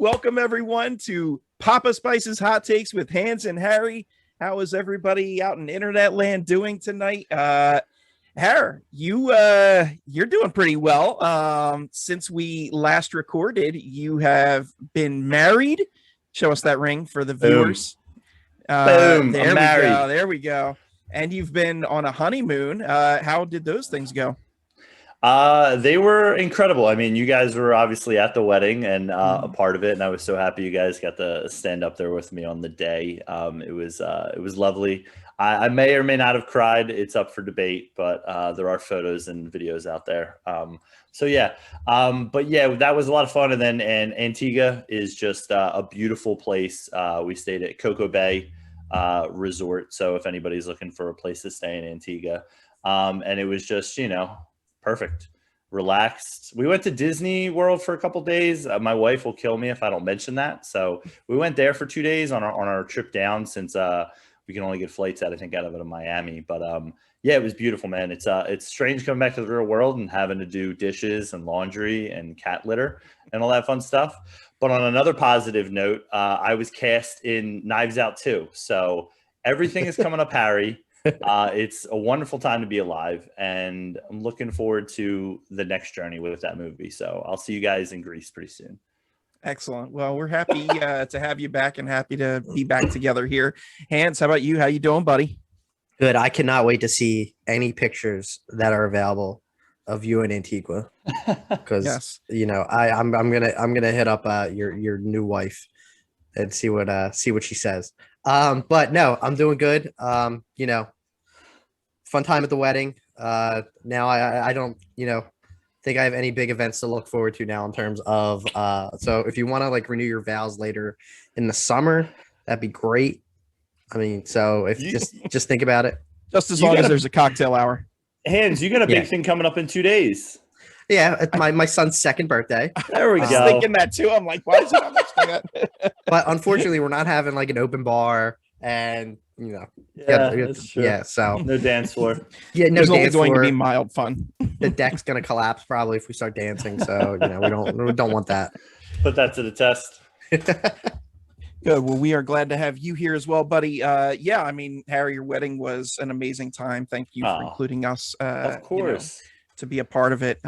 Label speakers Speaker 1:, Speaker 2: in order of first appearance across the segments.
Speaker 1: Welcome everyone to Papa Spice's Hot Takes with Hans and Harry. How is everybody out in internet land doing tonight? Harry, you're doing pretty well. Since we last recorded, you have been married. Show us that ring for the viewers.
Speaker 2: Boom.
Speaker 1: There
Speaker 2: I'm
Speaker 1: we
Speaker 2: married.
Speaker 1: go. There we go. And you've been on a honeymoon. How did those things go?
Speaker 2: They were incredible. I mean, you guys were obviously at the wedding and a part of it, and I was so happy you guys got to stand up there with me on the day. It was lovely. I may or may not have cried. It's up for debate, but there are photos and videos out there. But yeah, that was a lot of fun. And Antigua is just a beautiful place. We stayed at Cocoa Bay Resort. So if anybody's looking for a place to stay in Antigua, and it was just, perfect, relaxed. We went to Disney World for a couple days. My wife will kill me if I don't mention that. So we went there for 2 days on our trip down, since we can only get flights out of Miami. But yeah, it was beautiful, man. It's strange coming back to the real world and having to do dishes and laundry and cat litter and all that fun stuff. But on another positive note, I was cast in Knives Out 2. So everything is coming up, Harry. It's a wonderful time to be alive, and I'm looking forward to the next journey with that movie. So I'll see you guys in Greece pretty soon.
Speaker 1: Excellent. Well, we're happy to have you back and happy to be back together here. Hans, how about you? How you doing, buddy?
Speaker 3: Good. I cannot wait to see any pictures that are available of you in Antigua, because
Speaker 1: Yes.
Speaker 3: I'm gonna hit up your new wife and see what she says. But no, I'm doing good. Fun time at the wedding. Now I don't think I have any big events to look forward to now in terms of so if you want to renew your vows later in the summer, that'd be great. I mean, so if just think about it.
Speaker 1: Just as long as there's a cocktail hour.
Speaker 2: Hans, you got a big thing coming up in 2 days.
Speaker 3: Yeah, it's my son's second birthday.
Speaker 2: There we
Speaker 1: I was
Speaker 2: go.
Speaker 1: thinking that too. I'm like, why is it on this thing?
Speaker 3: But unfortunately, we're not having an open bar, and
Speaker 2: That's true.
Speaker 3: yeah. So
Speaker 2: No dance floor.
Speaker 3: yeah, no
Speaker 1: There's only
Speaker 3: dance
Speaker 1: going
Speaker 3: floor.
Speaker 1: to be mild fun.
Speaker 3: The deck's gonna collapse probably if we start dancing. So we don't want that.
Speaker 2: Put that to the test.
Speaker 1: Good. Well, we are glad to have you here as well, buddy. Yeah, I mean, Harry, your wedding was an amazing time. Thank you for including us.
Speaker 2: Of course.
Speaker 1: To be a part of it.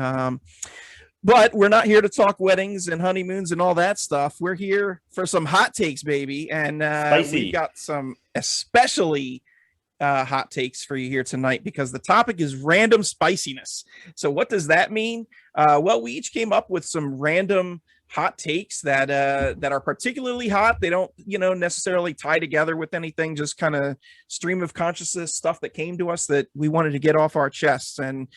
Speaker 1: But we're not here to talk weddings and honeymoons and all that stuff. We're here for some hot takes, baby. And we've got some especially hot takes for you here tonight, because the topic is random spiciness. So what does that mean? Well, we each came up with some random hot takes that are particularly hot. They don't, necessarily tie together with anything, just kind of stream of consciousness stuff that came to us that we wanted to get off our chests. And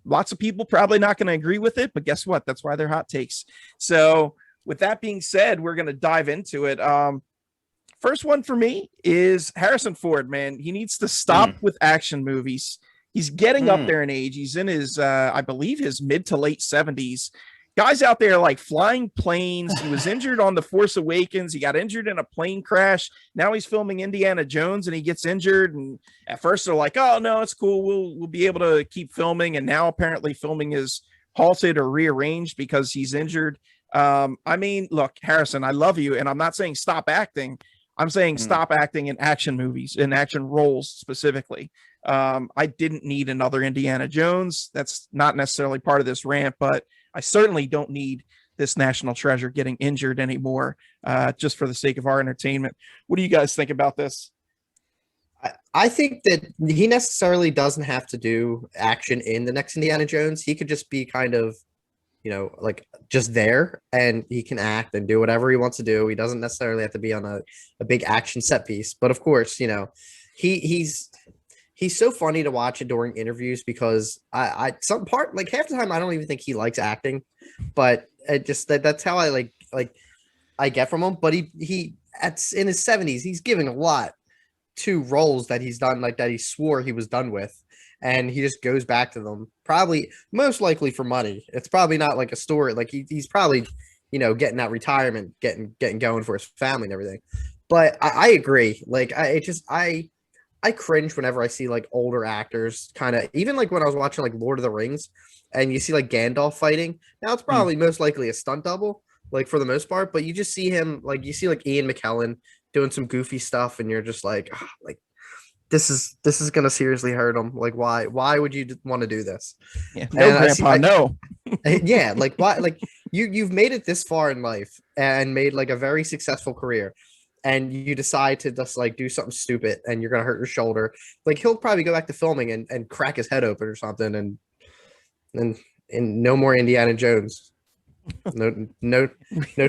Speaker 1: lots of people probably not going to agree with it, but guess what? That's why they're hot takes. So with that being said, we're going to dive into it. First one for me is Harrison Ford, man. He needs to stop with action movies. He's getting up there in age. He's in his, I believe his mid to late 70s. Guys out there flying planes. He was injured on The Force Awakens. He got injured in a plane crash. Now he's filming Indiana Jones and he gets injured. And at first they're like, oh no, it's cool. We'll be able to keep filming. And now apparently filming is halted or rearranged because he's injured. I mean, look, Harrison, I love you. And I'm not saying stop acting. I'm saying stop acting in action movies, in action roles specifically. I didn't need another Indiana Jones. That's not necessarily part of this rant, but I certainly don't need this national treasure getting injured anymore, just for the sake of our entertainment. What do you guys think about this?
Speaker 3: I think that he necessarily doesn't have to do action in the next Indiana Jones. He could just be kind of, just there, and he can act and do whatever he wants to do. He doesn't necessarily have to be on a big action set piece. But of course, he's so funny to watch it during interviews, because half the time I don't even think he likes acting, but it just that's how I I get from him. But he in his 70s, he's giving a lot to roles that he's done, that he swore he was done with, and he just goes back to them, probably most likely for money. It's probably not a story. He's probably getting that retirement, getting going for his family and everything. But I agree. I cringe whenever I see older actors, kind of, even when I was watching Lord of the Rings, and you see Gandalf fighting. Now it's probably most likely a stunt double, like for the most part. But you just see him like you see like Ian McKellen doing some goofy stuff, and you're just like, oh, like this is gonna seriously hurt him. Like why would you want to do this?
Speaker 1: Yeah, no, Grandpa, no.
Speaker 3: Yeah, like why? Like you've made it this far in life and made like a very successful career, and you decide to just like do something stupid and you're gonna hurt your shoulder. Like he'll probably go back to filming and crack his head open or something, and no more Indiana Jones. No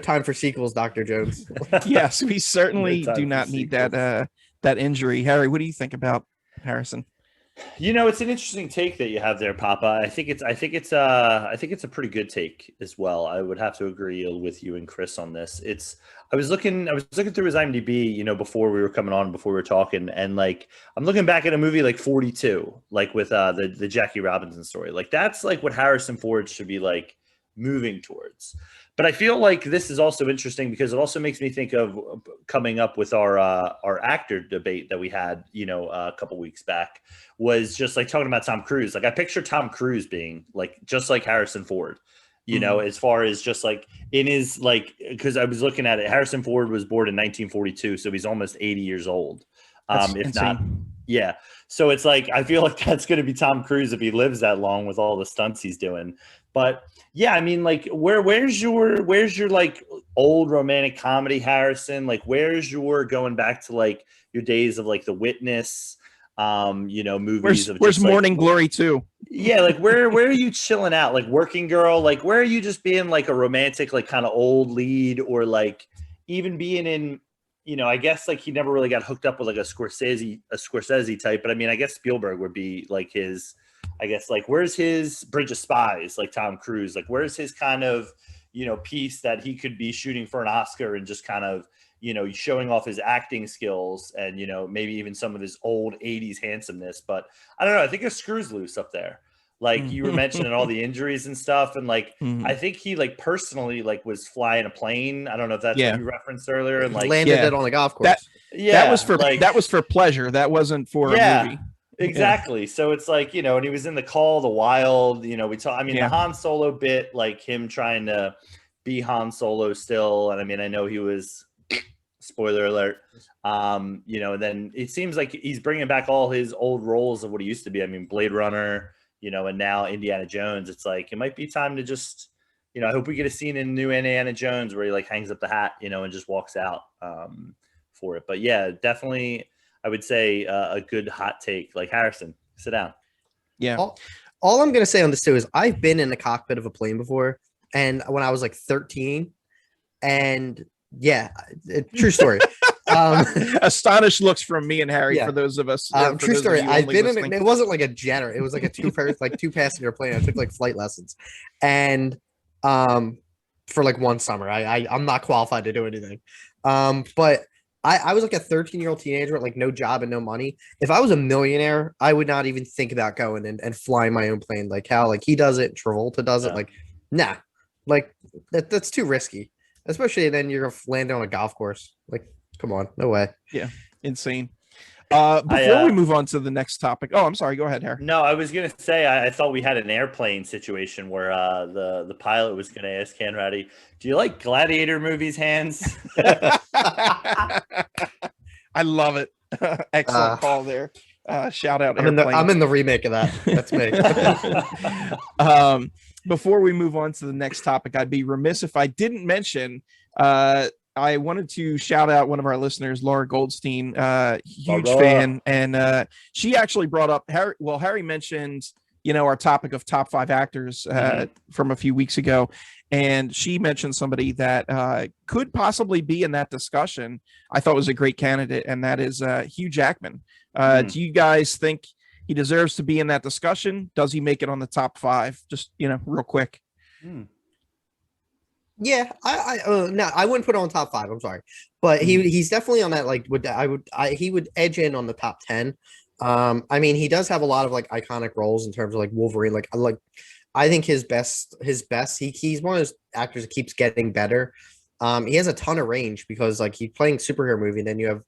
Speaker 3: time for sequels, Dr. Jones.
Speaker 1: Yes, we certainly do not need that injury. Harry, what do you think about Harrison?
Speaker 2: It's an interesting take that you have there, Papa. I think it's a pretty good take as well. I would have to agree with you and Chris on this. I was looking through his IMDb, before we were coming on, before we were talking, and like I'm looking back at a movie like 42, like with the Jackie Robinson story. Like that's like what Harrison Ford should be like moving towards. But I feel like this is also interesting because it also makes me think of coming up with our actor debate that we had, a couple weeks back, was just like talking about Tom Cruise. Like I picture Tom Cruise being like just like Harrison Ford, as far as just like in his like, because I was looking at it, Harrison Ford was born in 1942, so he's almost 80 years old.
Speaker 1: That's
Speaker 2: if
Speaker 1: insane.
Speaker 2: not, yeah. So it's like I feel like that's going to be Tom Cruise if he lives that long with all the stunts he's doing. But yeah, I mean, like, where's your like old romantic comedy, Harrison? Like, where's your going back to like your days of like The Witness, movies?
Speaker 1: Where's Morning Glory too?
Speaker 2: Yeah, like where are you chilling out? Like Working Girl? Like where are you just being like a romantic, like kind of old lead, or like even being in, I guess like he never really got hooked up with like a Scorsese type, but I mean, I guess Spielberg would be like his. I guess like where's his Bridge of Spies, like Tom Cruise, like where's his kind of, piece that he could be shooting for an Oscar and just kind of, showing off his acting skills and, maybe even some of his old 80s handsomeness. But I don't know. I think a screws loose up there. Like you were mentioning all the injuries and stuff. And like, I think he like personally like was flying a plane. I don't know if that's what you referenced earlier. And like
Speaker 3: landed it on a golf course.
Speaker 1: That was for pleasure. That wasn't for a movie.
Speaker 2: Exactly. So it's like, and he was in the Call of the Wild, the Han Solo bit, like him trying to be Han Solo still. And I mean, I know he was, spoiler alert, and then it seems like he's bringing back all his old roles of what he used to be. I mean, Blade Runner, and now Indiana Jones. It's like, it might be time to just, I hope we get a scene in new Indiana Jones where he like hangs up the hat, and just walks out for it. But yeah, definitely. I would say a good hot take. Like Harrison, sit down.
Speaker 1: Yeah.
Speaker 3: All I'm gonna say on this too is I've been in the cockpit of a plane before, and when I was like 13, and yeah, true story.
Speaker 1: Astonished looks from me and Harry for those of us.
Speaker 3: True story. I've been in. It wasn't like a jetter. It was like a two passenger plane. I took like flight lessons, and for like one summer. I'm not qualified to do anything, but. I was like a 13-year-old teenager with like no job and no money. If I was a millionaire, I would not even think about going and flying my own plane like how like he does it, Travolta does it. Like, nah, like that's too risky, especially then you're landing on a golf course. Like, come on, no way.
Speaker 1: Yeah, insane. Before we move on to the next topic. Oh, I'm sorry. Go ahead, Harry.
Speaker 2: No, I was gonna say I thought we had an airplane situation where the pilot was gonna ask Hanratty, "Do you like gladiator movies, Hans?"
Speaker 1: I love it. Excellent call there. Shout out.
Speaker 3: I'm in the remake of that. That's me.
Speaker 1: Before we move on to the next topic, I'd be remiss if I didn't mention. I wanted to shout out one of our listeners, Laura Goldstein, huge fan. And she actually brought up Harry. Well, Harry mentioned, our topic of top 5 actors from a few weeks ago. And she mentioned somebody that could possibly be in that discussion. I thought was a great candidate. And that is Hugh Jackman. Do you guys think he deserves to be in that discussion? Does he make it on the top 5? Just, real quick.
Speaker 3: Yeah, I wouldn't put it on top 5. I'm sorry, but he's definitely on that. Like, he would edge in on the top 10. I mean, he does have a lot of like iconic roles in terms of like Wolverine. Like I think his best. He's one of those actors that keeps getting better. He has a ton of range because like he's playing superhero movie, and then you have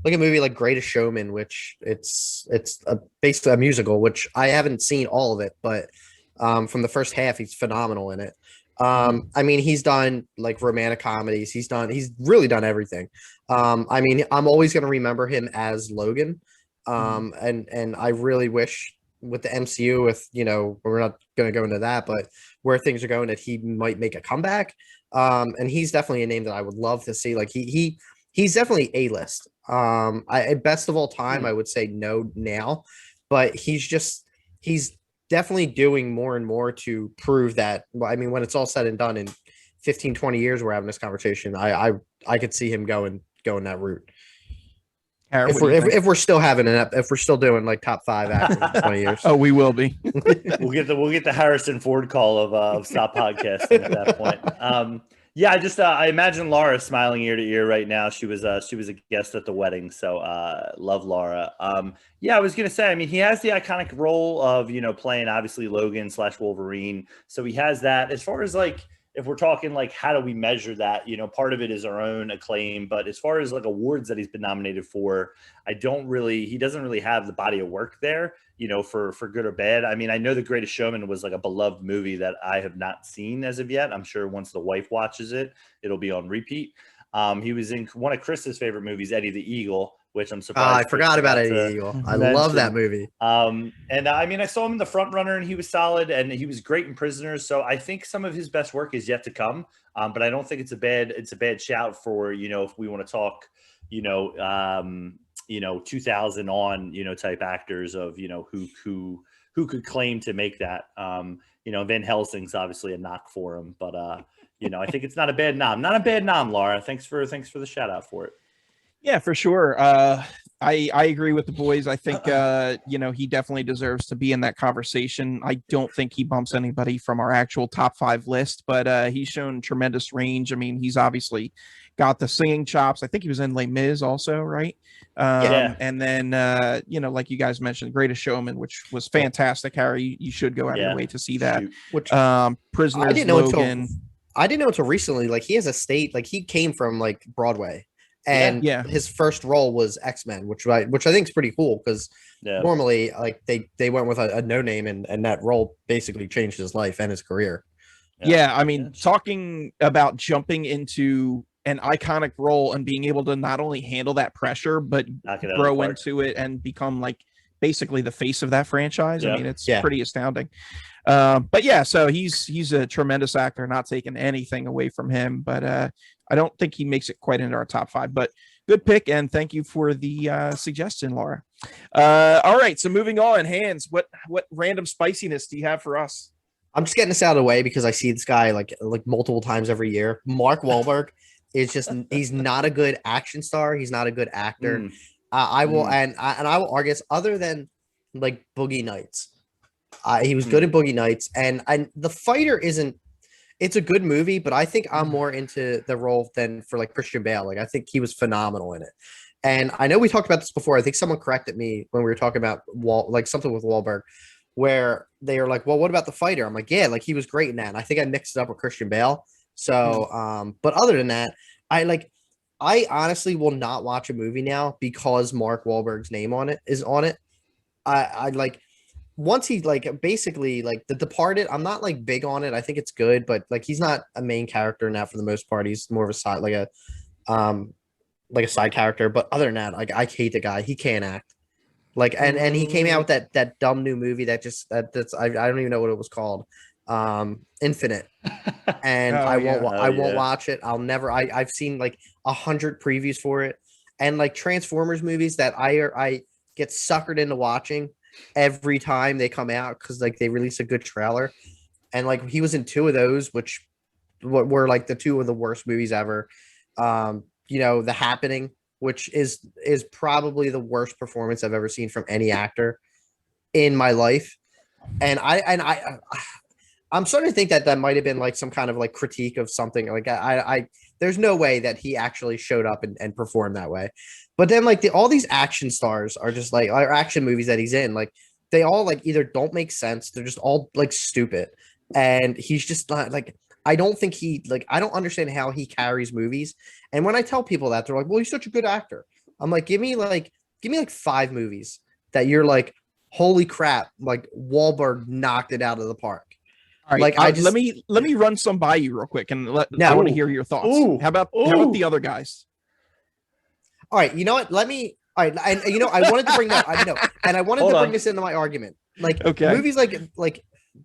Speaker 3: like a movie like Greatest Showman, which it's basically a musical, which I haven't seen all of it, but from the first half, he's phenomenal in it. I mean, he's done like romantic comedies. He's really done everything. I mean, I'm always going to remember him as Logan. And I really wish with the MCU, with, we're not going to go into that, but where things are going, that he might make a comeback. And he's definitely a name that I would love to see. Like he's definitely A-list. Best of all time, I would say no now, but he's definitely doing more and more to prove that. Well, I mean, when it's all said and done in 15, 20 years, we're having this conversation, I could see him going that route. If we're still if we're still doing like top 5 actors in 20 years.
Speaker 1: Oh, we will be.
Speaker 2: we'll get the Harrison Ford call of stop podcasting at that point. Yeah, I imagine Laura smiling ear to ear right now. She was a guest at the wedding, so love Laura. Yeah, I was gonna say, I mean, he has the iconic role of playing obviously Logan / Wolverine, so he has that. As far as like, if we're talking like, how do we measure that? Part of it is our own acclaim, but as far as like awards that he's been nominated for, he doesn't really have the body of work there, for good or bad. I mean, I know The Greatest Showman was like a beloved movie that I have not seen as of yet. I'm sure once the wife watches it, it'll be on repeat. He was in one of Chris's favorite movies, Eddie the Eagle, which I'm surprised.
Speaker 3: I forgot about Eddie the Eagle. I love that movie.
Speaker 2: And I mean, I saw him in The Front Runner, and he was solid, and he was great in Prisoners. So I think some of his best work is yet to come. But I don't think it's a bad shout for if we want to talk 2000 on type actors of who could claim to make that. Van Helsing's obviously a knock for him, but I think it's not a bad nom, Laura. Thanks for the shout out for it.
Speaker 1: Yeah, for sure. I agree with the boys. I think he definitely deserves to be in that conversation. I don't think he bumps anybody from our actual top 5 list, but he's shown tremendous range. I mean, he's obviously got the singing chops. I think he was in Les Mis also, right? And then like you guys mentioned, Greatest Showman, which was fantastic. Harry, you should go out of your way to see that.
Speaker 3: Which
Speaker 1: Prisoners,
Speaker 3: Logan. I didn't know until recently. Like, he has like he came from like Broadway. And his first role was X-Men, which I think is pretty cool, because normally like they went with a no name, and that role basically changed his life and his career.
Speaker 1: Yeah, I mean, talking about jumping into an iconic role and being able to not only handle that pressure, but grow into it and become like basically the face of that franchise. I mean, it's pretty astounding. But yeah, so he's a tremendous actor, not taking anything away from him, but I don't think he makes it quite into our top 5, but good pick. And thank you for the suggestion, Laura. All right. So moving on, Hans, what random spiciness do you have for us?
Speaker 3: I'm just getting this out of the way because I see this guy like multiple times every year. Mark Wahlberg is he's not a good action star. He's not a good actor. I will argue, other than like Boogie Nights, he was good at Boogie Nights, and The Fighter it's a good movie, but I think I'm more into the role than for like Christian Bale. Like, I think he was phenomenal in it. And I know we talked about this before. I think someone corrected me when we were talking about something with Wahlberg, where they are like, well, what about The Fighter? I'm like, yeah, like he was great in that. And I think I mixed it up with Christian Bale. So, but other than that, I honestly will not watch a movie now because Mark Wahlberg's name is on it. I like, once he like basically like The Departed, I'm not like big on it. I think it's good, but like he's not a main character now for the most part. He's more of a side, like a side character. But other than that, like, I hate the guy. He can't act. Like, and he came out with that dumb new movie that's I don't even know what it was called. Infinite. And I won't watch it. I'll never. I've seen like 100 previews for it, and like Transformers movies that I get suckered into watching every time they come out because like they release a good trailer, and like he was in 2 of those, which were like the 2 of the worst movies ever. The Happening, which is probably the worst performance I've ever seen from any actor in my life, and I'm starting to think that might have been like some kind of like critique of something. Like I there's no way that he actually showed up and performed that way. But then like all these action stars are just like, or action movies that he's in, like they all like either don't make sense. They're just all like stupid. And he's just not like, I don't think I don't understand how he carries movies. And when I tell people that, they're like, well, he's such a good actor. I'm like, give me like 5 movies that you're like, holy crap, like Wahlberg knocked it out of the park.
Speaker 1: All right,
Speaker 3: Like,
Speaker 1: let me run some by you real quick, and I want to hear your thoughts. How about the other guys?
Speaker 3: All right, you know what? Let me. All right, and you know, I wanted to bring that. I know, and I wanted to bring this into my argument. Like, movies like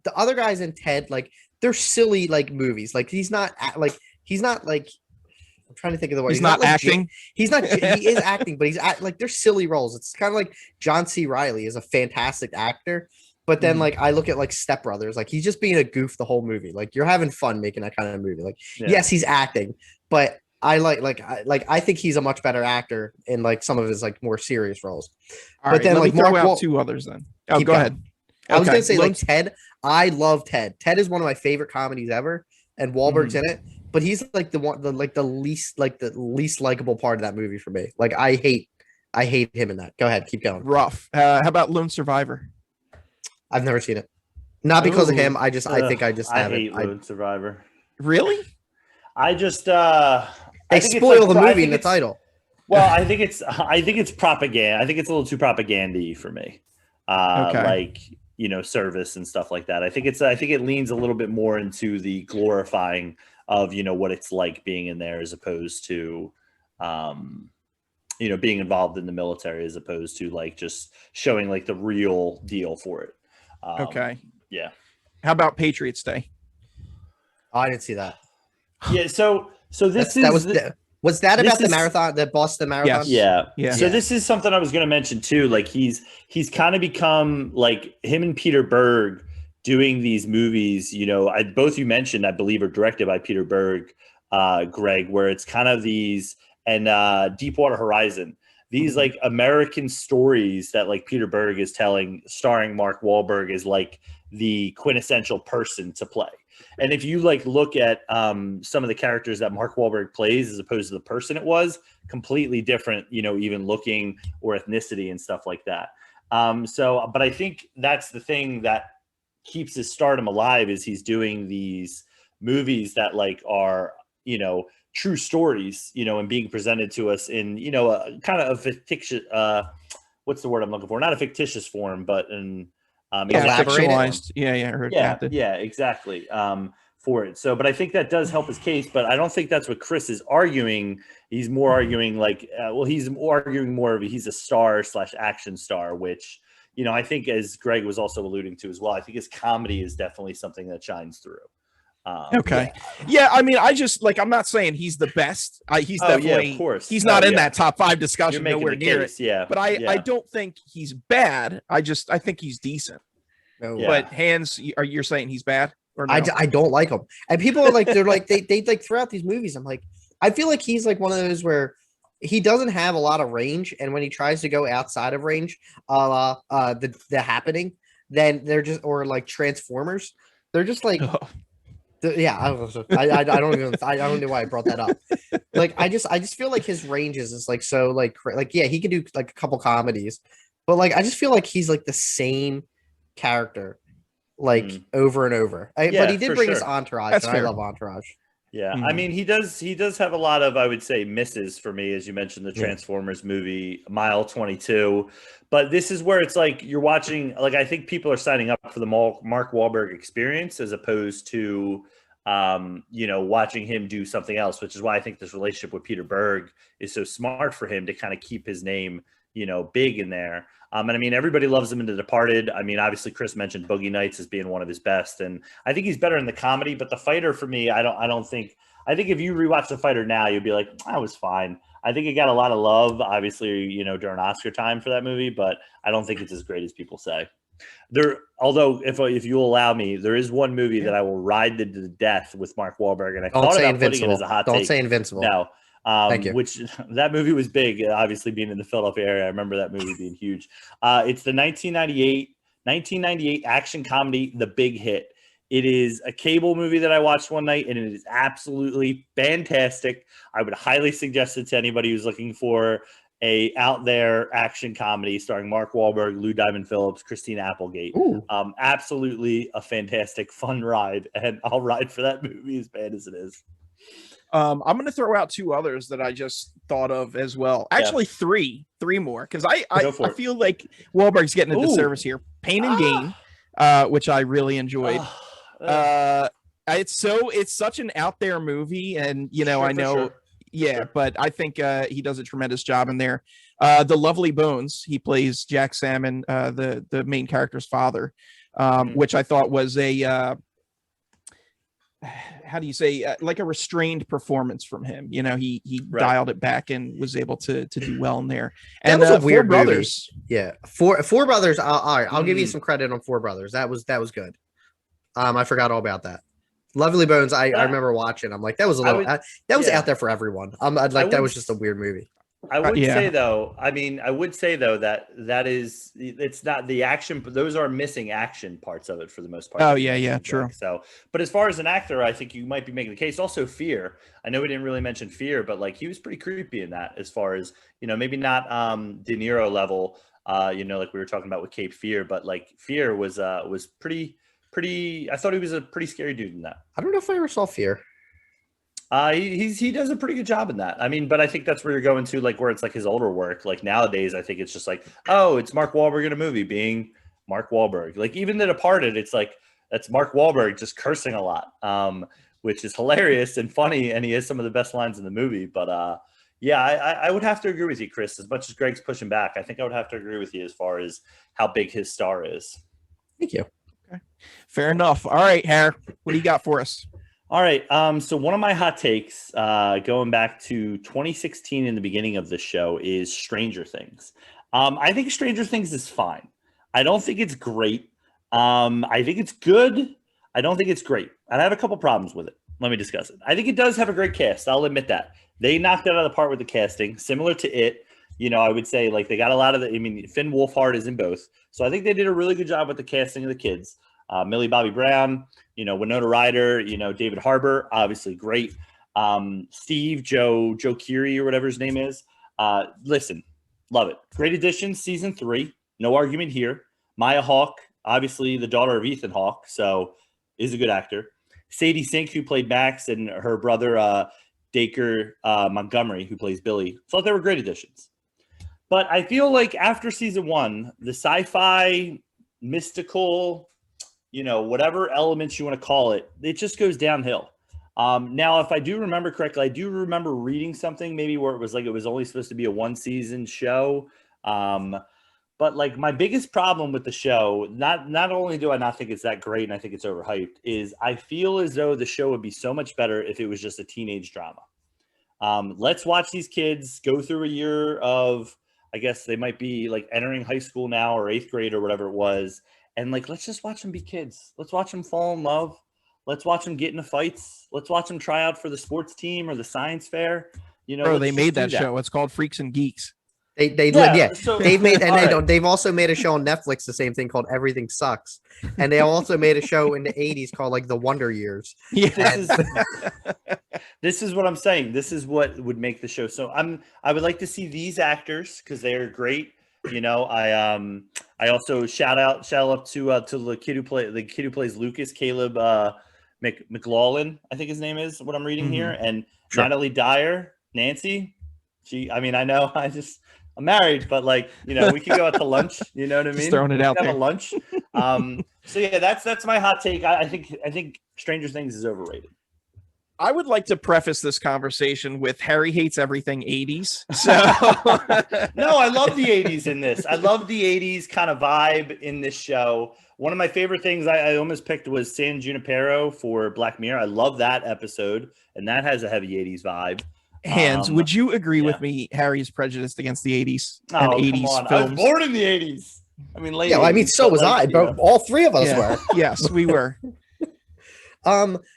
Speaker 3: the other guys in Ted, like, they're silly like movies. Like, he's not like. I'm trying to think of the word.
Speaker 1: He's not like acting.
Speaker 3: He is acting, but like, they're silly roles. It's kind of like John C. Reilly is a fantastic actor. But then, like, I look at like Step Brothers, like, he's just being a goof the whole movie. Like, you're having fun making that kind of movie. Like, yes, he's acting, but I think he's a much better actor in like some of his like more serious roles.
Speaker 1: But then, like, throw out two others then. Oh, go ahead.
Speaker 3: I was gonna say, like, Ted. I love Ted. Ted is one of my favorite comedies ever, and Wahlberg's in it. But he's like the least likable part of that movie for me. Like, I hate him in that. Go ahead, keep going.
Speaker 1: Rough. How about Lone Survivor?
Speaker 3: I've never seen it. Not because of him. I think I
Speaker 2: hate Lone Survivor.
Speaker 1: Really?
Speaker 2: I just
Speaker 3: they spoil the movie in the title.
Speaker 2: Well, I think it's propaganda. I think it's a little too propagandy for me. Like, you know, service and stuff like that. I think it leans a little bit more into the glorifying of, you know, what it's like being in there, as opposed to you know, being involved in the military, as opposed to like just showing like the real deal for it. Yeah.
Speaker 1: How about Patriots Day?
Speaker 3: Oh, I didn't see that.
Speaker 2: Yeah. So this
Speaker 3: was that about the marathon, the Boston Marathon?
Speaker 2: Yes. Yeah. So this is something I was going to mention too. Like, he's kind of become like, him and Peter Berg doing these movies, you know, both you mentioned, I believe, are directed by Peter Berg, Greg, where it's kind of these, and Deepwater Horizon, these like American stories that like Peter Berg is telling, starring Mark Wahlberg as like the quintessential person to play. And if you like look at some of the characters that Mark Wahlberg plays, as opposed to the person it was, completely different, you know, even looking or ethnicity and stuff like that. But I think that's the thing that keeps his stardom alive, is he's doing these movies that like are, you know, true stories, you know, and being presented to us in, you know, a kind of a fictitious, what's the word I'm looking for? Not a fictitious form, but in
Speaker 1: fictionalized.
Speaker 2: Yeah, exactly. For it. So, but I think that does help his case, but I don't think that's what Chris is arguing. He's more arguing like, he's arguing more of he's a star / action star, which, you know, I think, as Greg was also alluding to as well, I think his comedy is definitely something that shines through.
Speaker 1: Yeah, I mean, I just like, I'm not saying he's the best. He's definitely, of course, he's not in that top 5 discussion, nowhere near it.
Speaker 2: Yeah,
Speaker 1: but I don't think he's bad. I think he's decent. But Hans, you're saying he's bad? Or no?
Speaker 3: I don't like him, and people are like, they're like, they like throughout these movies. I'm like, I feel like he's like one of those where he doesn't have a lot of range, and when he tries to go outside of range, the Happening, then they're just, or like Transformers, they're just like. Yeah, I don't know why I brought that up. Like, I just feel like his ranges is like so like yeah, he can do like a couple comedies, but like I just feel like he's like the same character like over and over. But he did bring his Entourage, and I love Entourage.
Speaker 2: Yeah, I mean, he does have a lot of, I would say, misses for me, as you mentioned, the Transformers movie, Mile 22. But this is where it's like you're watching, like, I think people are signing up for the Mark Wahlberg experience, as opposed to, you know, watching him do something else, which is why I think this relationship with Peter Berg is so smart for him to kind of keep his name, you know, big in there. And I mean, everybody loves him in The Departed. I mean, obviously Chris mentioned Boogie Nights as being one of his best, and I think he's better in the comedy. But The Fighter, for me, I think if you rewatch The Fighter now, you'll be like, I was fine. I think it got a lot of love, obviously, you know, during Oscar time for that movie, but I don't think it's as great as people say. Although if you allow me, there is one movie that I will ride to the death with Mark Wahlberg, and I thought about putting it as a hot take.
Speaker 3: Don't say Invincible.
Speaker 2: No.
Speaker 3: Thank you.
Speaker 2: Which that movie was big, obviously being in the Philadelphia area. I remember that movie being huge. It's the 1998 action comedy, The Big Hit. It is a cable movie that I watched one night, and it is absolutely fantastic. I would highly suggest it to anybody who's looking for a out there action comedy starring Mark Wahlberg, Lou Diamond Phillips, Christina Applegate. Absolutely a fantastic, fun ride, and I'll ride for that movie as bad as it is.
Speaker 1: I'm going to throw out 2 others that I just thought of as well. Actually, three more, because I feel like Wahlberg's getting a disservice here. Pain and Gain, which I really enjoyed. It's such an out there movie, and I know. Sure. Yeah, sure. But I think he does a tremendous job in there. The Lovely Bones, he plays Jack Salmon, the main character's father, which I thought was a how do you say, like a restrained performance from him. He right. dialed it back and was able to do well in there. And
Speaker 3: that was a weird
Speaker 1: Four Brothers.
Speaker 3: Yeah, Four Brothers. All right, I'll give you some credit on Four Brothers. That was good. I forgot all about that. Lovely Bones. I remember watching. I'm like, that was a little. That was out there for everyone. That was just a weird movie.
Speaker 2: I would say though. I would say though that is, it's not the action. Those are missing action parts of it for the most part.
Speaker 1: Oh yeah, true.
Speaker 2: So, but as far as an actor, I think you might be making the case. Also, Fear. I know we didn't really mention Fear, but like he was pretty creepy in that. As far as maybe not De Niro level. Like we were talking about with Cape Fear, but like Fear was pretty. I thought he was a pretty scary dude in that.
Speaker 3: I don't know if I ever saw Fear.
Speaker 2: He does a pretty good job in that. I mean, but I think that's where you're going to, like, where it's like his older work. Like nowadays, I think it's just like, oh, it's Mark Wahlberg in a movie being Mark Wahlberg. Like even The Departed, it's like that's Mark Wahlberg just cursing a lot, which is hilarious and funny, and he has some of the best lines in the movie. But yeah, I would have to agree with you, Chris. As much as Greg's pushing back, I think I would have to agree with you as far as how big his star is.
Speaker 3: Thank you.
Speaker 1: Fair enough. All right, Har, what do you got for us?
Speaker 2: All right. So one of my hot takes, going back to 2016 in the beginning of the show, is Stranger Things. I think Stranger Things is fine. I don't think it's great. I think it's good. I don't think it's great. And I have a couple problems with it. Let me discuss it. I think it does have a great cast. I'll admit that. They knocked it out of the park with the casting, similar to It. I would say like they got a lot of Finn Wolfhard is in both. So I think they did a really good job with the casting of the kids. Millie Bobby Brown, Winona Ryder, David Harbour, obviously great. Steve, Joe Keery or whatever his name is. Listen, love it. Great addition, season 3. No argument here. Maya Hawke, obviously the daughter of Ethan Hawke, so is a good actor. Sadie Sink, who played Max, and her brother Dacre Montgomery, who plays Billy. Thought they were great additions. But I feel like after season 1, the sci-fi, mystical, whatever elements you want to call it, it just goes downhill. Now, if I do remember correctly, I do remember reading something maybe where it was only supposed to be a 1-season show. But like my biggest problem with the show, not only do I not think it's that great and I think it's overhyped, is I feel as though the show would be so much better if it was just a teenage drama. Let's watch these kids go through a year of, I guess they might be like entering high school now or 8th grade or whatever it was. And like, let's just watch them be kids. Let's watch them fall in love. Let's watch them get into fights. Let's watch them try out for the sports team or the science fair.
Speaker 1: Bro, they made that show. It's called Freaks and Geeks.
Speaker 3: So they've made, and they've also made a show on Netflix, the same thing, called Everything Sucks, and they also made a show in the 80s called like The Wonder Years.
Speaker 2: Yeah, this is what I'm saying. This is what would make the show. So I would like to see these actors because they are great. I also shout out to the kid who plays Lucas, Caleb McLaughlin, I think his name is what I'm reading here, and sure. Natalie Dyer, Nancy. I know I'm married, but like, we can go out to lunch. You know what I mean?
Speaker 1: Just throwing it out there.
Speaker 2: Have a lunch. So yeah, that's my hot take. I think Stranger Things is overrated.
Speaker 1: I would like to preface this conversation with Harry hates everything 80s. So
Speaker 2: no, I love the 80s in this. I love the 80s kind of vibe in this show. One of my favorite things I almost picked was San Junipero for Black Mirror. I love that episode, and that has a heavy 80s vibe.
Speaker 1: Hands, would you agree with me? Harry's prejudiced against the 80s and 80s films.
Speaker 2: I was born in the 80s.
Speaker 3: Late 80s, so was I. But all three of us were.
Speaker 1: Yes, we were.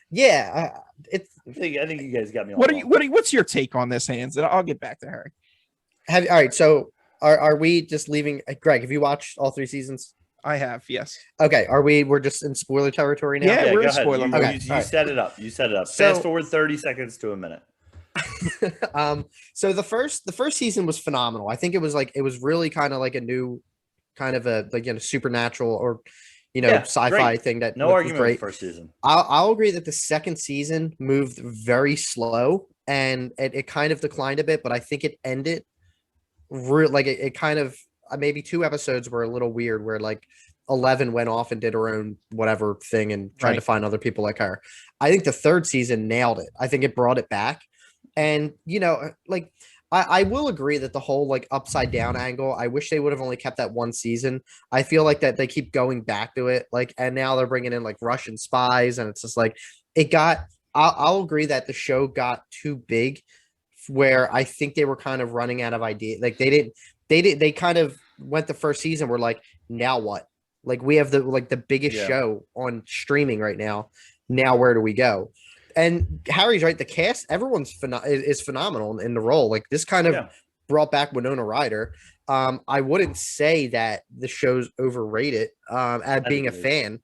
Speaker 3: Yeah.
Speaker 2: I think you guys got me.
Speaker 1: What's your take on this, Hands? And I'll get back to Harry.
Speaker 3: All right. So are we just leaving? Greg, have you watched all 3 seasons?
Speaker 1: I have, yes.
Speaker 3: Okay. We're just in spoiler territory now?
Speaker 1: Yeah, we're in spoiler.
Speaker 2: You set it up. Fast forward 30 seconds to a minute.
Speaker 3: So the first season was phenomenal. I think it was really kind of like a new kind of a supernatural or sci-fi
Speaker 2: great.
Speaker 3: Thing that
Speaker 2: no argument with the first season.
Speaker 3: I'll agree that the second season moved very slow and it kind of declined a bit, but I think it ended it kind of maybe 2 episodes were a little weird where like 11 went off and did her own whatever thing and tried to find other people like her. I think the third season nailed it. I think it brought it back. And, like, I will agree that the whole like upside down angle, I wish they would have only kept that one season. I feel like that they keep going back to it. Like, and now they're bringing in like Russian spies, and it's just like I'll agree that the show got too big where I think they were kind of running out of ideas. Like they kind of went the first season. We're like, now what? Like we have the biggest show on streaming right now. Now where do we go? And Harry's right. The cast, everyone's is phenomenal in the role. Like this kind of brought back Winona Ryder. I wouldn't say that the show's overrated. At being a fan,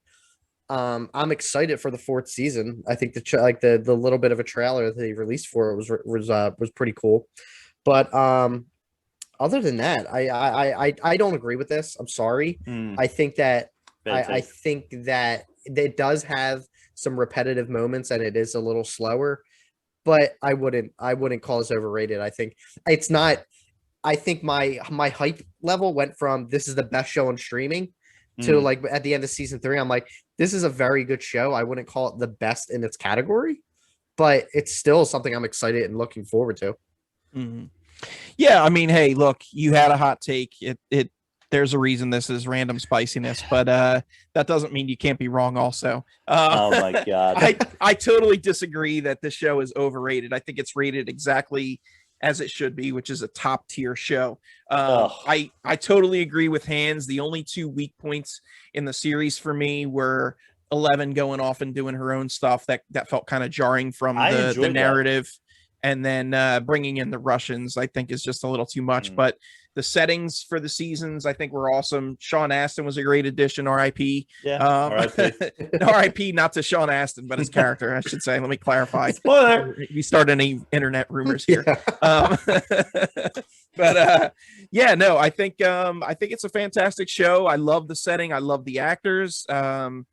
Speaker 3: I'm excited for the fourth season. I think the little bit of a trailer that they released for it was pretty cool. But other than that, I don't agree with this. I'm sorry. I think that I think that it does have some repetitive moments and it is a little slower, but I wouldn't call this overrated. I think it's not. I think my hype level went from this is the best show on streaming to like at the end of season 3, I'm like, this is a very good show. I wouldn't call it the best in its category, but it's still something I'm excited and looking forward to.
Speaker 1: Mm-hmm. Yeah, I mean, hey, look, you had a hot take. There's a reason this is random spiciness, but that doesn't mean you can't be wrong also.
Speaker 2: Oh my God.
Speaker 1: I totally disagree that this show is overrated. I think it's rated exactly as it should be, which is a top tier show. I totally agree with Hans. The only 2 weak points in the series for me were 11 going off and doing her own stuff. That felt kind of jarring from the narrative. And then bringing in the Russians, I think, is just a little too much. But the settings for the seasons, I think, were awesome. Sean Astin was a great addition. R.I.P.
Speaker 2: Yeah. R.I.P.
Speaker 1: R.I.P. Not to Sean Astin, but his character, I should say. Let me clarify.
Speaker 2: Spoiler.
Speaker 1: We start any internet rumors here. But yeah, no, I think it's a fantastic show. I love the setting. I love the actors. I'm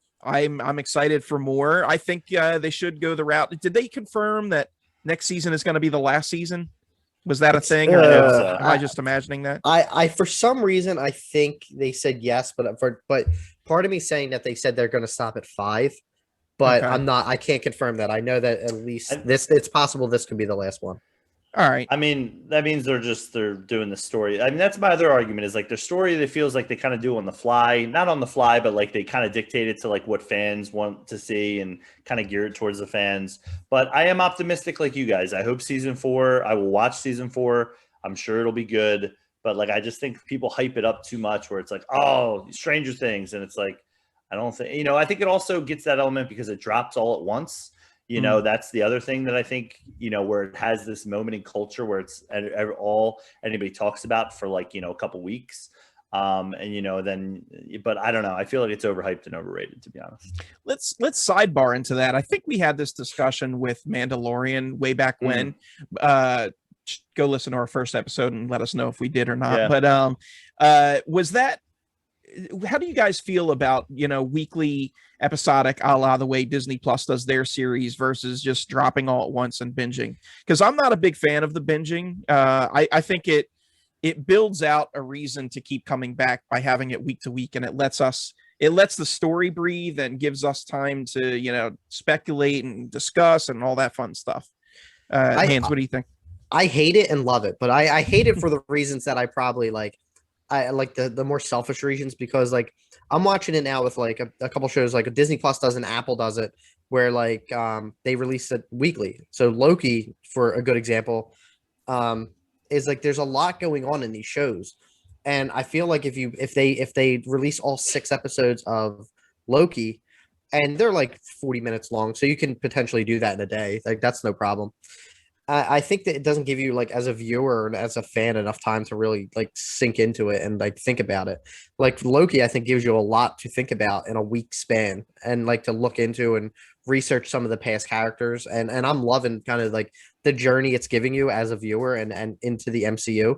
Speaker 1: excited for more. I think they should go the route. Did they confirm that next season is going to be the last season? Was that a thing? Or am I just imagining that?
Speaker 3: I for some reason I think they said yes, but part of me saying that they said they're going to stop at 5, but okay. I can't confirm that. I know that at least it's possible this could be the last one.
Speaker 1: All right.
Speaker 2: I mean, that means they're doing the story. I mean, that's my other argument is like their story, that feels like they kind of do on the fly, not on the fly, but like they kind of dictate it to like what fans want to see and kind of gear it towards the fans. But I am optimistic like you guys. I hope season 4, I will watch season 4. I'm sure it'll be good. But like, I just think people hype it up too much where it's like, oh, Stranger Things. And it's like, I don't think, I think it also gets that element because it drops all at once. That's the other thing that I think, where it has this moment in culture where it's all anybody talks about for like, a couple weeks. But I don't know. I feel like it's overhyped and overrated, to be honest.
Speaker 1: Let's sidebar into that. I think we had this discussion with Mandalorian way back when. Go listen to our first episode and let us know if we did or not. Yeah. But was that, how do you guys feel about, weekly episodic a la the way Disney Plus does their series versus just dropping all at once and binging? Because I'm not a big fan of the binging. I think it builds out a reason to keep coming back by having it week to week, and it lets the story breathe and gives us time to, speculate and discuss and all that fun stuff. Hans, what do you think?
Speaker 3: I hate it and love it, but I hate it for the reasons that I probably like. I like the more selfish reasons because like I'm watching it now with like a couple shows like Disney Plus does and Apple does it where like they release it weekly. So Loki, for a good example, is like there's a lot going on in these shows, and I feel like if they release all 6 episodes of Loki, and they're like 40 minutes long, so you can potentially do that in a day. Like that's no problem. I think that it doesn't give you like as a viewer and as a fan enough time to really like sink into it and like think about it. Like Loki, I think gives you a lot to think about in a week span and like to look into and research some of the past characters. And I'm loving kind of like the journey it's giving you as a viewer and into the MCU.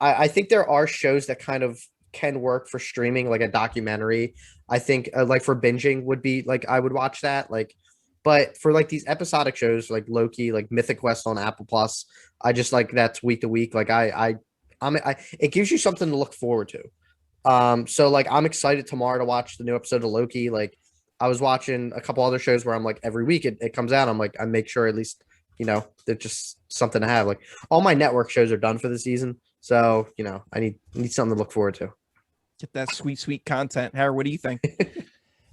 Speaker 3: I think there are shows that kind of can work for streaming, like a documentary. I think like for binging would be like, I would watch that. Like, but for like these episodic shows like Loki, like Mythic Quest on Apple Plus, I just like that's week to week. Like it gives you something to look forward to. So like I'm excited tomorrow to watch the new episode of Loki. Like I was watching a couple other shows where I'm like every week it comes out. I'm like, I make sure at least, they're just something to have. Like all my network shows are done for the season. So, I need something to look forward to.
Speaker 1: Get that sweet, sweet content. Harry, what do you think?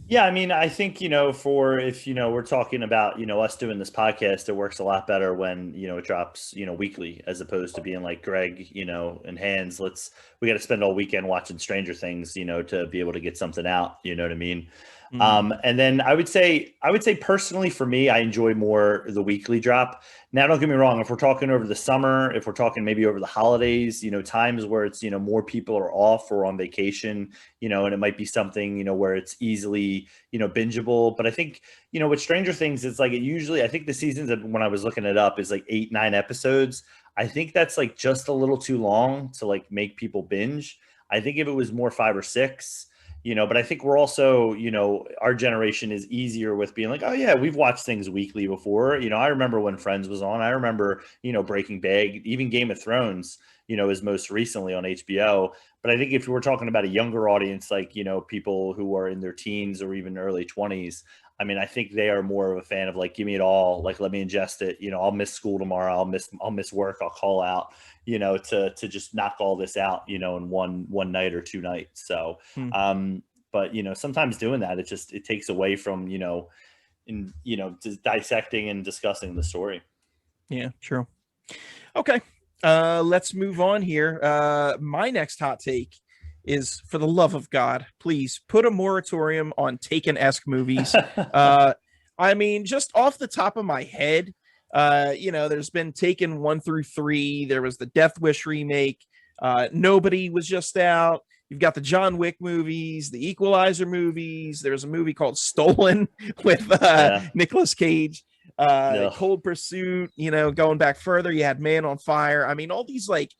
Speaker 2: Yeah, I mean, I think, for if, we're talking about, us doing this podcast, it works a lot better when, it drops, weekly as opposed to being like Greg, and Hans, we got to spend all weekend watching Stranger Things, to be able to get something out. You know what I mean? And then I would say personally for me, I enjoy more the weekly drop. Now, don't get me wrong. If we're talking over the summer, if we're talking maybe over the holidays, times where it's, more people are off or on vacation, and it might be something, where it's easily, bingeable. But I think, with Stranger Things, it's like I think the seasons when I was looking it up is like 8-9 episodes. I think that's like just a little too long to like make people binge. I think if it was more 5 or 6, but I think we're also, our generation is easier with being like, oh yeah, we've watched things weekly before. I remember when Friends was on. I remember, Breaking Bad, even Game of Thrones, is most recently on HBO. But I think if we're talking about a younger audience, like, people who are in their teens or even early 20s, I mean, I think they are more of a fan of like, give me it all. Like, let me ingest it. I'll miss school tomorrow. I'll miss work. I'll call out, to just knock all this out, in one night or 2 nights. So, but, sometimes doing that, it takes away from, just dissecting and discussing the story.
Speaker 1: Yeah, true. Okay. Let's move on here. My next hot take is, for the love of God, please put a moratorium on Taken-esque movies. I mean, just off the top of my head, there's been Taken 1 through 3. There was the Death Wish remake. Nobody was just out. You've got the John Wick movies, the Equalizer movies. There's a movie called Stolen with Nicolas Cage. Cold Pursuit, going back further, you had Man on Fire. I mean, all these like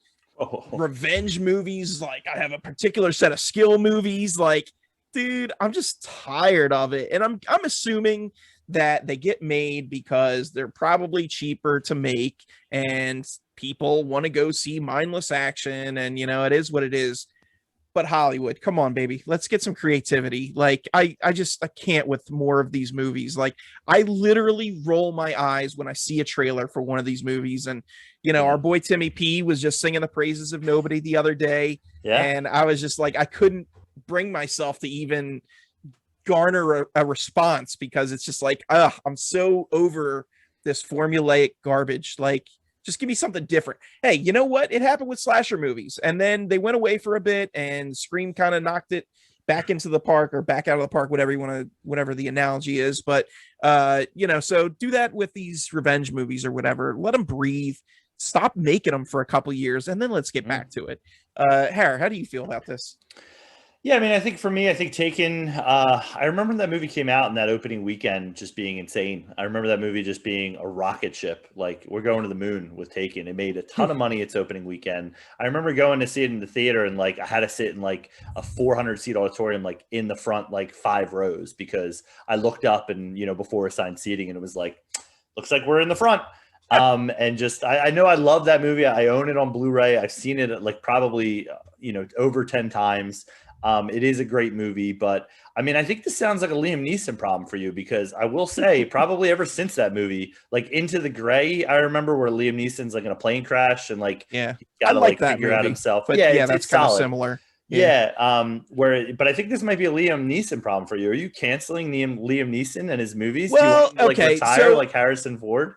Speaker 1: revenge movies, like I have a particular set of skill movies. Like, dude, I'm just tired of it. And I'm assuming that they get made because they're probably cheaper to make and people want to go see mindless action, and it is what it is. But Hollywood, come on, baby, let's get some creativity. Like I can't with more of these movies. Like I literally roll my eyes when I see a trailer for one of these movies. And, our boy Timmy P was just singing the praises of Nobody the other day. Yeah. And I was just like, I couldn't bring myself to even garner a response because it's just like, I'm so over this formulaic garbage. Like, just give me something different. Hey, you know what? It happened with slasher movies. And then they went away for a bit and Scream kind of knocked it back into the park or back out of the park, whatever the analogy is. But, so do that with these revenge movies or whatever. Let them breathe. Stop making them for a couple years and then let's get back to it. Harry, how do you feel about this?
Speaker 2: Yeah, I mean, I think for me, Taken, I remember that movie came out in that opening weekend just being insane. I remember that movie just being a rocket ship. Like, we're going to the moon with Taken. It made a ton of money its opening weekend. I remember going to see it in the theater and like I had to sit in like a 400-seat auditorium, like in the front, like 5 rows because I looked up and, before assigned seating and it was like, looks like we're in the front. And just, I know I love that movie. I own it on Blu-ray. I've seen it like probably, over 10 times. It is a great movie, but I mean, I think this sounds like a Liam Neeson problem for you because I will say probably ever since that movie, like Into the Gray, I remember where Liam Neeson's like in a plane crash and like,
Speaker 1: he's
Speaker 2: got to like figure out himself.
Speaker 1: But yeah, that's kind of similar.
Speaker 2: Yeah. But I think this might be a Liam Neeson problem for you. Are you canceling Liam Neeson and his movies?
Speaker 1: Well,
Speaker 2: do you want to, retire like Harrison Ford?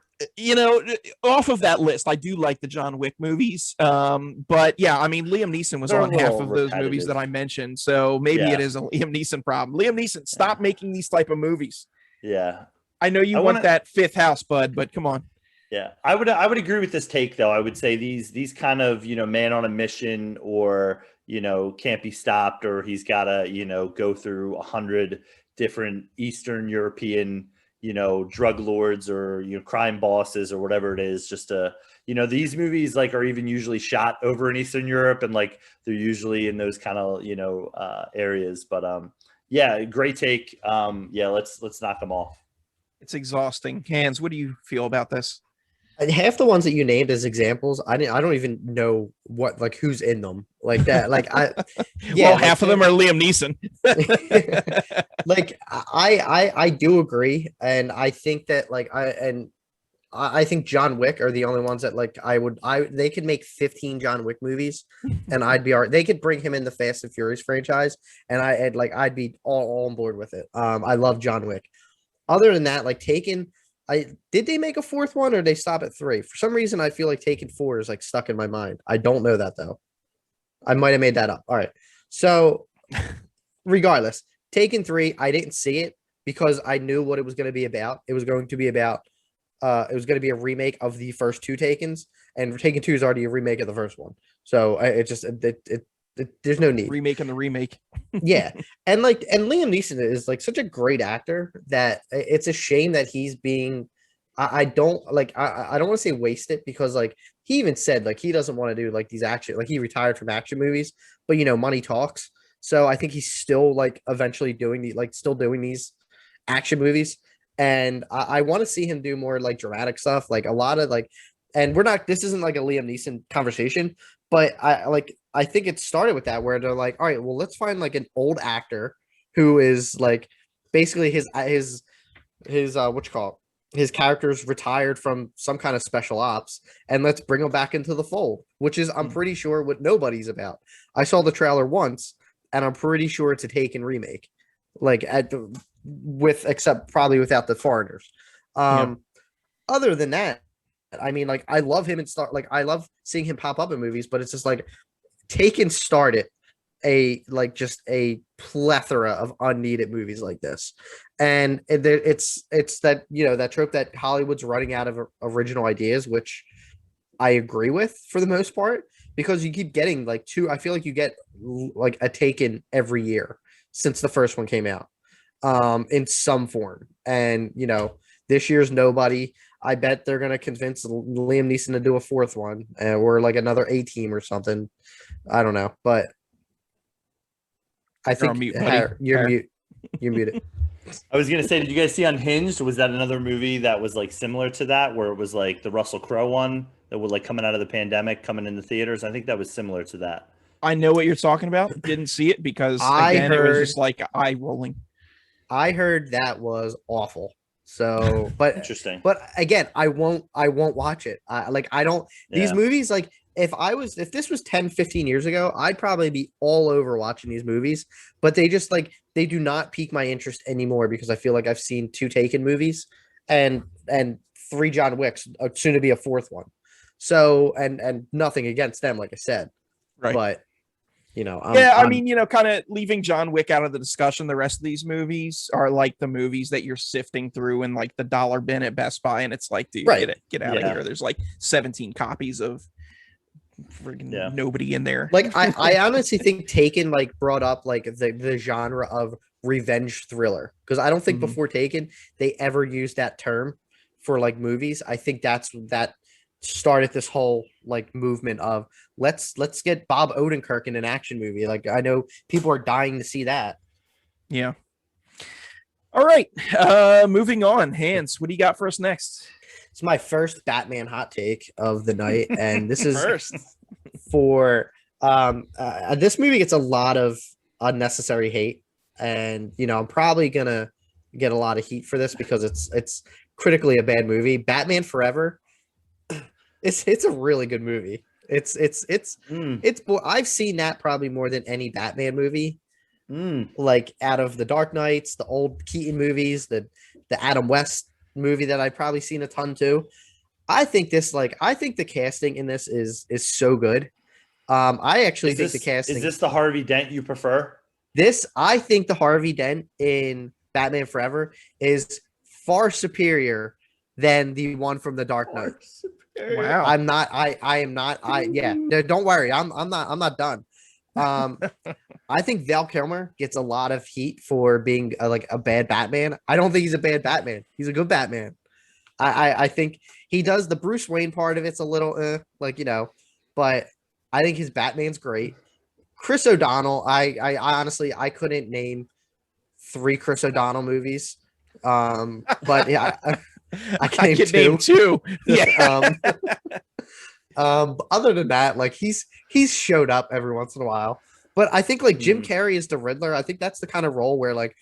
Speaker 1: Off of that list, I do like the John Wick movies. But yeah, I mean, Liam Neeson was on half of those movies that I mentioned. So maybe it is a Liam Neeson problem. Liam Neeson, stop making these type of movies.
Speaker 2: Yeah.
Speaker 1: I know you want that fifth house, bud, but come on.
Speaker 2: Yeah. I would agree with this take though. I would say these kind of, man on a mission or, can't be stopped or he's got to, go through 100 different Eastern European drug lords or crime bosses or whatever it is, just to these movies like are even usually shot over in Eastern Europe and like they're usually in those kind of areas. But yeah, great take. Let's knock them off.
Speaker 1: It's exhausting. Hans, what do you feel about this?
Speaker 3: Half the ones that you named as examples, I don't even know who's in them. like that. Like
Speaker 1: well, half of them are Liam Neeson.
Speaker 3: Like I do agree, and I think that like I think John Wick are the only ones that like they could make 15 John Wick movies and I'd be all right. They could bring him in the Fast and Furious franchise and I'd be all on board with it. I love John Wick. Other than that, like Taken, did they make a fourth one or did they stop at 3? For some reason, I feel like Taken 4 is like stuck in my mind. I don't know that though. I might have made that up. All right. So regardless, Taken 3, I didn't see it because I knew what it was going to be about. It was going to be about it was going to be a remake of the first 2 Takens, and Taken 2 is already a remake of the first one. So there's no need.
Speaker 1: Remaking the remake.
Speaker 3: Yeah. And Liam Neeson is like such a great actor that it's a shame that he's being I don't want to say wasted because like he even said like he doesn't want to do like these action, like he retired from action movies, but money talks. So I think he's still like eventually doing these action movies. And I want to see him do more like dramatic stuff, like a lot of like, and this isn't like a Liam Neeson conversation, but I think it started with that where they're like, all right, well, let's find like an old actor who is like basically his his character's retired from some kind of special ops, and let's bring him back into the fold, which is I'm pretty sure what nobody's about. I saw the trailer once, and I'm pretty sure it's a Taken remake, like except probably without the foreigners. Other than that, I mean, like I love him I love seeing him pop up in movies, but it's just like Taken started just a plethora of unneeded movies like this, and it's that that trope that Hollywood's running out of original ideas, which I agree with for the most part, because you keep getting like I feel like you get like a Taken every year since the first one came out in some form, and this year's nobody. I bet they're gonna convince Liam Neeson to do a fourth one, or like another A-Team or something. I don't know, but I think you're muted.
Speaker 2: I was gonna say, did you guys see Unhinged? Was that another movie that was like similar to that, where it was like the Russell Crowe one that was like coming out of the pandemic, coming in the theaters? I think that was similar to that.
Speaker 1: I know what you're talking about. Didn't see it because it was just like eye rolling.
Speaker 3: I heard that was awful. So, but
Speaker 2: interesting.
Speaker 3: But again, I won't watch it. These movies, like if this was 10, 15 years ago, I'd probably be all over watching these movies, but they just they do not pique my interest anymore because I feel like I've seen 2 Taken movies and 3 John Wicks, soon to be a 4th one. So, and nothing against them, like I said,
Speaker 1: right.
Speaker 3: But
Speaker 1: I mean, kind of leaving John Wick out of the discussion. The rest of these movies are like the movies that you're sifting through in like the dollar bin at Best Buy, and it's like, dude, get out of here. There's like 17 copies of friggin' nobody in there.
Speaker 3: Like I honestly think Taken like brought up like the genre of revenge thriller, because I don't think before Taken they ever used that term for like movies. I think that started this whole like movement of let's get Bob Odenkirk in an action movie. Like I know people are dying to see that.
Speaker 1: Yeah. All right. Moving on. Hans, what do you got for us next?
Speaker 3: It's my first Batman hot take of the night, and this is
Speaker 1: first
Speaker 3: for this movie gets a lot of unnecessary hate, and I'm probably gonna get a lot of heat for this because it's critically a bad movie. Batman Forever. It's a really good movie. I've seen that probably more than any Batman movie. Like out of the Dark Knights, the old Keaton movies, the Adam West movie that I've probably seen a ton too. I think the casting in this is so good. I actually think the casting
Speaker 2: is this the Harvey Dent you prefer?
Speaker 3: I think the Harvey Dent in Batman Forever is far superior than the one from the Dark Knight.
Speaker 1: Wow.
Speaker 3: I am not. No, don't worry. I'm not done. I think Val Kilmer gets a lot of heat for being a bad Batman. I don't think he's a bad Batman. He's a good Batman. I think he does the Bruce Wayne part of it's a little but I think his Batman's great. Chris O'Donnell, I honestly couldn't name 3 Chris O'Donnell movies. But yeah, I can name 2.
Speaker 1: Yeah.
Speaker 3: Other than that, like he's showed up every once in a while. But I think like Jim Carrey is the Riddler. I think that's the kind of role where like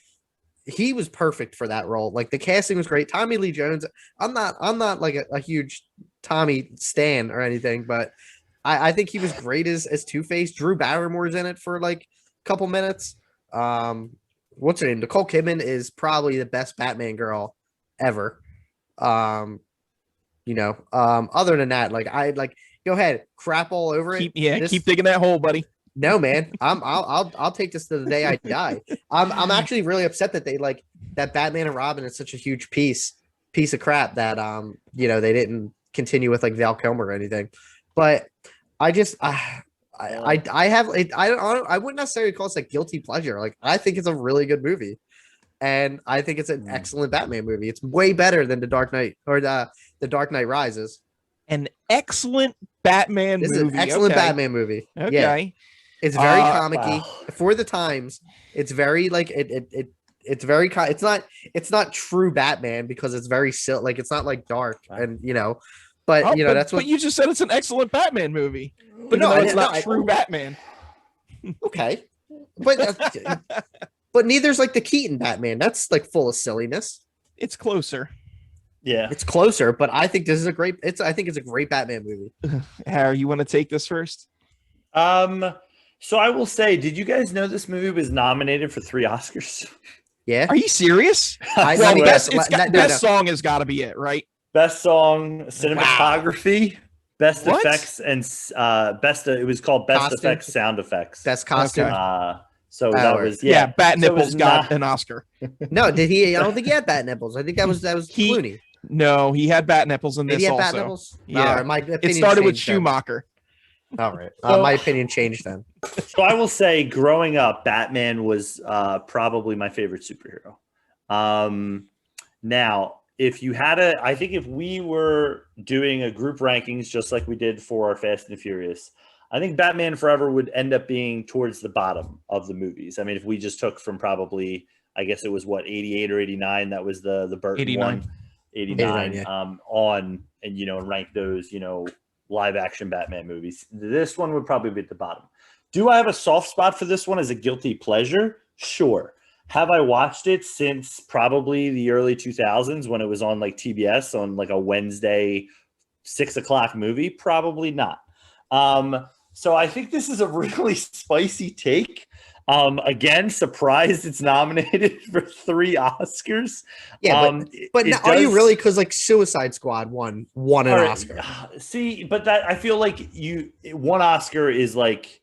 Speaker 3: he was perfect for that role. Like the casting was great. Tommy Lee Jones. I'm not like a huge Tommy stan or anything, but I think he was great as Two-Face. Drew Barrymore's in it for like a couple minutes. What's her name? Nicole Kidman is probably the best Batman girl ever. Other than that, like I like go ahead, crap all over it.
Speaker 1: Keep digging that hole, buddy.
Speaker 3: No, man. I'll take this to the day I die. I'm actually really upset that they like that Batman and Robin is such a huge piece of crap that they didn't continue with like Val Kilmer or anything. But I just I wouldn't necessarily call this a guilty pleasure. Like I think it's a really good movie. And I think it's an excellent Batman movie. It's way better than The Dark Knight or the Dark Knight Rises.
Speaker 1: An excellent Batman movie.
Speaker 3: This is an excellent Batman movie.
Speaker 1: Okay.
Speaker 3: Yeah. It's very comic-y for the times. It's very like it's very it's not true Batman because it's very silly. Like it's not like dark and but that's what.
Speaker 1: But you just said it's an excellent Batman movie.
Speaker 3: But no,
Speaker 1: it's not true Batman.
Speaker 3: Okay, but neither's like the Keaton Batman. That's like full of silliness.
Speaker 1: It's closer.
Speaker 2: Yeah,
Speaker 3: it's closer. But I think this is a great. I think it's a great Batman movie.
Speaker 1: Harry, you want to take this first?
Speaker 2: So I will say, did you guys know this movie was nominated for 3 Oscars?
Speaker 3: Yeah.
Speaker 1: Are you serious? Best song has got to be it, right?
Speaker 2: Best song, cinematography, best effects, and it was called best
Speaker 3: costume.
Speaker 2: Effects, sound effects,
Speaker 3: best costume.
Speaker 2: Okay. So that was
Speaker 1: Bat Nipples got an Oscar.
Speaker 3: No, did he? I don't think he had Bat Nipples. I think that was Clooney.
Speaker 1: No, he had Bat Nipples in this.
Speaker 3: Did he have
Speaker 1: also.
Speaker 3: Bat Nipples?
Speaker 1: Yeah, it started with Schumacher.
Speaker 3: All right, my opinion changed then.
Speaker 2: So I will say, growing up, Batman was probably my favorite superhero. Now, if you had I think if we were doing a group rankings just like we did for our Fast and the Furious, I think Batman Forever would end up being towards the bottom of the movies. I mean, if we just took from probably, I guess it was 88 or 89, that was the Burton
Speaker 1: 89.
Speaker 2: one, 89 on, and rank those, live action Batman movies. This one would probably be at the bottom. Do I have a soft spot for this one as a guilty pleasure? Sure. Have I watched it since probably the early 2000s when it was on like TBS on like a Wednesday 6:00 movie? Probably not. So I think this is a really spicy take. Again, surprised it's nominated for 3 Oscars.
Speaker 3: Yeah, but now, are you really? Because like Suicide Squad won an Oscar.
Speaker 2: See, but that I feel like one Oscar is like,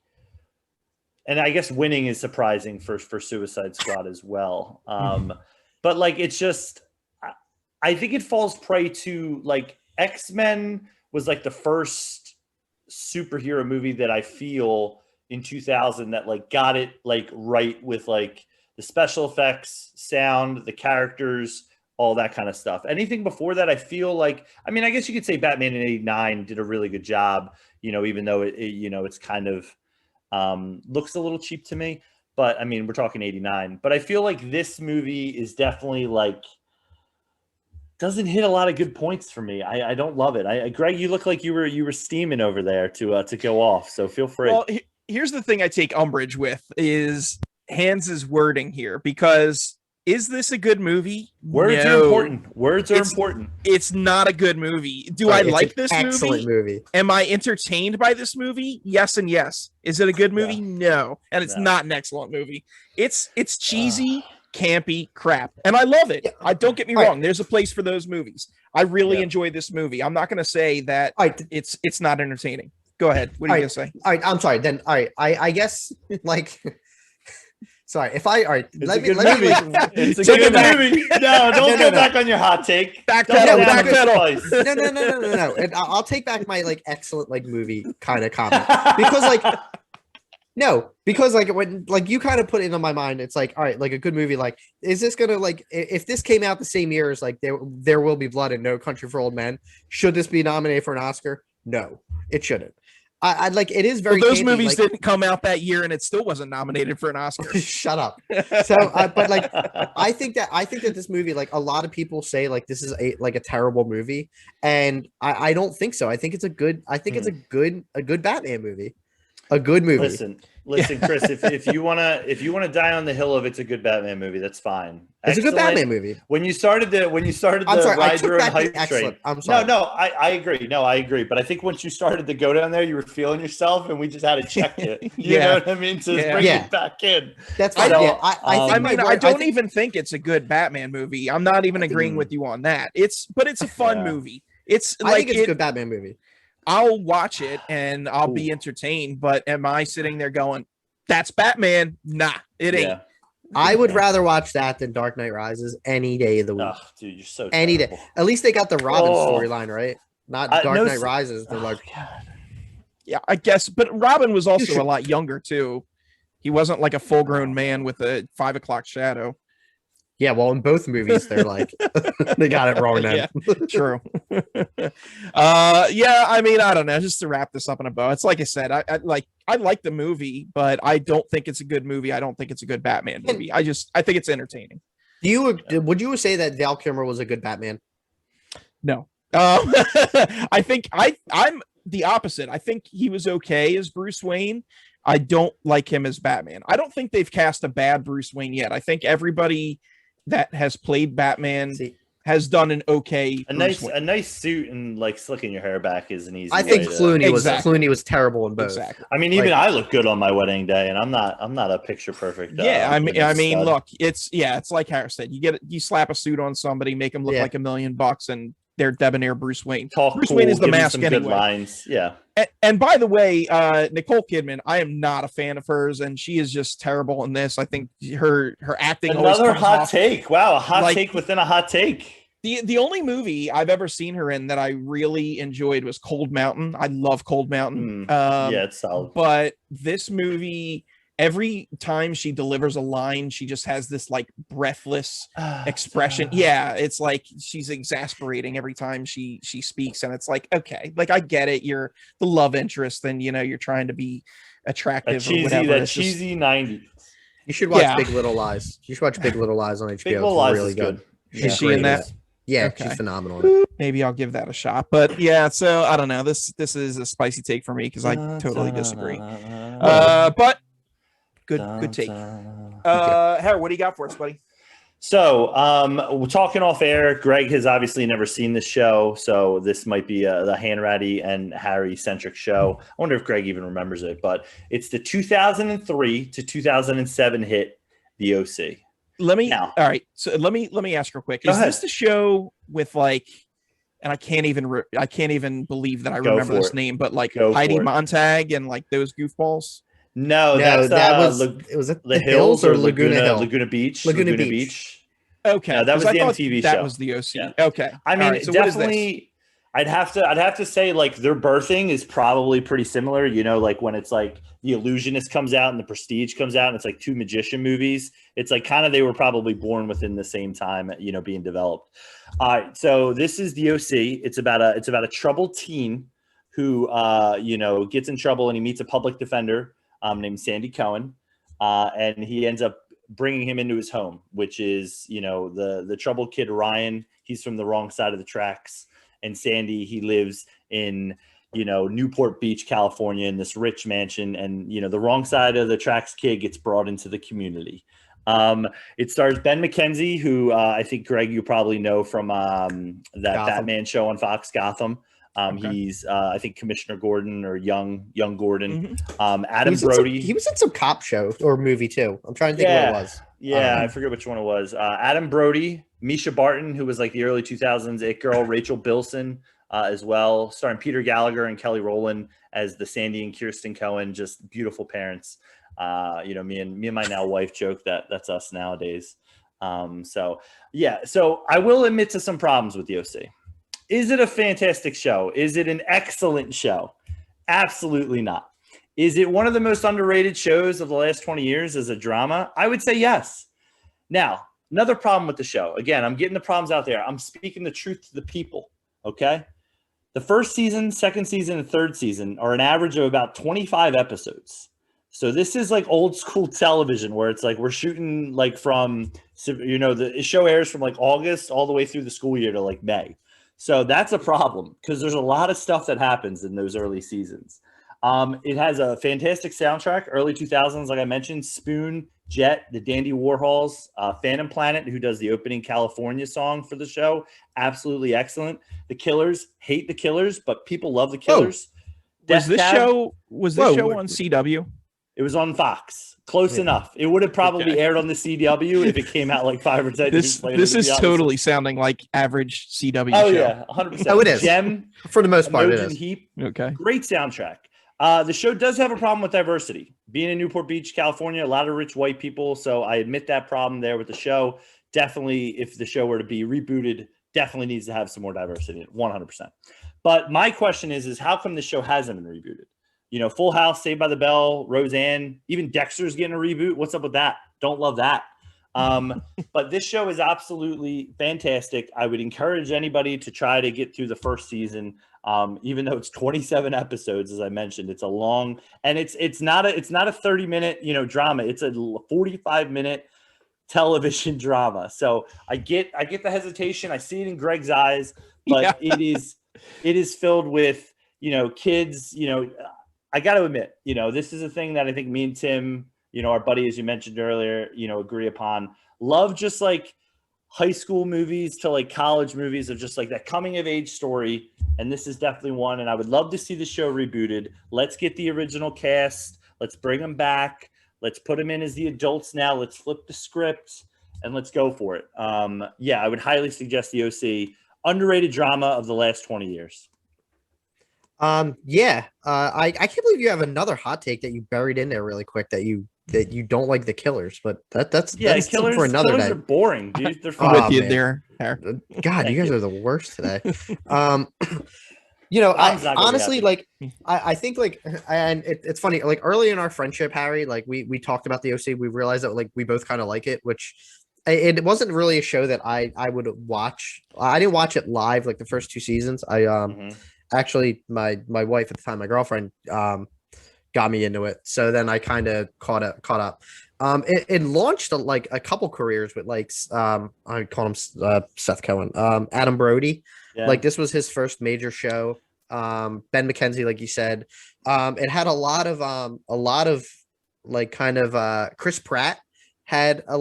Speaker 2: and I guess winning is surprising for Suicide Squad as well. But like it's just, I think it falls prey to like X-Men was like the first superhero movie that I feel in 2000 that like got it like right with like the special effects, sound, the characters, all that kind of stuff. Anything before that, I feel like, I mean, I guess you could say Batman in 89 did a really good job, even though it's kind of looks a little cheap to me, but I mean, we're talking 89, but I feel like this movie is definitely like, doesn't hit a lot of good points for me. I don't love it. Greg, you look like you were steaming over there to go off. So feel free.
Speaker 1: Well, here's the thing I take umbrage with is Hans's wording here, because is this a good movie?
Speaker 2: Words are important. Words are important.
Speaker 1: It's not a good movie. Do I like this
Speaker 3: movie?
Speaker 1: Am I entertained by this movie? Yes and yes. Is it a good movie? No. And it's not an excellent movie. It's cheesy, campy crap. And I love it. I don't get me wrong. There's a place for those movies. I really enjoy this movie. I'm not going to say that it's not entertaining. Go ahead. What are you going to say?
Speaker 3: All right. I'm sorry. Then, all right. I guess like, sorry. If I, all right. Let me
Speaker 2: it's a good movie. No, don't go back on your hot take.
Speaker 1: Backpedal.
Speaker 3: No. And I'll take back my like excellent like movie kind of comment because like, no, because like when like you kind of put it into my mind, it's like, all right, like a good movie. Like, is this gonna like if this came out the same year as like there Will Be Blood and No Country for Old Men? Should this be nominated for an Oscar? No, it shouldn't. I like it is very.
Speaker 1: Well, those
Speaker 3: campy,
Speaker 1: movies
Speaker 3: like,
Speaker 1: didn't come out that year, and it still wasn't nominated for an Oscar.
Speaker 3: Shut up. So, but like, I think that this movie, like, a lot of people say like this is a terrible movie, and I don't think so. I think it's a good. I think it's a good Batman movie. A good movie.
Speaker 2: Listen, Chris. If you wanna die on the hill of it's a good Batman movie, that's fine.
Speaker 3: It's a good Batman movie.
Speaker 2: When you started the ride your own hype train.
Speaker 3: I'm sorry.
Speaker 2: No, I agree. No, I agree. But I think once you started to go down there, you were feeling yourself, and we just had to check it. You know what I mean? To bring it back in.
Speaker 3: That's fine.
Speaker 1: I don't even think it's a good Batman movie. I'm not even agreeing with you on that. But it's a fun movie. I think
Speaker 3: it's a good Batman movie.
Speaker 1: I'll watch it and I'll be entertained, but am I sitting there going, that's Batman? Nah, it ain't.
Speaker 3: I would rather watch that than Dark Knight Rises any day of the week.
Speaker 2: Oh, dude, you're so
Speaker 3: any
Speaker 2: terrible.
Speaker 3: day. At least they got the Robin storyline, right? Not Dark Knight Rises. They're like,
Speaker 1: yeah, I guess. But Robin was also a lot younger too. He wasn't like a full-grown man with a 5 o'clock shadow.
Speaker 3: Yeah, well, in both movies, they're like, they got it wrong then.
Speaker 1: Yeah, true. I mean, I don't know. Just to wrap this up in a bow, it's like I said, I like the movie, but I don't think it's a good movie. I don't think it's a good Batman movie. I think it's entertaining.
Speaker 3: Would you say that Val Kilmer was a good Batman?
Speaker 1: No. I think I'm the opposite. I think he was okay as Bruce Wayne. I don't like him as Batman. I don't think they've cast a bad Bruce Wayne yet. I think everybody that has played Batman has done an okay.
Speaker 2: A nice suit and like slicking your hair back is an easy.
Speaker 3: I think Clooney was terrible in both.
Speaker 1: Exactly.
Speaker 2: I mean, even I look good on my wedding day, and I'm not a picture perfect.
Speaker 1: I mean, look, it's like Harris said. You slap a suit on somebody, make them look like $1 million, and they're debonair Bruce Wayne. Bruce Wayne is the mask anyway.
Speaker 2: Good lines. Yeah.
Speaker 1: And by the way, Nicole Kidman, I am not a fan of hers, and she is just terrible in this. I think her acting.
Speaker 2: Another hot take. Wow, a hot take within a hot take.
Speaker 1: The only movie I've ever seen her in that I really enjoyed was Cold Mountain. I love Cold Mountain.
Speaker 2: It's solid.
Speaker 1: But this movie, every time she delivers a line, she just has this like breathless expression. Yeah, it's like she's exasperating every time she speaks, and it's like, okay, like I get it. You're the love interest, and you're trying to be attractive or whatever.
Speaker 2: That cheesy 90s.
Speaker 3: You should watch Big Little Lies. You should watch Big Little Lies on HBO.
Speaker 2: Big Little Lies
Speaker 3: really
Speaker 2: is good.
Speaker 1: Is she in that?
Speaker 3: Yeah,
Speaker 1: okay.
Speaker 3: She's phenomenal.
Speaker 1: Maybe I'll give that a shot. But yeah, so I don't know. This is a spicy take for me because I totally disagree. But good take. Harry, what do you got for us, buddy?
Speaker 2: So we're talking off air. Greg has obviously never seen this show, so this might be the Hanratty and Harry centric show. I wonder if Greg even remembers it, but it's the 2003 to 2007 hit, The OC.
Speaker 1: All right. So let me ask real quick. Is this the show with like, and I can't even believe that I remember this name, but like Heidi Montag and like those goofballs?
Speaker 2: No, was it
Speaker 3: the Hills or Laguna Hill?
Speaker 2: Laguna Beach.
Speaker 3: Laguna Beach.
Speaker 1: Okay.
Speaker 2: No, that was the MTV show.
Speaker 1: That was the OC. Yeah. Okay.
Speaker 2: I mean, so definitely I'd have to say like their birthing is probably pretty similar, like when it's like The Illusionist comes out and The Prestige comes out and it's like two magician movies. It's like kind of they were probably born within the same time, being developed. All right, so this is The OC. It's about a troubled teen who gets in trouble and he meets a public defender named Sandy Cohen, and he ends up bringing him into his home, which is the troubled kid Ryan. He's from the wrong side of the tracks. And Sandy, he lives in, Newport Beach, California, in this rich mansion. And, the wrong side of the tracks kid gets brought into the community. It stars Ben McKenzie, who I think, Greg, you probably know from that Gotham. Batman show on Fox, Gotham. Okay. He's, I think, Commissioner Gordon or young Gordon.
Speaker 3: Mm-hmm.
Speaker 2: Adam Brody.
Speaker 3: He was in some cop show or movie, too. I'm trying to think what it was.
Speaker 2: Yeah, I forget which one it was. Adam Brody, Misha Barton, who was like the early 2000s It Girl, Rachel Bilson as well, starring Peter Gallagher and Kelly Rowland as the Sandy and Kirsten Cohen, just beautiful parents. Me and my now wife joke that that's us nowadays. So I will admit to some problems with the OC. Is it a fantastic show? Is it an excellent show? Absolutely not. Is it one of the most underrated shows of the last 20 years as a drama? I would say yes. Now, another problem with the show. Again, I'm getting the problems out there. I'm speaking the truth to the people, okay? The first season, second season, and third season are an average of about 25 episodes. So this is like old school television where it's like we're shooting like from, the show airs from like August all the way through the school year to like May. So that's a problem because there's a lot of stuff that happens in those early seasons. It has a fantastic soundtrack, early 2000s, like I mentioned, Spoon, Jet, the Dandy Warhols, Phantom Planet, who does the opening California song for the show. Absolutely excellent. The Killers, hate the Killers, but people love the Killers.
Speaker 1: Was this show on CW?
Speaker 2: It was on Fox. Close enough. It would have probably aired on the CW if it came out like 5 or 10 years later.
Speaker 1: This is totally sounding like average CW
Speaker 2: show.
Speaker 1: Yeah,
Speaker 2: 100%.
Speaker 3: Oh, it is.
Speaker 2: Gem,
Speaker 3: for the most part, it is.
Speaker 1: Heap. Okay.
Speaker 2: Great soundtrack. The show does have a problem with diversity. Being in Newport Beach, California, a lot of rich white people. So I admit that problem there with the show. Definitely, if the show were to be rebooted, definitely needs to have some more diversity, 100%. But my question is how come the show hasn't been rebooted? Full House, Saved by the Bell, Roseanne, even Dexter's getting a reboot. What's up with that? Don't love that. But this show is absolutely fantastic. I would encourage anybody to try to get through the first season. Even though it's 27 episodes, as I mentioned, it's a long, and it's not a 30-minute, drama. It's a 45-minute television drama. So I get the hesitation. I see it in Greg's eyes, but it is filled with, kids, I got to admit, this is a thing that I think me and Tim, our buddy, as you mentioned earlier, agree upon. Love just like high school movies to like college movies of just like that coming of age story. And this is definitely one. And I would love to see the show rebooted. Let's get the original cast. Let's bring them back. Let's put them in as the adults now. Let's flip the script and let's go for it. I would highly suggest the OC. Underrated drama of the last 20 years.
Speaker 3: I can't believe you have another hot take that you buried in there really quick that you don't like the Killers, but that's
Speaker 2: Killers
Speaker 3: for another
Speaker 2: Killers
Speaker 3: day.
Speaker 2: are boring, dude. They're
Speaker 1: fun. With you there.
Speaker 3: God, you guys are the worst today. I honestly like I think like, and it's funny, like early in our friendship, Harry, like we talked about the OC, we realized that like we both kind of like it, which it wasn't really a show that I would watch. I didn't watch it live like the first 2 seasons. Actually, my wife at the time, my girlfriend, got me into it. So then I kind of caught up. It launched like a couple careers with like I call him Seth Cohen, Adam Brody. Yeah. Like this was his first major show. Ben McKenzie, like you said, it had a lot of like kind of Chris Pratt had a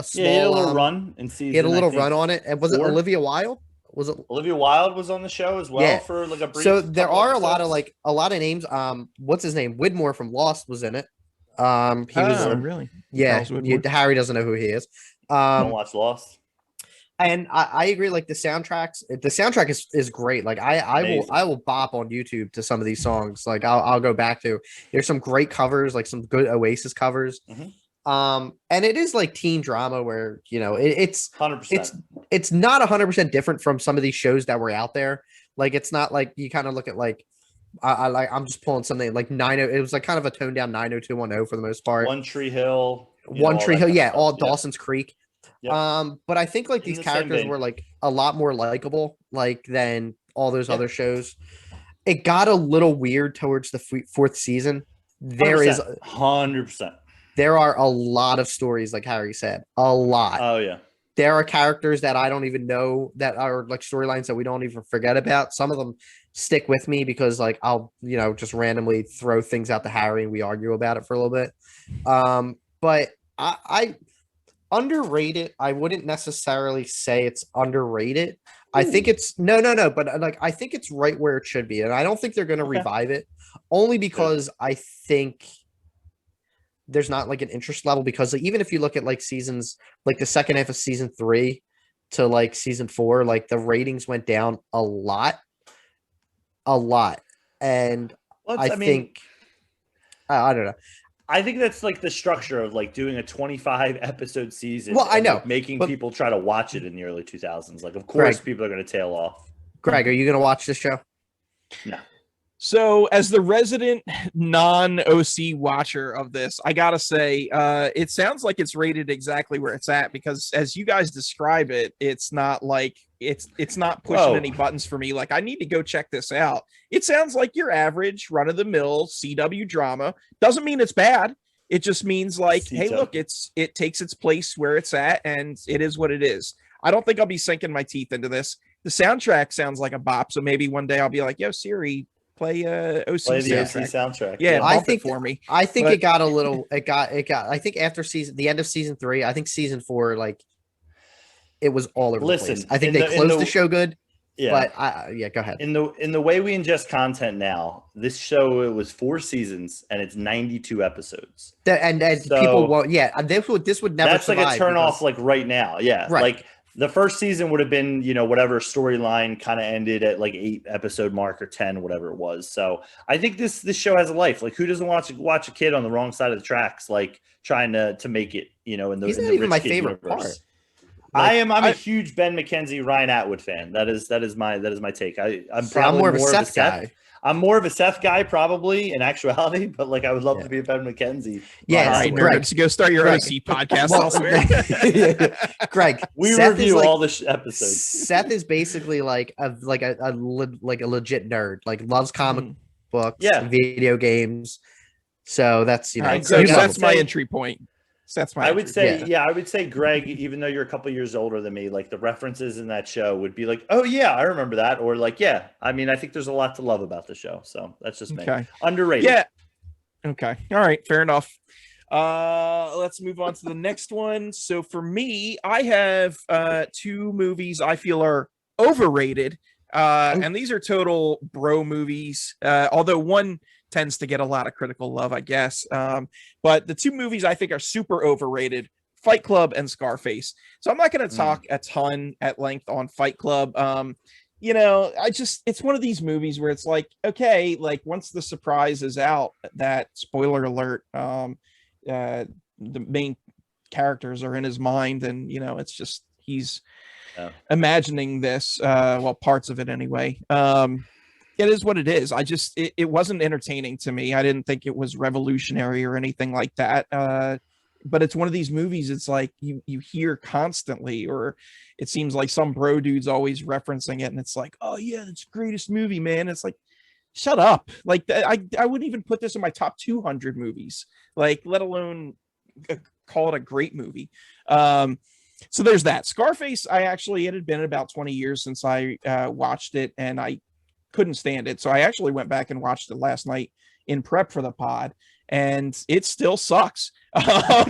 Speaker 3: small
Speaker 2: run in season.
Speaker 3: He had a little run on it, and was 4? It Olivia Wilde? Was it
Speaker 2: Olivia Wilde was on the show as well for like a brief?
Speaker 3: So there are a lot of names. What's his name? Widmore from Lost was in it. He was
Speaker 1: really?
Speaker 3: Yeah. Harry doesn't know who he is.
Speaker 2: Don't watch Lost.
Speaker 3: And I agree. Like the soundtrack is great. Like I will bop on YouTube to some of these songs. Like I'll go back to. There's some great covers, like some good Oasis covers. Mm-hmm. And it is like teen drama where, it's
Speaker 2: 100%.
Speaker 3: It's not 100% different from some of these shows that were out there. Like, it's not like you kind of look at like, I'm just pulling something like it was like kind of a toned down 90210 for the most part.
Speaker 2: One Tree Hill.
Speaker 3: All Dawson's Creek. Yep. But I think like these characters were like a lot more likable, like than all those other shows. It got a little weird towards the 4th season. There 100%. Is
Speaker 2: 100%.
Speaker 3: There are a lot of stories, like Harry said, a lot.
Speaker 2: Oh, yeah.
Speaker 3: There are characters that I don't even know that are like storylines that we don't even forget about. Some of them stick with me because like I'll, just randomly throw things out to Harry and we argue about it for a little bit. But I underrated. I wouldn't necessarily say it's underrated. Ooh. I think it's no, but like I think it's right where it should be. And I don't think they're going to revive it only because I think there's not like an interest level because like, even if you look at like seasons, like the second half of season 3 to like season 4, like the ratings went down a lot. And I think, I don't know.
Speaker 2: I think that's like the structure of like doing a 25 episode season.
Speaker 3: Well, I know,
Speaker 2: like making people try to watch it in the early 2000s. Like, of course, people are going to tail off.
Speaker 3: Greg, are you going to watch this show?
Speaker 2: No.
Speaker 1: So, as the resident non-OC watcher of this, I gotta say, it sounds like it's rated exactly where it's at, because as you guys describe it, it's not like it's not pushing any buttons for me. Like, I need to go check this out. It sounds like your average run-of-the-mill CW drama. Doesn't mean it's bad. It just means like, hey, look, it takes its place where it's at, and it is what it is. I don't think I'll be sinking my teeth into this. The soundtrack sounds like a bop, so maybe one day I'll be like, yo, Siri, play the OC
Speaker 2: soundtrack.
Speaker 1: Yeah,
Speaker 3: I think
Speaker 1: for me.
Speaker 3: I think it got a little. It got. I think after the end of season 3, I think season 4, like, it was all over the place. I think they closed the show good. Yeah, but go ahead.
Speaker 2: In the way we ingest content now, this show, it was 4 seasons and it's 92 episodes.
Speaker 3: And so, people won't. Yeah, this would never.
Speaker 2: That's like a turn off, like right now. Yeah, right. Like the first season would have been, whatever storyline kind of ended at like 8 episode mark or 10, whatever it was. So I think this show has a life. Like, who doesn't watch a kid on the wrong side of the tracks, like trying to make it, in the
Speaker 3: He's not
Speaker 2: in the
Speaker 3: even
Speaker 2: rich
Speaker 3: my
Speaker 2: kid
Speaker 3: favorite
Speaker 2: universe.
Speaker 3: part.
Speaker 2: Like, I'm a huge Ben McKenzie, Ryan Atwood fan. That is my take. I'm probably
Speaker 3: more of a Seth guy.
Speaker 2: I'm more of a Seth guy, probably, in actuality, but like I would love to be a Ben McKenzie.
Speaker 3: Yeah,
Speaker 1: all right, nerds, go start your OC podcast elsewhere.
Speaker 3: Greg,
Speaker 2: we review all the episodes.
Speaker 3: Seth is basically like a legit nerd, like loves comic books, video games. So that's
Speaker 1: that's my entry point.
Speaker 2: I would say, Greg, even though you're a couple years older than me, like the references in that show would be like, oh yeah, I remember that. Or like, yeah, I mean, I think there's a lot to love about the show. So that's just me. Underrated.
Speaker 1: Yeah. Okay. All right. Fair enough. Let's move on to the next one. So for me, I have 2 movies I feel are overrated. And these are total bro movies. Although one tends to get a lot of critical love, I guess. But the 2 movies I think are super overrated, Fight Club and Scarface. So I'm not going to talk a ton at length on Fight Club. It's one of these movies where it's like, okay, like once the surprise is out, that spoiler alert, the main characters are in his mind, and it's just he's imagining this, parts of it anyway. It is what it is. It wasn't entertaining to me. I didn't think it was revolutionary or anything like that. But it's one of these movies. It's like you hear constantly, or it seems like some bro dude's always referencing it. And it's like, oh yeah, it's the greatest movie, man. It's like, shut up. Like I wouldn't even put this in my top 200 movies, like, let alone call it a great movie. So there's that. Scarface, it had been about 20 years since I watched it, and I couldn't stand it. So I actually went back and watched it last night in prep for the pod, and it still sucks. I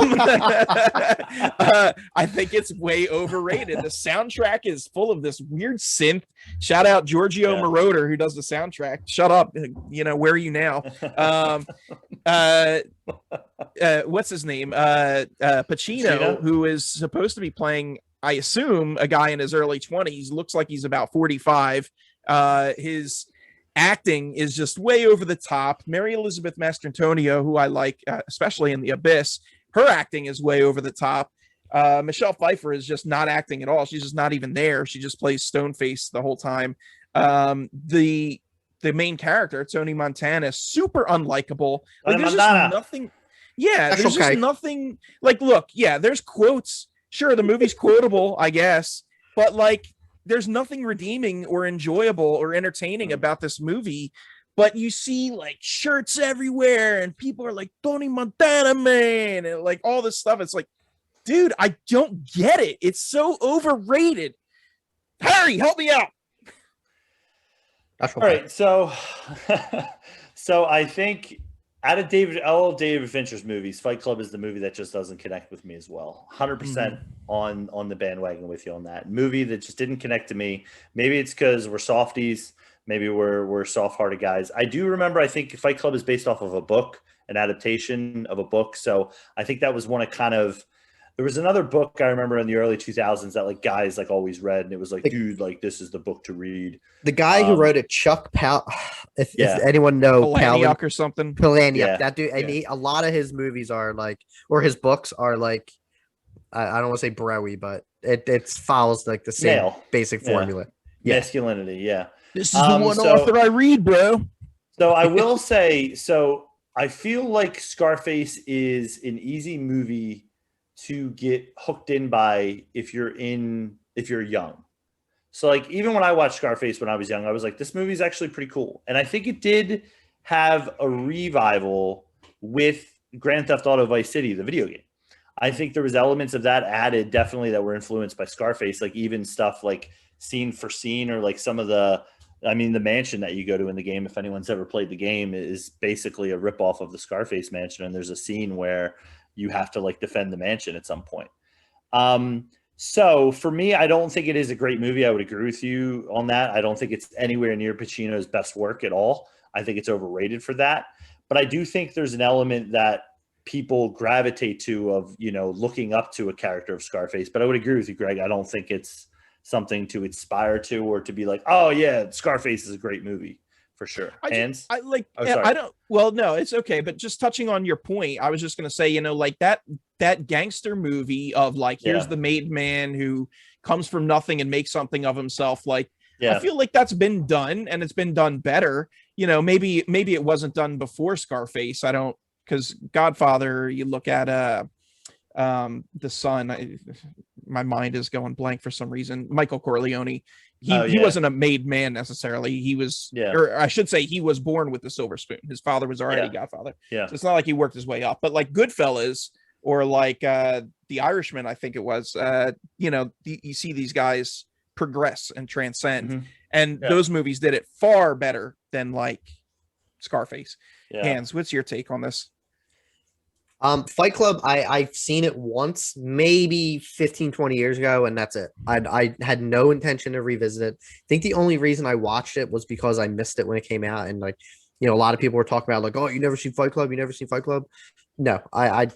Speaker 1: think it's way overrated. The soundtrack is full of this weird synth. Shout out Giorgio Moroder, who does the soundtrack. Shut up. Where are you now? What's his name? Pacino, who is supposed to be playing, I assume, a guy in his early 20s. Looks like he's about 45. His acting is just way over the top. Mary Elizabeth Mastrantonio, who I like, especially in The Abyss, her acting is way over the top. Michelle Pfeiffer is just not acting at all. She's just not even there. She just plays stone face the whole time. The main character, Tony Montana, super unlikable. Like, there's just nothing. Yeah, there's just nothing. Like, look, there's quotes. Sure, the movie's quotable, I guess, but like, there's nothing redeeming or enjoyable or entertaining about this movie. But you see like shirts everywhere, and people are like, Tony Montana, man, and like all this stuff. It's like, dude, I don't get it. It's so overrated. Harry, help me out.
Speaker 2: All right, so I think out of David Fincher's movies, Fight Club is the movie that just doesn't connect with me as well. 100% on the bandwagon with you on that. Movie that just didn't connect to me. Maybe it's because we're softies. Maybe we're soft-hearted guys. I do remember, I think Fight Club is based off of a book, an adaptation of a book. So I think that was one of there was another book I remember in the early 2000s that like guys like always read, and it was like, dude, like this is the book to read.
Speaker 3: The guy who wrote it, Chuck if anyone know
Speaker 1: Palahniuk or something.
Speaker 3: Palahniuk, that dude, and a lot of his movies are like, or his books are like, I don't want to say broy, but it follows like the same basic formula.
Speaker 2: Masculinity,
Speaker 1: This is the one author I read, bro.
Speaker 2: So I will say, I feel like Scarface is an easy movie to get hooked in by if you're young. So like even when I watched Scarface when I was young, I was like, this movie is actually pretty cool. And I think it did have a revival with Grand Theft Auto Vice City, the video game. I think there was elements of that added definitely that were influenced by Scarface, like even stuff like scene for scene or like some of the mansion that you go to in the game, if anyone's ever played the game, is basically a ripoff of the Scarface mansion. And there's a scene where you have to like defend the mansion at some point. So for me, I don't think it is a great movie. I would agree with you on that. I don't think it's anywhere near Pacino's best work at all. I think it's overrated for that. But I do think there's an element that people gravitate to of, looking up to a character of Scarface. But I would agree with you, Greg. I don't think it's something to aspire to or to be like, oh yeah, Scarface is a great movie for sure. Hands?
Speaker 1: No, it's okay. But just touching on your point, I was just going to say, like that gangster movie of like, here's the made man who comes from nothing and makes something of himself. Like, I feel like that's been done and it's been done better. Maybe it wasn't done before Scarface. Because Godfather, you look at the son, my mind is going blank for some reason. Michael Corleone. He wasn't a made man necessarily. He was, or I should say, he was born with the silver spoon. His father was already Godfather.
Speaker 2: Yeah.
Speaker 1: So it's not like he worked his way up. But like Goodfellas or like The Irishman, I think it was. You see these guys progress and transcend, and those movies did it far better than like Scarface. Hands, what's your take on this?
Speaker 3: Fight Club, I've seen it once, maybe 15, 20 years ago, and that's it. I had no intention to revisit it. I think the only reason I watched it was because I missed it when it came out, and like, a lot of people were talking about like, oh, you never seen Fight Club? You never seen Fight Club? No, I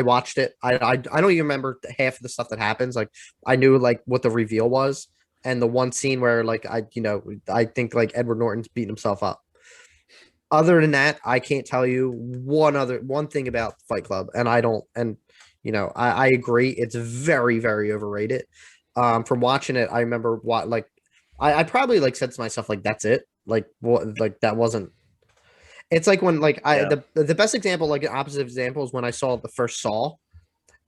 Speaker 3: watched it. I don't even remember half of the stuff that happens. Like, I knew like what the reveal was, and the one scene where like I think like Edward Norton's beating himself up. Other than that, I can't tell you one thing about Fight Club, and I agree, it's very, very overrated. From watching it, I remember I probably like said to myself like, that's it, like what, like that wasn't. It's like when like the best example, like an opposite example, is when I saw the first Saw,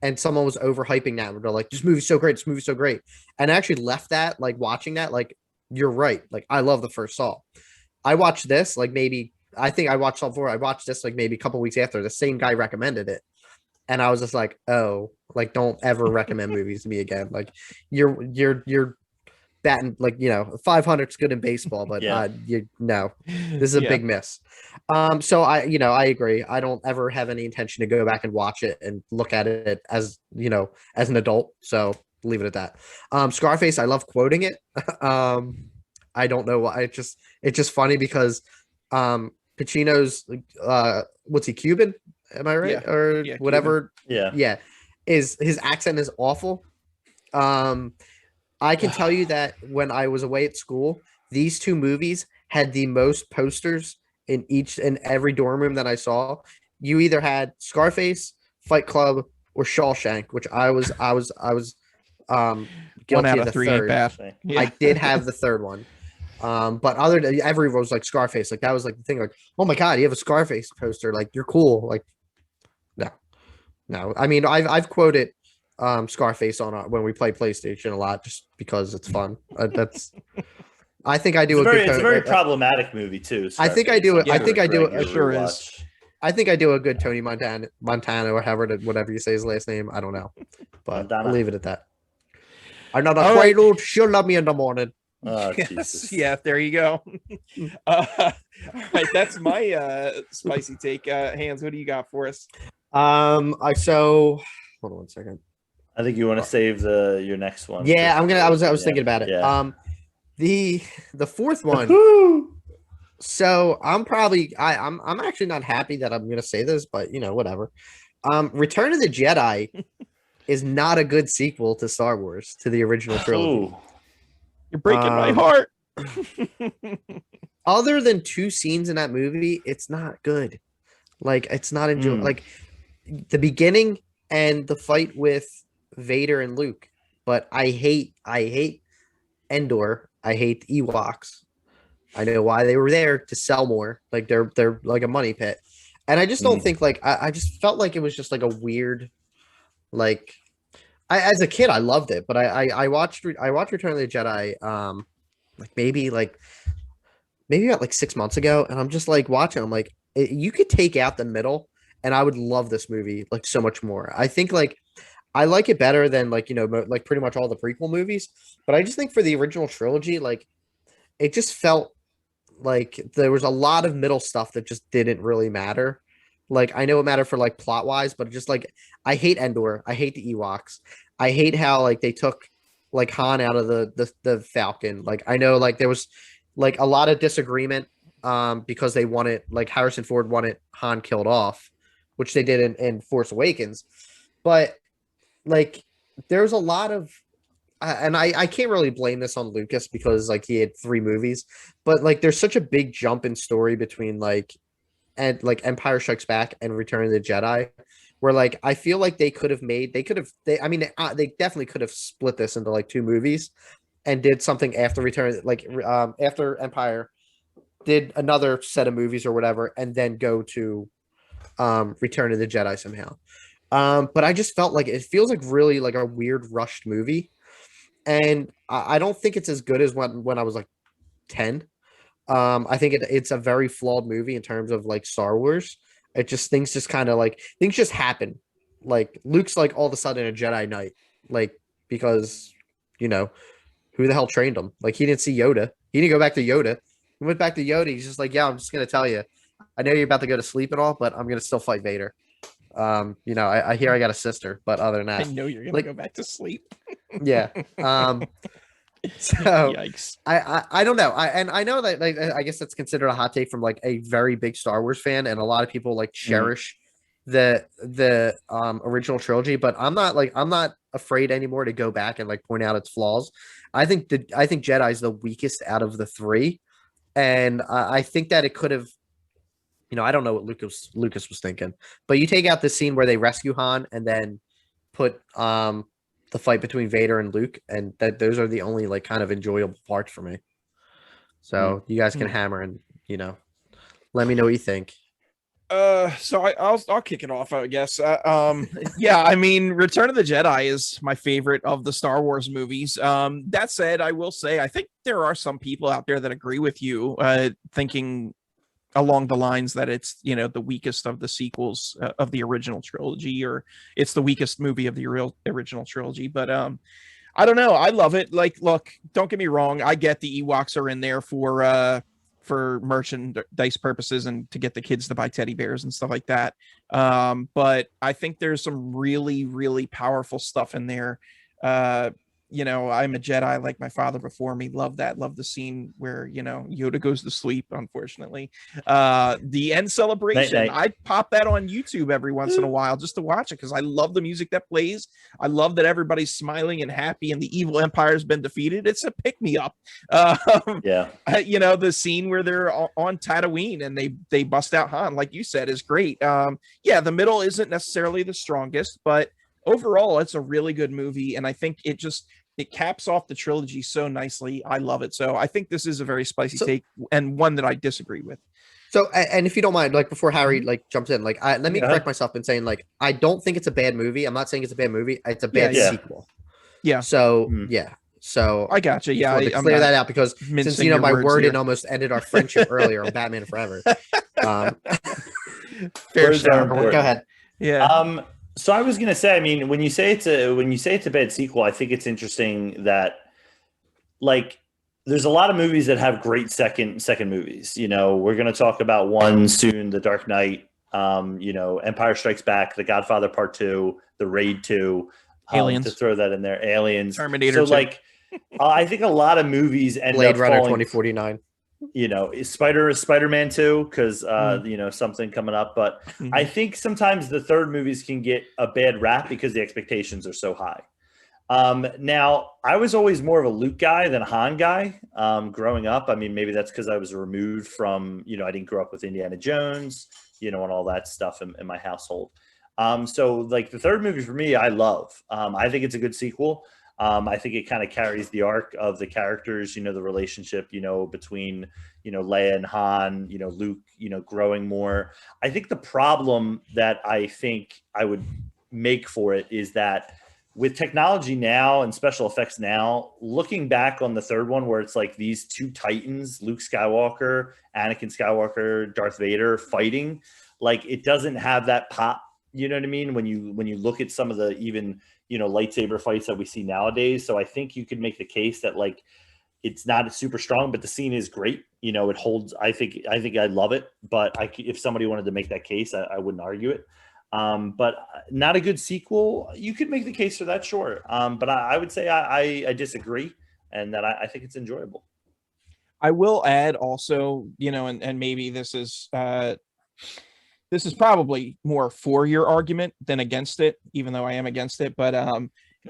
Speaker 3: and someone was overhyping that. They're like, this movie's so great, and I actually left that like watching that like, you're right, like I love the first Saw. I watched this like I think I watched Saw 4. I watched this like maybe a couple weeks after. The same guy recommended it, and I was just like, "Oh, like don't ever recommend movies to me again. Like you're batting like 500's good in baseball, but this is a big miss." So I agree. I don't ever have any intention to go back and watch it and look at it as as an adult. So leave it at that. Scarface, I love quoting it. I don't know why. It's just funny because Pacino's what's he, Cuban? Am I right? Or whatever.
Speaker 2: Cuban.
Speaker 3: Yeah. Is his accent is awful. I can tell you that when I was away at school, these two movies had the most posters in every dorm room that I saw. You either had Scarface, Fight Club, or Shawshank, which I was guilty
Speaker 1: 1 out
Speaker 3: of
Speaker 1: of 3 ain't bad. Yeah.
Speaker 3: I did have the third one. But everyone was like Scarface. Like that was like the thing, like, oh my God, you have a Scarface poster. Like you're cool. Like, no. I mean, I've quoted Scarface on when we play PlayStation a lot, just because it's fun. I think I do
Speaker 2: it's a very problematic movie too.
Speaker 3: Scarface. I think I do it. I think I do it.
Speaker 1: It sure is.
Speaker 3: I think I do a good Tony Montana or whatever you say his last name. I don't know, but I'll leave it at that. I'm not afraid she'll love me in the morning.
Speaker 2: Oh,
Speaker 1: yes, yeah, there you go. All right, that's my spicy take. Hands, what do you got for us?
Speaker 3: Hold on 1 second.
Speaker 2: I think you want to save your next one.
Speaker 3: Yeah, I was thinking about it. Yeah. The fourth one. So I'm actually not happy that I'm gonna say this, but whatever. Return of the Jedi is not a good sequel to Star Wars, to the original trilogy.
Speaker 2: Ooh.
Speaker 1: You're breaking my heart.
Speaker 3: Other than 2 scenes in that movie, it's not good. Like, it's not enjoyable. Like the beginning and the fight with Vader and Luke. But I hate Endor. I hate Ewoks. I know why they were there, to sell more. Like they're like a money pit. And I just don't think like I just felt like it was just like a weird like as a kid I loved it, but I watched Return of the Jedi like maybe about like 6 months ago, and I'm just like watching. I'm like, you could take out the middle, and I would love this movie like so much more. I think like I like it better than like like pretty much all the prequel movies, but I just think for the original trilogy, like it just felt like there was a lot of middle stuff that just didn't really matter. Like I know it mattered for like plot wise, but just like I hate Endor, I hate the Ewoks, I hate how like they took like Han out of the Falcon. Like I know like there was like a lot of disagreement because they wanted like Harrison Ford wanted Han killed off, which they did in Force Awakens, but like there's a lot of and I can't really blame this on Lucas because like he had 3 movies, but like there's such a big jump in story between like and like Empire Strikes Back and Return of the Jedi, where like I feel like they could have they definitely could have split this into like 2 movies and did something after Return, like after Empire, did another set of movies or whatever, and then go to Return of the Jedi somehow. But I just felt like it feels like really like a weird rushed movie, and I don't think it's as good as when I was like 10. I think it's a very flawed movie in terms of like Star Wars. It just things just kind of like things just happen. Like Luke's like all of a sudden a Jedi Knight, like because you know who the hell trained him? Like he didn't see Yoda. He didn't go back to Yoda. He went back to Yoda. He's just like, yeah, I'm just gonna tell you. I know you're about to go to sleep and all, but I'm gonna still fight Vader. I hear I got a sister, but other than that,
Speaker 1: I know you're gonna
Speaker 3: like,
Speaker 1: go back to sleep.
Speaker 3: yeah. So
Speaker 1: Yikes.
Speaker 3: I don't know. I know that like I guess that's considered a hot take from like a very big Star Wars fan, and a lot of people like cherish the original trilogy, but I'm not afraid anymore to go back and like point out its flaws. I think Jedi is the weakest out of the 3, and I think that it could have. I don't know what Lucas was thinking, but you take out the scene where they rescue Han and then put the fight between Vader and Luke, and those are the only like kind of enjoyable parts for me. So you guys can hammer and let me know what you think.
Speaker 1: So I'll kick it off, I guess. Yeah, I mean, Return of the Jedi is my favorite of the Star Wars movies. That said, I will say I think there are some people out there that agree with you, thinking along the lines that it's the weakest of the sequels of the original trilogy, or it's the weakest movie of the original trilogy. But I don't know, I love it. Like, look, don't get me wrong, I get the Ewoks are in there for merchandise purposes and to get the kids to buy teddy bears and stuff like that, but I think there's some really, really powerful stuff in there. I'm a Jedi like my father before me. Love the scene where, Yoda goes to sleep, unfortunately. The end celebration, I pop that on YouTube every once in a while just to watch it because I love the music that plays. I love that everybody's smiling and happy and the evil empire has been defeated. It's a pick-me-up. The scene where they're on Tatooine and they bust out Han, like you said, is great. The middle isn't necessarily the strongest, but overall, it's a really good movie, and I think it caps off the trilogy so nicely. I love it. So I think this is a very spicy take, and one that I disagree with.
Speaker 3: So, and if you don't mind, like before Harry like jumps in, like let me correct myself in saying like I don't think it's a bad movie. I'm not saying it's a bad movie. It's a bad sequel.
Speaker 1: Yeah.
Speaker 3: So So
Speaker 1: I got you. Yeah,
Speaker 3: I clear that out because since my wording almost ended our friendship earlier on Batman Forever.
Speaker 2: Fair start.
Speaker 3: Go ahead.
Speaker 1: Yeah.
Speaker 2: So I was gonna say, I mean, when you say it's a bad sequel, I think it's interesting that like there's a lot of movies that have great second movies. We're gonna talk about one soon, The Dark Knight, Empire Strikes Back, The Godfather Part 2, The Raid 2,
Speaker 1: Aliens,
Speaker 2: to throw that in there, Aliens,
Speaker 1: Terminator.
Speaker 2: So 2. I think a lot of movies end
Speaker 3: Blade
Speaker 2: up
Speaker 3: Runner
Speaker 2: falling,
Speaker 3: 2049.
Speaker 2: Spider-Man 2 because something coming up, but I think sometimes the third movies can get a bad rap because the expectations are so high. Now I was always more of a Luke guy than a Han guy growing up. I mean, maybe that's because I was removed from I didn't grow up with Indiana Jones and all that stuff in my household. So like the third movie for me I love. I think it's a good sequel. I think it kind of carries the arc of the characters, the relationship, between, Leia and Han, Luke, growing more. I think the problem that I think I would make for it is that with technology now and special effects now, looking back on the third one where it's like these two titans, Luke Skywalker, Anakin Skywalker, Darth Vader fighting, like it doesn't have that pop. You know what I mean? When you look at some of the even, lightsaber fights that we see nowadays. So I think you could make the case that like it's not super strong, but the scene is great. It holds. I think I love it. But if somebody wanted to make that case, I wouldn't argue it. But not a good sequel. You could make the case for that, sure. But I would say I disagree, and that I think it's enjoyable.
Speaker 1: I will add also, and maybe this is probably more for your argument than against it, even though I am against it. But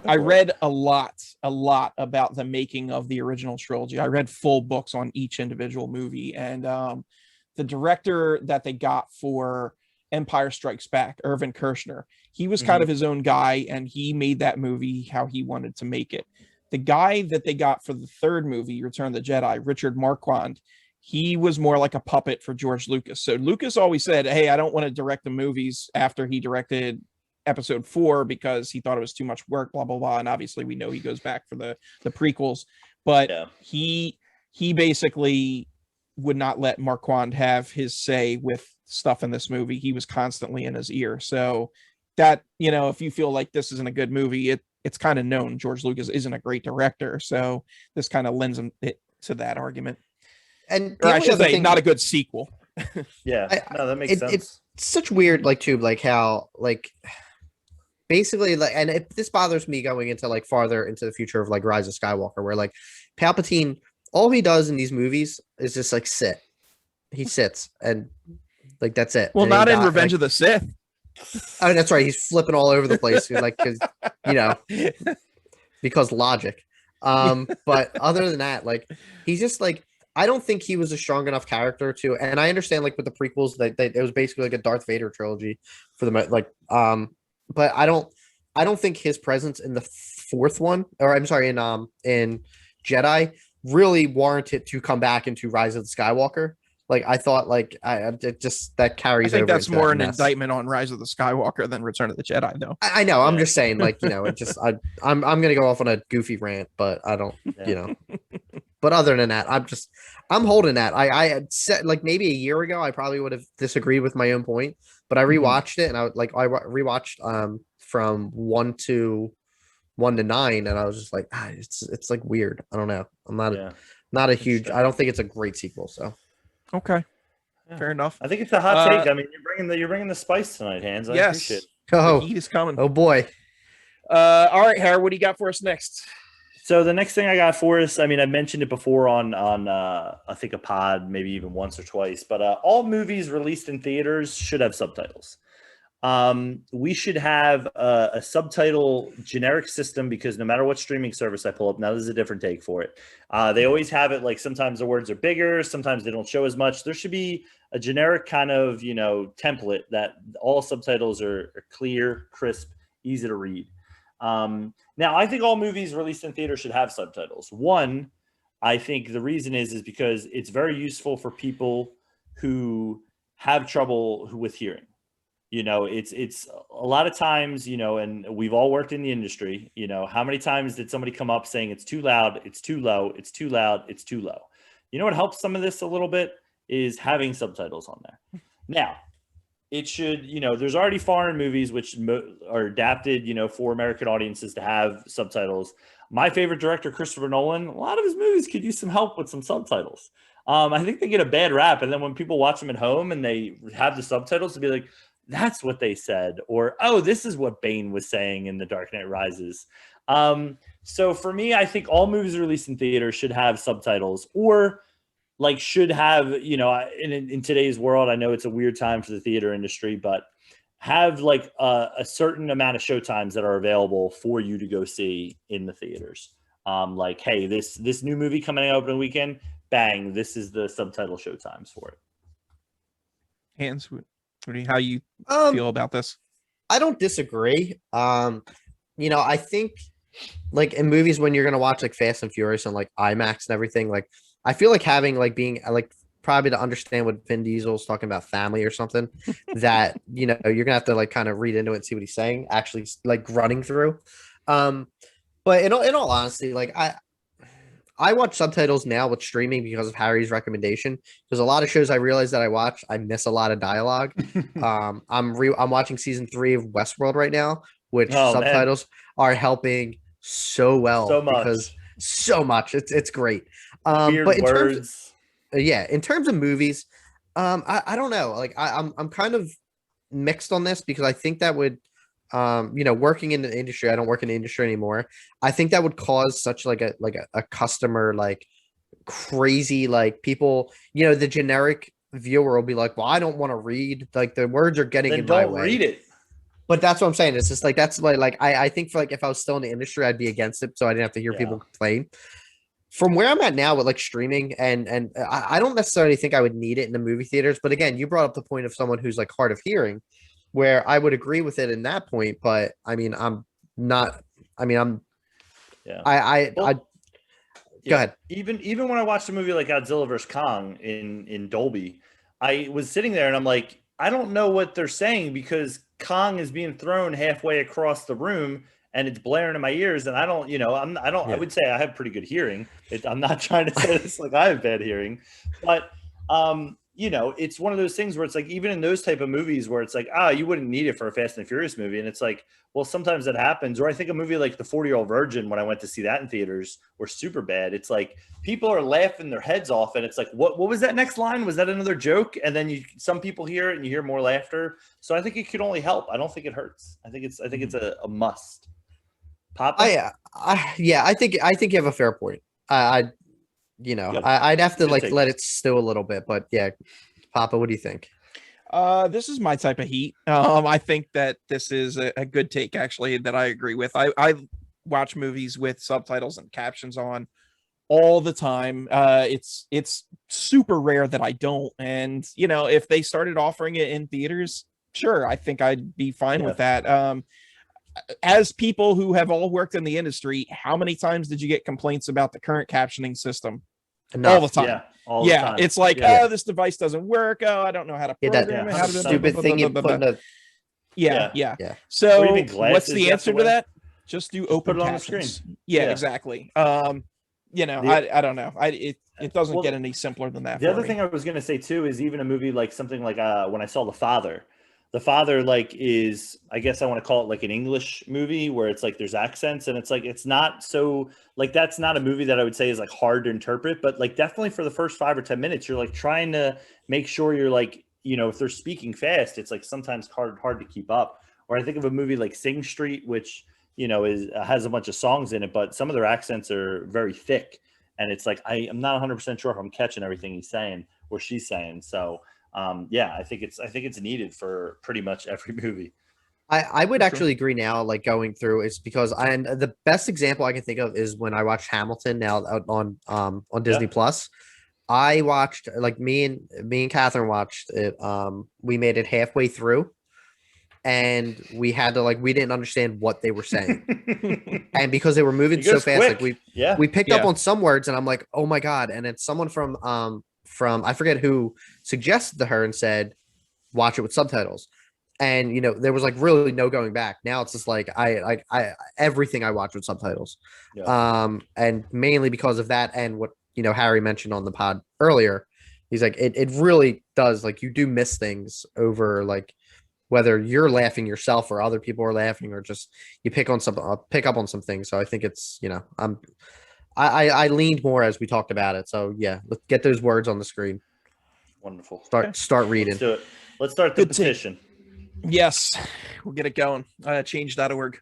Speaker 1: I read a lot about the making of the original trilogy. I read full books on each individual movie, and the director that they got for Empire Strikes Back, Irvin Kershner, he was kind of his own guy, and he made that movie how he wanted to make it. The guy that they got for the third movie, Return of the Jedi, Richard Marquand, he was more like a puppet for George Lucas. So Lucas always said, hey, I don't want to direct the movies after he directed episode 4 because he thought it was too much work, blah, blah, blah. And obviously we know he goes back for the prequels, but he basically would not let Marquand have his say with stuff in this movie. He was constantly in his ear. So that, if you feel like this isn't a good movie, it's kind of known George Lucas isn't a great director. So this kind of lends him to that argument.
Speaker 3: And
Speaker 1: or I should say, not a good sequel.
Speaker 2: That makes sense.
Speaker 3: It's such weird, how basically, and this bothers me going into farther into the future of Rise of Skywalker, where Palpatine, all he does in these movies is just sit. He sits and that's it.
Speaker 1: Well, not in Revenge of the Sith.
Speaker 3: Oh, that's right. He's flipping all over the place, because logic. But other than that, he's just I don't think he was a strong enough character to, and I understand with the prequels that it was basically a Darth Vader trilogy for the but I don't think his presence in the fourth one, or I'm sorry, in Jedi really warranted to come back into Rise of the Skywalker. I thought it just that carries.
Speaker 1: I think
Speaker 3: over
Speaker 1: that's more an indictment on Rise of the Skywalker than Return of the Jedi, though.
Speaker 3: I know. I'm just saying, it just I'm gonna go off on a goofy rant, but I don't, But other than that, I'm holding that. I had said maybe a year ago, I probably would have disagreed with my own point, but I rewatched it, and I rewatched from 1 to 9, and I was just it's weird. I don't know. I'm not a huge. I don't think it's a great sequel. So
Speaker 1: okay, fair enough.
Speaker 2: I think it's a hot take. I mean, you're bringing the spice tonight, Hans. I appreciate it.
Speaker 3: Oh,
Speaker 1: the heat is coming.
Speaker 3: Oh boy.
Speaker 1: All right, Harry, what do you got for us next?
Speaker 2: So the next thing I got for us, I mean, I mentioned it before on I think a pod, maybe even once or twice, but all movies released in theaters should have subtitles. We should have a subtitle generic system, because no matter what streaming service I pull up, now this is a different take for it. They always have it sometimes the words are bigger, sometimes they don't show as much. There should be a generic kind of, template that all subtitles are clear, crisp, easy to read. Now, I think all movies released in theater should have subtitles. One, I think the reason is because it's very useful for people who have trouble with hearing. It's a lot of times, and we've all worked in the industry, how many times did somebody come up saying it's too loud, it's too low, it's too loud, it's too low? What helps some of this a little bit is having subtitles on there. Now, it should, there's already foreign movies which are adapted, for American audiences to have subtitles. My favorite director, Christopher Nolan, a lot of his movies could use some help with some subtitles. I think they get a bad rap. And then when people watch them at home and they have the subtitles, to be like, that's what they said. Or, oh, this is what Bane was saying in The Dark Knight Rises. So for me, I think all movies released in theater should have subtitles, or should have, in today's world, I know it's a weird time for the theater industry, but have a certain amount of showtimes that are available for you to go see in the theaters. Hey, this new movie coming out opening weekend, bang, this is the subtitle showtimes for it.
Speaker 1: Hans, how you feel about this?
Speaker 3: I don't disagree. I think like in movies when you're gonna watch like Fast and Furious and like IMAX and everything, like I feel like having like being like probably to understand what Vin Diesel's talking about family or something that you're gonna have to like kind of read into it and see what he's saying, actually like running through. But in all honesty, like I watch subtitles now with streaming because of Harry's recommendation. Because a lot of shows I realize that I watch, I miss a lot of dialogue. I'm watching season 3 of Westworld right now, which subtitles are helping so well
Speaker 2: So much.
Speaker 3: because so much. It's great.
Speaker 2: Weird
Speaker 3: but in
Speaker 2: words.
Speaker 3: in terms of movies, I don't know. Like I'm kind of mixed on this because I think that would working in the industry, I don't work in the industry anymore. I think that would cause such like a customer like crazy, like people, the generic viewer will be like, well, I don't want to read, like the words are getting
Speaker 2: Then
Speaker 3: in my way.
Speaker 2: Don't read it.
Speaker 3: But that's what I'm saying. It's just like that's like I think for like if I was still in the industry, I'd be against it, so I didn't have to hear people complain. From where I'm at now with like streaming, and I don't necessarily think I would need it in the movie theaters. But again, you brought up the point of someone who's like hard of hearing, where I would agree with it in that point. But I mean, I'm not. I mean, I'm.
Speaker 2: Yeah.
Speaker 3: Go ahead.
Speaker 2: Even when I watched a movie like Godzilla vs Kong in Dolby, I was sitting there and I'm like, I don't know what they're saying because Kong is being thrown halfway across the room and it's blaring in my ears, and I don't. I would say I have pretty good hearing. I'm not trying to say this like I have bad hearing, but it's one of those things where it's like, even in those type of movies where it's like, you wouldn't need it for a Fast and Furious movie. And it's like, well, sometimes that happens. Or I think a movie like The 40-Year-Old Virgin, when I went to see that in theaters, were super bad. It's like people are laughing their heads off. And it's like, what was that next line? Was that another joke? And then some people hear it and you hear more laughter. So I think it could only help. I don't think it hurts. I think it's a must. Papa?
Speaker 3: I think you have a fair point. I'd have to like let it stew a little bit, but yeah, Papa, what do you think?
Speaker 1: This is my type of heat. I think that this is a good take, actually, that I agree with. I watch movies with subtitles and captions on all the time. It's super rare that I don't. And if they started offering it in theaters, sure, I think I'd be fine with that. As people who have all worked in the industry, how many times did you get complaints about the current captioning system?
Speaker 3: Enough.
Speaker 1: All the time.
Speaker 2: Yeah. All the time.
Speaker 1: It's like, this device doesn't work. Oh, I don't know how to program it.
Speaker 3: Stupid thing you put in a...
Speaker 1: Yeah. So what's the answer to that? Just do open
Speaker 2: put it
Speaker 1: captions.
Speaker 2: on the screen.
Speaker 1: Yeah, exactly. I don't know. It doesn't get any simpler than that.
Speaker 2: The other thing I was going to say too is even a movie like something like when I saw The Father. The Father like is, I guess I want to call it like an English movie where it's like there's accents, and it's like it's not so like that's not a movie that I would say is like hard to interpret, but like definitely for the first 5 or 10 minutes you're like trying to make sure you're like, if they're speaking fast, it's like sometimes hard to keep up. Or I think of a movie like Sing Street, which has a bunch of songs in it, but some of their accents are very thick, and it's like I'm not 100% sure if I'm catching everything he's saying or she's saying. So I think it's needed for pretty much every movie.
Speaker 3: I would actually agree now, like going through is because the best example I can think of is when I watched Hamilton now on Disney Plus. I watched, like me and Catherine watched it. We made it halfway through and we had to we didn't understand what they were saying. And because they were moving so fast,
Speaker 2: quick.
Speaker 3: like we picked up on some words and I'm like, oh my God. And then someone from I forget who suggested to her and said, watch it with subtitles. And, there was like really no going back. Now it's just like, I everything I watch with subtitles. Yeah. And mainly because of that. And what, Harry mentioned on the pod earlier, he's like, it really does. Like you do miss things over like, whether you're laughing yourself or other people are laughing, or just you pick up on some things. So I think it's, I leaned more as we talked about it. So yeah, let's get those words on the screen.
Speaker 2: Wonderful.
Speaker 3: Start reading.
Speaker 2: Let's do it. Let's start the petition.
Speaker 1: Yes, we'll get it going. Change.org.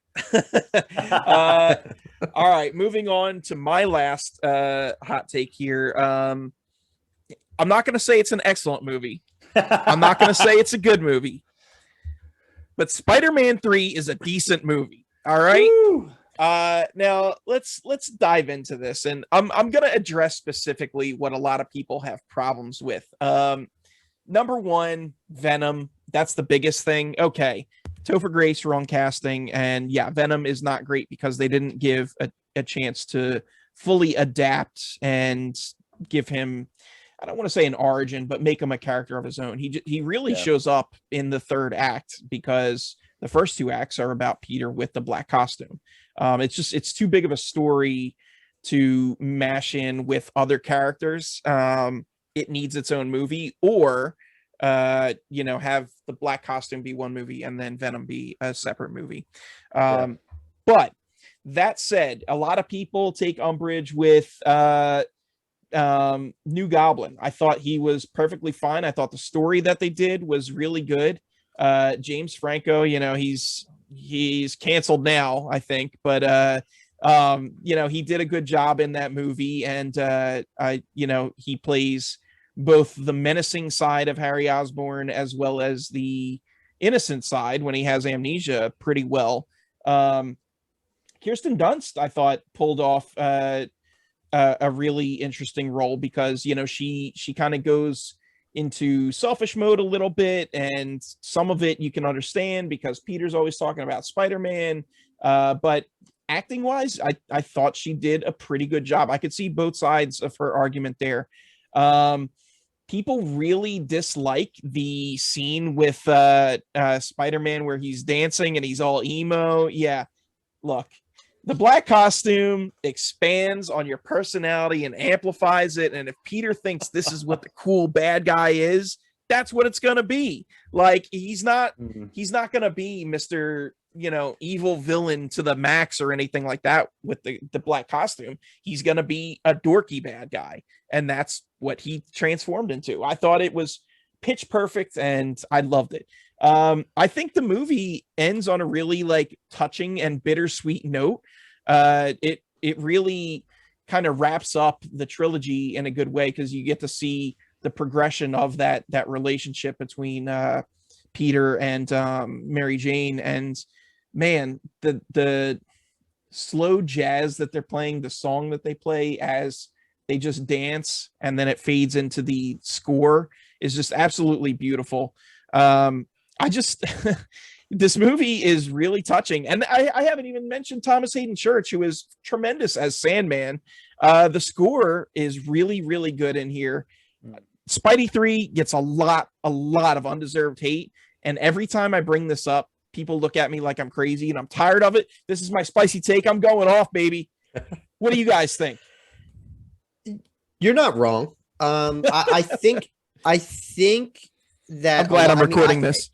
Speaker 1: All right, moving on to my last hot take here. I'm not going to say it's an excellent movie. I'm not going to say it's a good movie. But Spider-Man 3 is a decent movie. All right. Woo! Now let's dive into this, and I'm going to address specifically what a lot of people have problems with. Number one, Venom. That's the biggest thing. Okay. Topher Grace, wrong casting. And yeah, Venom is not great because they didn't give a chance to fully adapt and give him, I don't want to say an origin, but make him a character of his own. He really shows up in the third act because the first two acts are about Peter with the black costume. It's too big of a story to mash in with other characters. It needs its own movie, or have the black costume be one movie and then Venom be a separate movie. But that said, a lot of people take umbrage with New Goblin. I thought he was perfectly fine. I thought the story that they did was really good. James Franco, he's canceled now, I think, but he did a good job in that movie, and he plays both the menacing side of Harry Osborn as well as the innocent side when he has amnesia pretty well. Kirsten Dunst, I thought, pulled off a really interesting role because she kind of goes into selfish mode a little bit, and some of it you can understand because Peter's always talking about Spider-Man, but acting wise, I thought she did a pretty good job. I could see both sides of her argument there. People really dislike the scene with Spider-Man where he's dancing and he's all emo. Yeah, look, the black costume expands on your personality and amplifies it. And if Peter thinks this is what the cool bad guy is, that's what it's going to be. Like, he's not going to be Mr. Evil villain to the max or anything like that with the black costume. He's going to be a dorky bad guy. And that's what he transformed into. I thought it was pitch perfect and I loved it. I think the movie ends on a really touching and bittersweet note. It really kind of wraps up the trilogy in a good way because you get to see the progression of that relationship between Peter and Mary Jane. And man, the slow jazz that they're playing, the song that they play as they just dance and then it fades into the score is just absolutely beautiful. This movie is really touching. And I haven't even mentioned Thomas Hayden Church, who is tremendous as Sandman. The score is really, really good in here. Spidey 3 gets a lot of undeserved hate. And every time I bring this up, people look at me like I'm crazy and I'm tired of it. This is my spicy take. I'm going off, baby. What do you guys think?
Speaker 3: You're not wrong. I think that
Speaker 1: I'm glad I'm recording this.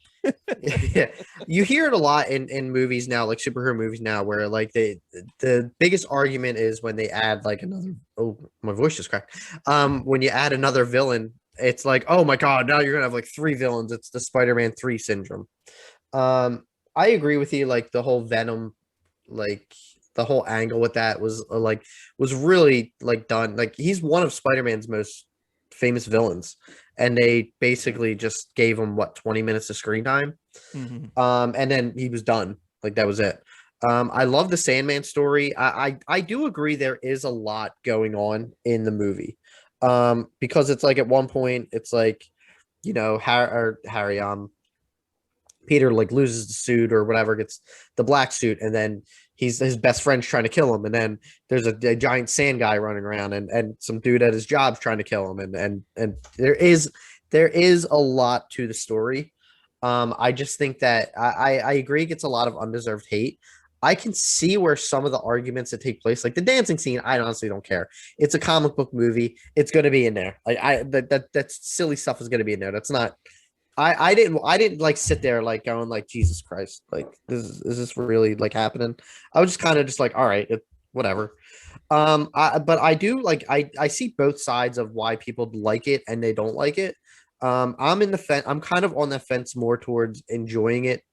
Speaker 3: Yeah, you hear it a lot in movies now, like superhero movies now, where the biggest argument is when they add another. Oh, my voice just cracked. When you add another villain, it's like, oh my god, now you're gonna have 3 villains. It's the Spider-Man 3 syndrome. I agree with you. The whole Venom, the whole angle with that was really done. He's one of Spider-Man's most famous villains, and they basically just gave him 20 minutes of screen time. And then he was done. That was it. I love the Sandman story. I do agree there is a lot going on in the movie. Because it's at one point it's Harry Peter loses the suit or whatever, gets the black suit, and then his best friend's trying to kill him, and then there's a giant sand guy running around, and some dude at his job's trying to kill him, and there is a lot to the story. I just think that I agree it gets a lot of undeserved hate. I can see where some of the arguments that take place, like the dancing scene, I honestly don't care. It's a comic book movie. It's going to be in there. That silly stuff is going to be in there. That's not. I didn't sit there going Jesus Christ, is this really happening? I was just kind of just all right, whatever. But I do I see both sides of why people like it and they don't like it. I'm in the fence. I'm kind of on the fence more towards enjoying it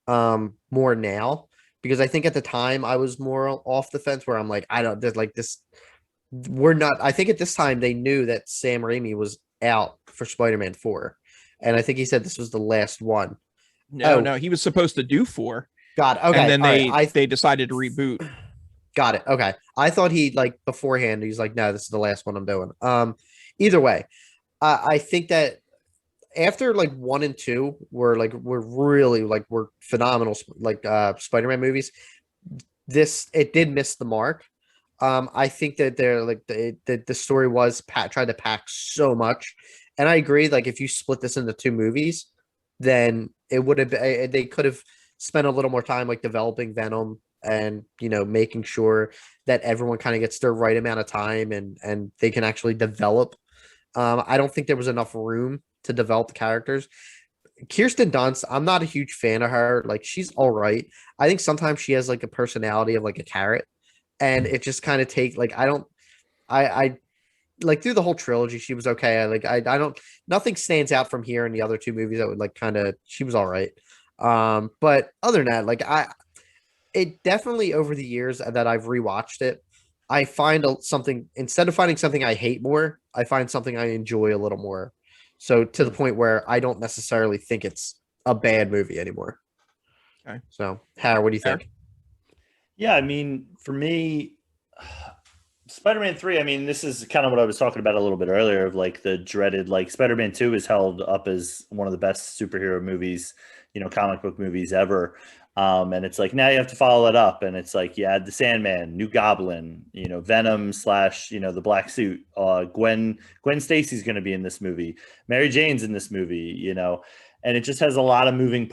Speaker 3: more now, because I think at the time I was more off the fence where I'm I don't, there's this. We're not. I think at this time they knew that Sam Raimi was out for Spider-Man 4. And I think he said this was the last one.
Speaker 1: No, he was supposed to do 4.
Speaker 3: Got it. Okay.
Speaker 1: And then they decided to reboot.
Speaker 3: Got it. Okay. I thought he beforehand, he's no, this is the last one I'm doing. Either way, I think that after like 1 and 2 were really were phenomenal Spider-Man movies. It did miss the mark. I think that they're like the story was tried to pack so much, and I agree. Like if you split this into 2 movies, then it would have they could have spent a little more time like developing Venom and making sure that everyone kind of gets their right amount of time and they can actually develop. I don't think there was enough room to develop the characters. Kirsten Dunst, I'm not a huge fan of her. Like she's all right. I think sometimes she has like a personality of like a carrot, and it just kind of I like through the whole trilogy she was okay. I don't nothing stands out from here in the other 2 movies that would like kind of she was all right. But other than that, it definitely over the years that I've rewatched it, I find something instead of finding something I hate more, I find something I enjoy a little more. So to the point where I don't necessarily think it's a bad movie anymore.
Speaker 1: Okay.
Speaker 3: So, Howard, what do you think?
Speaker 2: Yeah, I mean, for me, Spider-Man 3, I mean, this is kind of what I was talking about a little bit earlier of like the dreaded, like Spider-Man 2 is held up as one of the best superhero movies, comic book movies ever. And it's like, now you have to follow it up. And it's like, you add the Sandman, New Goblin, Venom / the black suit, Gwen Stacy's going to be in this movie. Mary Jane's in this movie, and it just has a lot of moving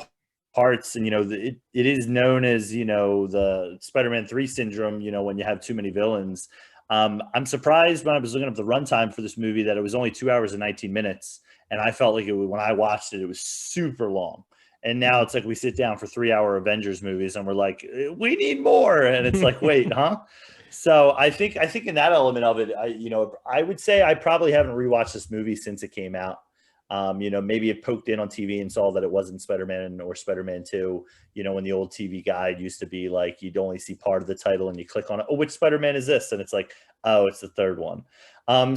Speaker 2: parts. And, it is known as, the Spider-Man 3 syndrome, when you have too many villains. I'm surprised when I was looking up the runtime for this movie that it was only 2 hours and 19 minutes. And I felt like when I watched it, it was super long. And now it's like we sit down for 3-hour Avengers movies and we're like, we need more. And it's like, wait, huh? So I think in that element of it, I would say I probably haven't rewatched this movie since it came out. Maybe it poked in on TV and saw that it wasn't Spider-Man or Spider-Man 2, when the old TV guide used to be like, you'd only see part of the title and you click on it. Oh, which Spider-Man is this? And it's like, oh, it's the third one.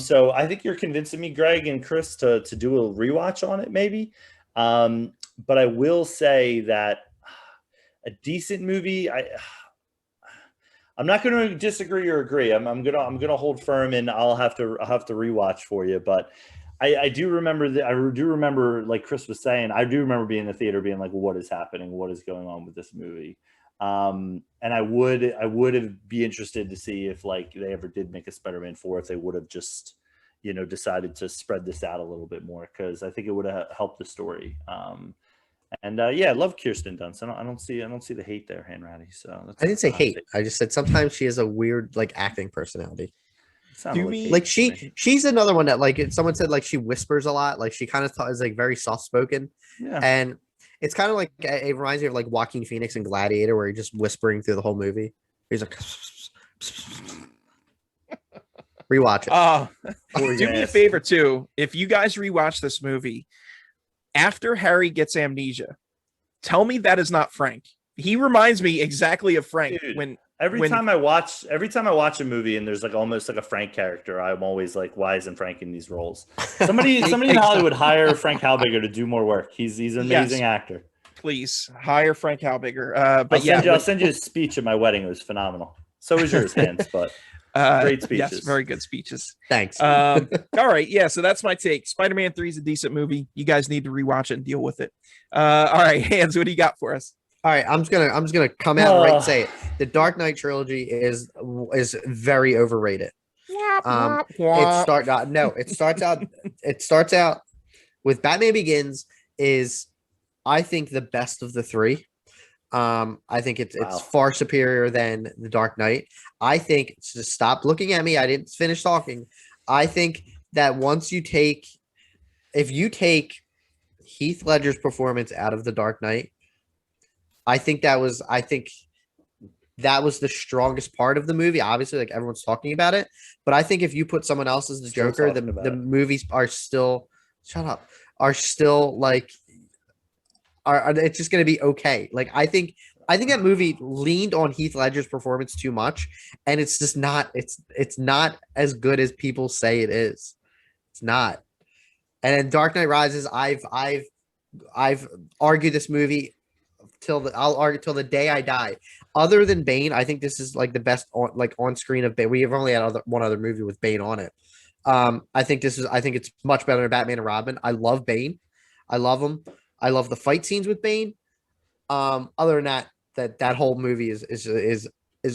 Speaker 2: So I think you're convincing me, Greg and Chris, to do a rewatch on it, maybe. But I will say that a decent movie, I'm not going to disagree or agree. I'm gonna hold firm, and I'll have to rewatch for you. But I do remember, like Chris was saying, I do remember being in the theater being like, what is happening? What is going on with this movie? And I would be interested to see if like they ever did make a Spider-Man 4, if they would have just decided to spread this out a little bit more, because I think it would have helped the story. I love Kirsten Dunst. I don't see the hate there, Hanratty. So
Speaker 3: I didn't say hate. I just said sometimes she has a weird like acting personality. She's another one that like someone said like she whispers a lot. Like she kind of is like very soft spoken.
Speaker 2: Yeah.
Speaker 3: And it's kind of like it reminds me of like Joaquin Phoenix in Gladiator, where he's just whispering through the whole movie. He's like rewatch it.
Speaker 1: Do me a favor too. If you guys rewatch this movie, after Harry gets amnesia, tell me that is not Frank. He reminds me exactly of Frank.
Speaker 2: Dude, every time I watch a movie and there's like almost like a Frank character, I'm always like, why isn't Frank in these roles? Somebody in Hollywood hire Frank Halbigger to do more work. He's an amazing actor.
Speaker 1: Please hire Frank Halbigger.
Speaker 2: I'll send you a speech at my wedding. It was phenomenal. So was yours, Hans, but great speeches.
Speaker 1: Yes, very good speeches.
Speaker 3: Thanks.
Speaker 1: All right. Yeah. So that's my take. Spider-Man 3 is a decent movie. You guys need to rewatch it and deal with it. All right, Hans, what do you got for us?
Speaker 3: All right, I'm just gonna come out right and say it. The Dark Knight trilogy is very overrated. It starts out with Batman Begins is, I think, the best of the 3. I think it's far superior than The Dark Knight. I think, just stop looking at me, I didn't finish talking. I think that if you take Heath Ledger's performance out of The Dark Knight, I think that was the strongest part of the movie. Obviously, like everyone's talking about it, but I think if you put someone else as the Joker, the movies are still like it's just going to be okay. Like I think that movie leaned on Heath Ledger's performance too much, and it's just not. It's not as good as people say it is. It's not. And in Dark Knight Rises, I've argued this movie I'll argue till the day I die. Other than Bane, I think this is like the best on screen of Bane. We have only had one other movie with Bane on it. I think it's much better than Batman and Robin. I love Bane. I love him. I love the fight scenes with Bane. Other than that whole movie is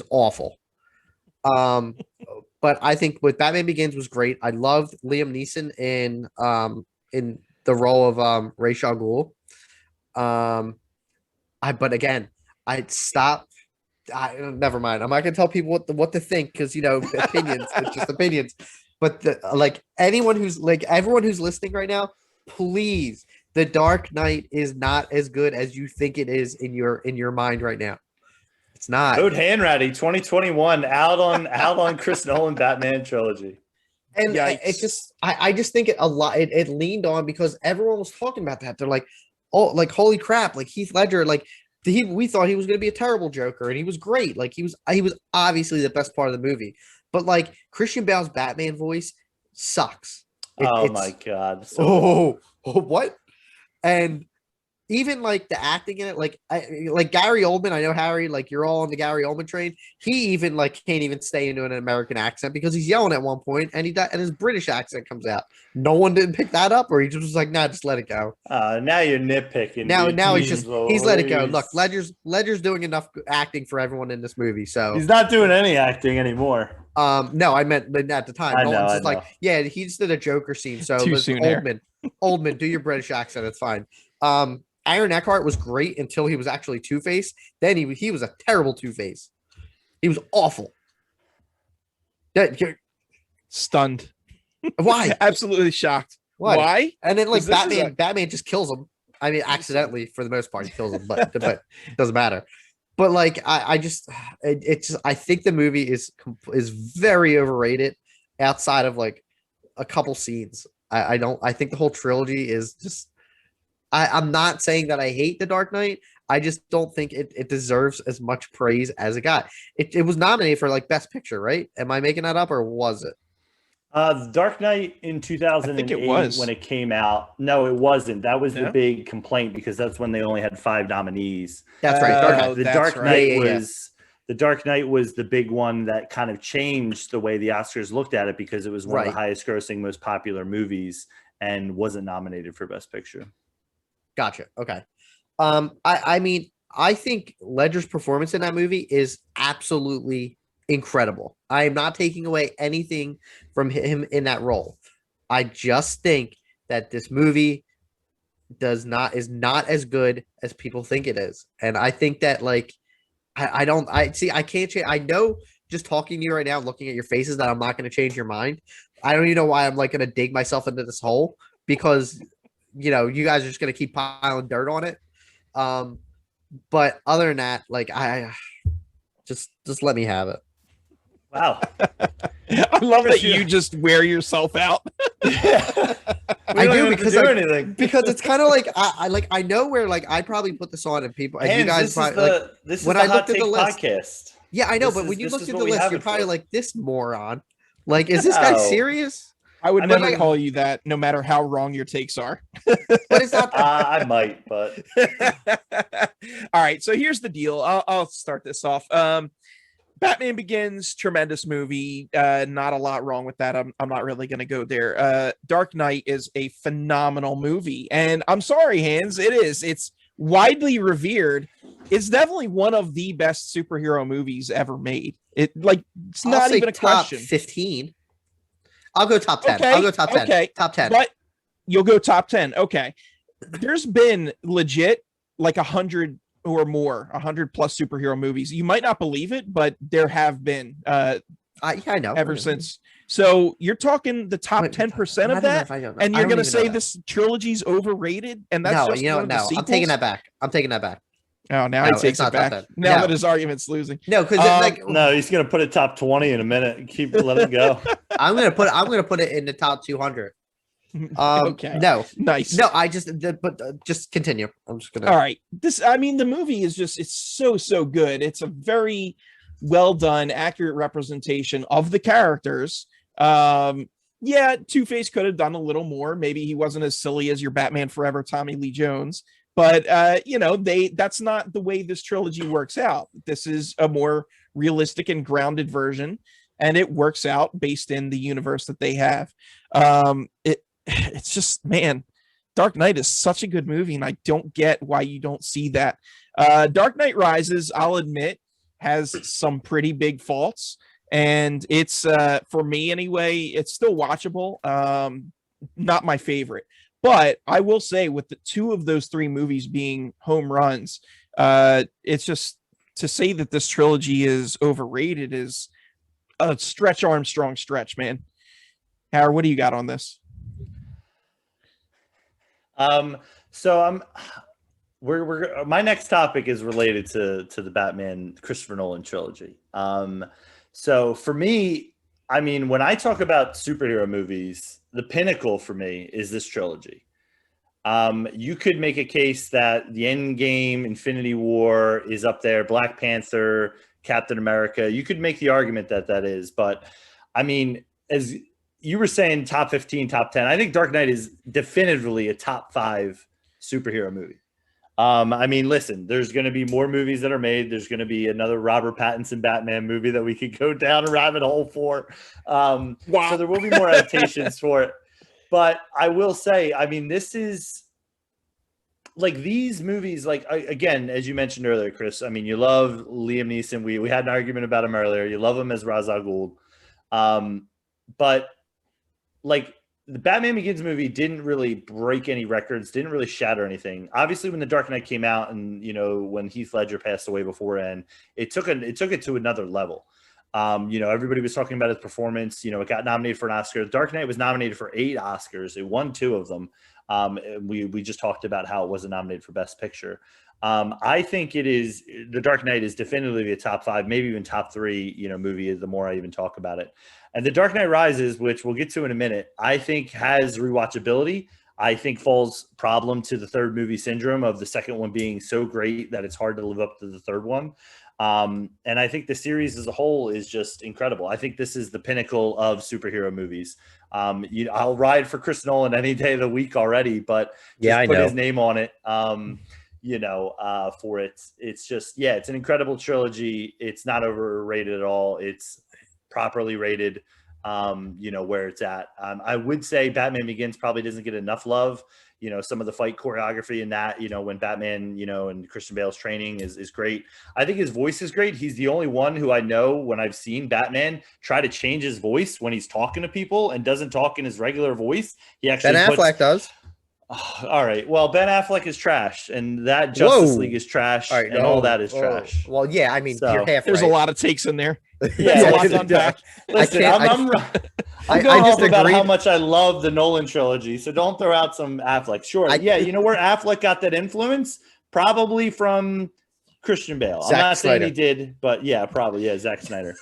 Speaker 3: awful. But I think what Batman Begins was great. I loved Liam Neeson in the role of Ra's al Ghul. But again, I'd stop. Never mind. I'm not gonna tell people what to think because opinions. It's just opinions. But everyone who's listening right now, please, The Dark Knight is not as good as you think it is in your mind right now. It's not.
Speaker 2: Code Hanratty 2021 out on Chris Nolan Batman trilogy.
Speaker 3: And I just think it leaned on because everyone was talking about that. They're like, oh, like holy crap, like Heath Ledger, like we thought he was going to be a terrible Joker, and he was great. Like he was obviously the best part of the movie. But like Christian Bale's Batman voice sucks.
Speaker 2: My God. So
Speaker 3: what? And even like the acting in it, like Gary Oldman, I know Harry, like you're all on the Gary Oldman train. He even like can't even stay into an American accent because he's yelling at one point and and his British accent comes out. No one didn't pick that up, or he just was like, nah, just let it go.
Speaker 2: Now you're nitpicking.
Speaker 3: Now he's let it go. Look, Ledger's doing enough acting for everyone in this movie, so
Speaker 2: he's not doing any acting anymore.
Speaker 3: No, I meant at the time. Nolan's just like, yeah, he just did a Joker scene. So
Speaker 1: Too soon,
Speaker 3: Oldman, do your British accent. It's fine. Aaron Eckhart was great until he was actually Two-Face. Then he was a terrible Two-Face. He was awful.
Speaker 1: Stunned.
Speaker 3: Why?
Speaker 1: Absolutely shocked. Why?
Speaker 3: And then like Batman just kills him. I mean, accidentally for the most part, he kills him, but it doesn't matter. But like, I think the movie is very overrated outside of like a couple scenes. I think the whole trilogy is just. I'm not saying that I hate The Dark Knight. I just don't think it deserves as much praise as it got. It was nominated for like Best Picture, right? Am I making that up, or was it?
Speaker 2: The Dark Knight in 2008 when it came out. No, it wasn't. That was the big complaint because that's when they only had 5 nominees.
Speaker 3: That's right.
Speaker 2: The Dark Knight was the big one that kind of changed the way the Oscars looked at it because it was one of the highest grossing, most popular movies and wasn't nominated for Best Picture.
Speaker 3: Gotcha. Okay. I mean, I think Ledger's performance in that movie is absolutely incredible. I am not taking away anything from him in that role. I just think that this movie is not as good as people think it is. And I think that like, I can't change. I know just talking to you right now, looking at your faces, that I'm not going to change your mind. I don't even know why I'm like going to dig myself into this hole because you guys are just going to keep piling dirt on it. But other than that, like I just let me have it.
Speaker 2: Wow.
Speaker 1: I love that you just wear yourself out.
Speaker 3: I do because it's kind of like I know where like I probably put this on and people and you guys probably when I looked at the list.
Speaker 2: Podcast.
Speaker 3: Yeah, I know, but when you looked at the list, you're probably like this moron. Like, is this guy serious?
Speaker 1: I would never call you that, no matter how wrong your takes are.
Speaker 3: But it's not.
Speaker 2: I might, but
Speaker 1: all right. So here's the deal. I'll start this off. Batman Begins, tremendous movie. Not a lot wrong with that. I'm not really going to go there. Dark Knight is a phenomenal movie, and I'm sorry, Hans. It is. It's widely revered. It's definitely one of the best superhero movies ever made. It's not even a question.
Speaker 3: 15. I'll go top 10.
Speaker 1: Okay,
Speaker 3: I'll go top 10.
Speaker 1: Okay.
Speaker 3: Top 10.
Speaker 1: But you'll go top 10. Okay. There's been legit like 100 or more, 100 plus superhero movies. You might not believe it, but there have been
Speaker 3: I know
Speaker 1: ever since. So you're talking the top 10% of that, and you're going to say this trilogy's overrated, and that's
Speaker 3: I'm taking that back.
Speaker 1: Oh, now he takes it back. Now that his argument's losing.
Speaker 3: No, because
Speaker 2: no, he's gonna put it top 20 in a minute. Let it go.
Speaker 3: I'm gonna put it in the top 200.
Speaker 1: Okay.
Speaker 3: No,
Speaker 1: nice.
Speaker 3: No, just continue. I'm just gonna.
Speaker 1: All right. The movie is it's so good. It's a very well done, accurate representation of the characters. Yeah, Two-Face could have done a little more. Maybe he wasn't as silly as your Batman Forever Tommy Lee Jones. But that's not the way this trilogy works out. This is a more realistic and grounded version, and it works out based in the universe that they have. It's just, man, Dark Knight is such a good movie, and I don't get why you don't see that. Dark Knight Rises, I'll admit, has some pretty big faults, and it's for me anyway, it's still watchable. Not my favorite, but I will say with the two of those three movies being home runs, it's just to say that this trilogy is overrated is a stretch Armstrong stretch, man. Howard, what do you got on this?
Speaker 2: So we're my next topic is related to the Batman Christopher Nolan trilogy. So for me, I mean, when I talk about superhero movies, the pinnacle for me is this trilogy. You could make a case that the Endgame, Infinity War is up there, Black Panther, Captain America. You could make the argument that that is, but I mean, as you were saying, top 15, top 10, I think Dark Knight is definitively a top 5 superhero movie. I mean, listen, there's going to be more movies that are made. There's going to be another Robert Pattinson Batman movie that we could go down a rabbit hole for.
Speaker 1: Wow.
Speaker 2: So there will be more adaptations for it. But I will say, I mean, this is like these movies, like, again, as you mentioned earlier, Chris, I mean, you love Liam Neeson. We had an argument about him earlier. You love him as Ra's al Ghul. But like the Batman Begins movie didn't really break any records, didn't really shatter anything. Obviously, when The Dark Knight came out and, you know, when Heath Ledger passed away beforehand, it took it to another level. You know, everybody was talking about his performance. You know, it got nominated for an Oscar. The Dark Knight was nominated for 8 Oscars. It won 2 of them. We just talked about how it wasn't nominated for Best Picture. I think it is The Dark Knight is definitively a top 5, maybe even top 3, you know, movie. The more I even talk about it, and The Dark Knight Rises, which we'll get to in a minute, I think has rewatchability. I think falls problem to the third movie syndrome of the second one being so great that it's hard to live up to the third one. And I think the series as a whole is just incredible. I think this is the pinnacle of superhero movies. I'll ride for Chris Nolan any day of the week already, but just put his name on it. For it. It's just, it's an incredible trilogy. It's not overrated at all. It's properly rated, where it's at. I would say Batman Begins probably doesn't get enough love. You know, some of the fight choreography in that, you know, when Batman, you know, and Christian Bale's training is great. I think his voice is great. He's the only one who I know when I've seen Batman try to change his voice when he's talking to people and doesn't talk in his regular voice. He actually
Speaker 3: Ben Affleck does.
Speaker 2: All right. Well, Ben Affleck is trash, and that Justice League is trash, and all that is trash.
Speaker 3: Well, yeah, I mean, you're half
Speaker 1: There's
Speaker 3: right.
Speaker 1: a lot of takes in there.
Speaker 2: Yeah,
Speaker 1: a lot to unpack.
Speaker 2: Listen, I'm going off about how much I love the Nolan trilogy, so don't throw out some Affleck. Sure. You know where Affleck got that influence? Probably from Christian Bale. I'm not saying he did, but yeah, probably. Yeah, Zack Snyder.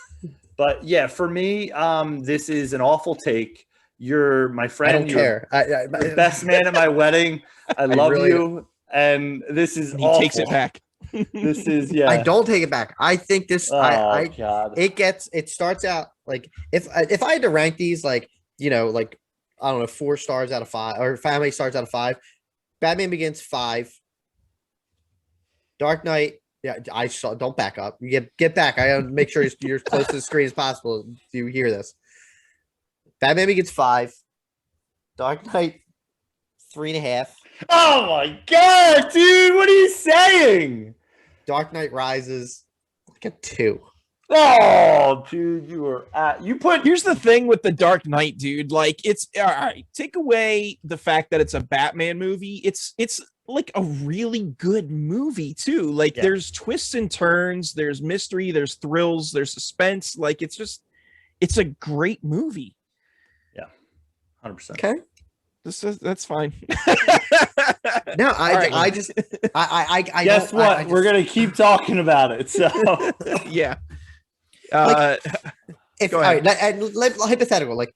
Speaker 2: But yeah, for me, this is an awful take. You're my friend.
Speaker 3: I don't care.
Speaker 2: You're the best man at my wedding. I love you. And this is
Speaker 1: awful. He takes it back.
Speaker 2: This is
Speaker 3: I don't take it back. I think this.
Speaker 2: God.
Speaker 3: It starts out like if I had to rank these, like, you know, like, I don't know, 4 stars out of 5 or how many stars out of 5. Batman Begins 5. Dark Knight. Yeah, I saw. Don't back up. You get back. I gotta make sure you're as close to the screen as possible. Do you hear this? Batman Begins 5. Dark Knight 3.5.
Speaker 2: Oh my God, dude! What are you saying?
Speaker 3: Dark Knight Rises like a 2.
Speaker 2: Oh, dude,
Speaker 1: Here's the thing with the Dark Knight, dude. Like, it's all right. Take away the fact that it's a Batman movie. It's like a really good movie too. Like, there's twists and turns, there's mystery, there's thrills, there's suspense. Like, it's a great movie.
Speaker 2: 100%.
Speaker 3: Okay.
Speaker 1: That's fine.
Speaker 3: No, I just
Speaker 2: guess what? We're gonna keep talking about it. So
Speaker 1: yeah.
Speaker 3: Hypothetical, like,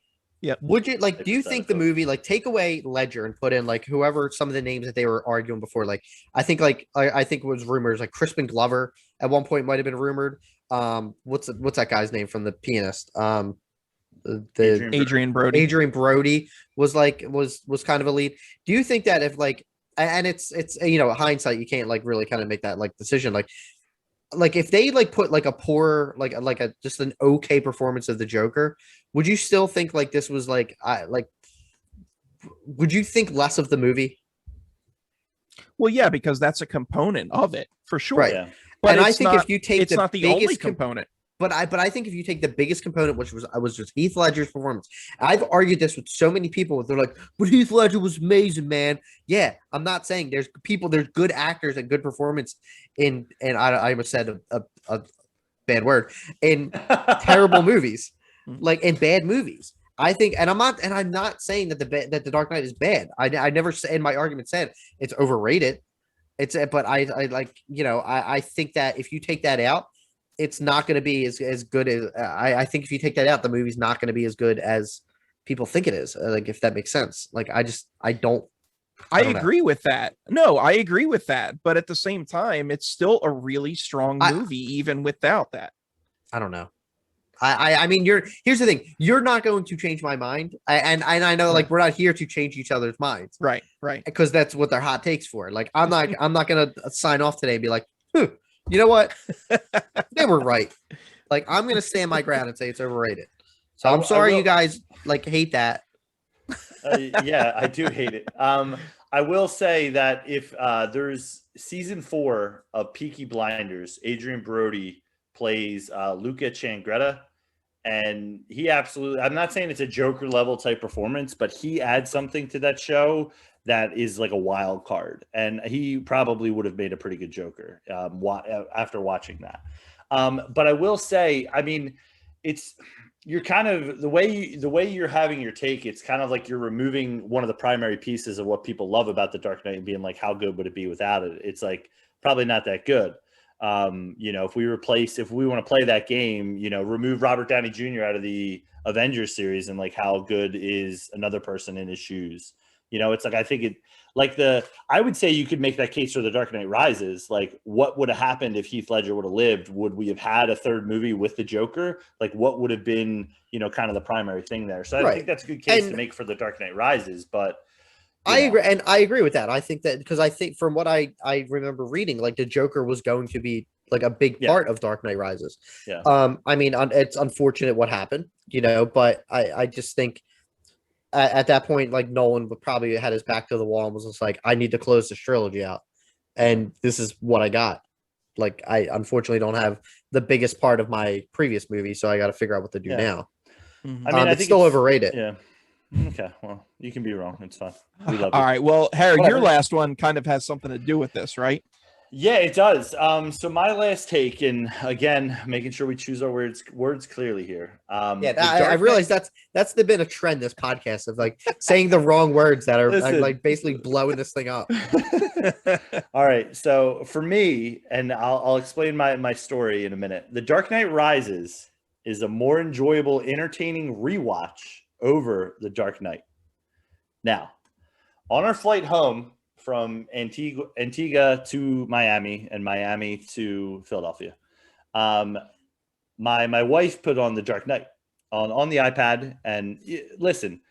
Speaker 3: would you do you think the movie, like, take away Ledger and put in like whoever, some of the names that they were arguing before, like I think it was rumors like Crispin Glover at one point might have been rumored. What's that guy's name from The Pianist?
Speaker 1: Adrian Brody.
Speaker 3: Adrian Brody was kind of a lead. Do you think that if, like, and it's you know, hindsight, you can't like really kind of make that like decision, like if they like put like a poor like a just an okay performance of the Joker, would you still think like this was like would you think less of the movie
Speaker 1: Well, yeah, because that's a component of it for sure.
Speaker 3: Right.
Speaker 2: Yeah.
Speaker 1: But
Speaker 3: and I
Speaker 1: it's
Speaker 3: think
Speaker 1: not,
Speaker 3: if you take
Speaker 1: it's not the only component.
Speaker 3: But I think if you take the biggest component, which was just Heath Ledger's performance, I've argued this with so many people. They're like, "But Heath Ledger was amazing, man." Yeah, I'm not saying there's good actors and good performance and I almost said a bad word in terrible movies, like in bad movies. I think, and I'm not saying that the Dark Knight is bad. I never in my argument said it's overrated. But I like, I think that if you take that out, it's not going to be as good as I think if you take that out, the movie's not going to be as good as people think it is. Like, if that makes sense. Like, I don't
Speaker 1: agree with that. No, I agree with that. But at the same time, it's still a really strong movie, even without that.
Speaker 3: I don't know. I mean, here's the thing. You're not going to change my mind. And I know, like, we're not here to change each other's minds.
Speaker 1: Right.
Speaker 3: Because that's what their hot takes for. Like, I'm not going to sign off today and be like, you know what? They were right. Like, I'm going to stand my ground and say it's overrated. So I'm sorry you guys like hate that.
Speaker 2: Yeah, I do hate it. I will say that if there's season 4 of Peaky Blinders, Adrian Brody plays Luca Changretta, and he absolutely, I'm not saying it's a Joker level type performance, but he adds something to that show that is like a wild card, and he probably would have made a pretty good Joker after watching that. But I will say, I mean, you're kind of the way you're having your take. It's kind of like you're removing one of the primary pieces of what people love about the Dark Knight and being like, how good would it be without it? It's like probably not that good. If we want to play that game, remove Robert Downey Jr. out of the Avengers series, and like, how good is another person in his shoes? It's like, I think I would say you could make that case for The Dark Knight Rises. Like, what would have happened if Heath Ledger would have lived? Would we have had a third movie with the Joker? Like, what would have been, kind of the primary thing there? So I think that's a good case to make for The Dark Knight Rises, but
Speaker 3: I agree. And I agree with that. I think that because I think from what I remember reading, like, the Joker was going to be like a big part of Dark Knight Rises.
Speaker 2: Yeah.
Speaker 3: I mean, it's unfortunate what happened, but I just think at that point, like, Nolan would probably had his back to the wall and was just like, I need to close this trilogy out. And this is what I got. Like, I unfortunately don't have the biggest part of my previous movie, so I got to figure out what to do now.
Speaker 2: Mm-hmm. I mean, I think
Speaker 3: it's still overrated.
Speaker 2: Yeah. Okay. Well, you can be wrong. It's fine. We love
Speaker 1: All right. Well, Harry, your last one kind of has something to do with this, right?
Speaker 2: Yeah, it does. So my last take, and again, making sure we choose our words clearly here.
Speaker 3: I realize that's been a trend this podcast of like saying the wrong words that are like basically blowing this thing up.
Speaker 2: All right. So for me, and I'll explain my story in a minute. The Dark Knight Rises is a more enjoyable, entertaining rewatch over The Dark Knight. Now, on our flight home from Antigua to Miami and Miami to Philadelphia, my wife put on The Dark Knight on the iPad. And listen,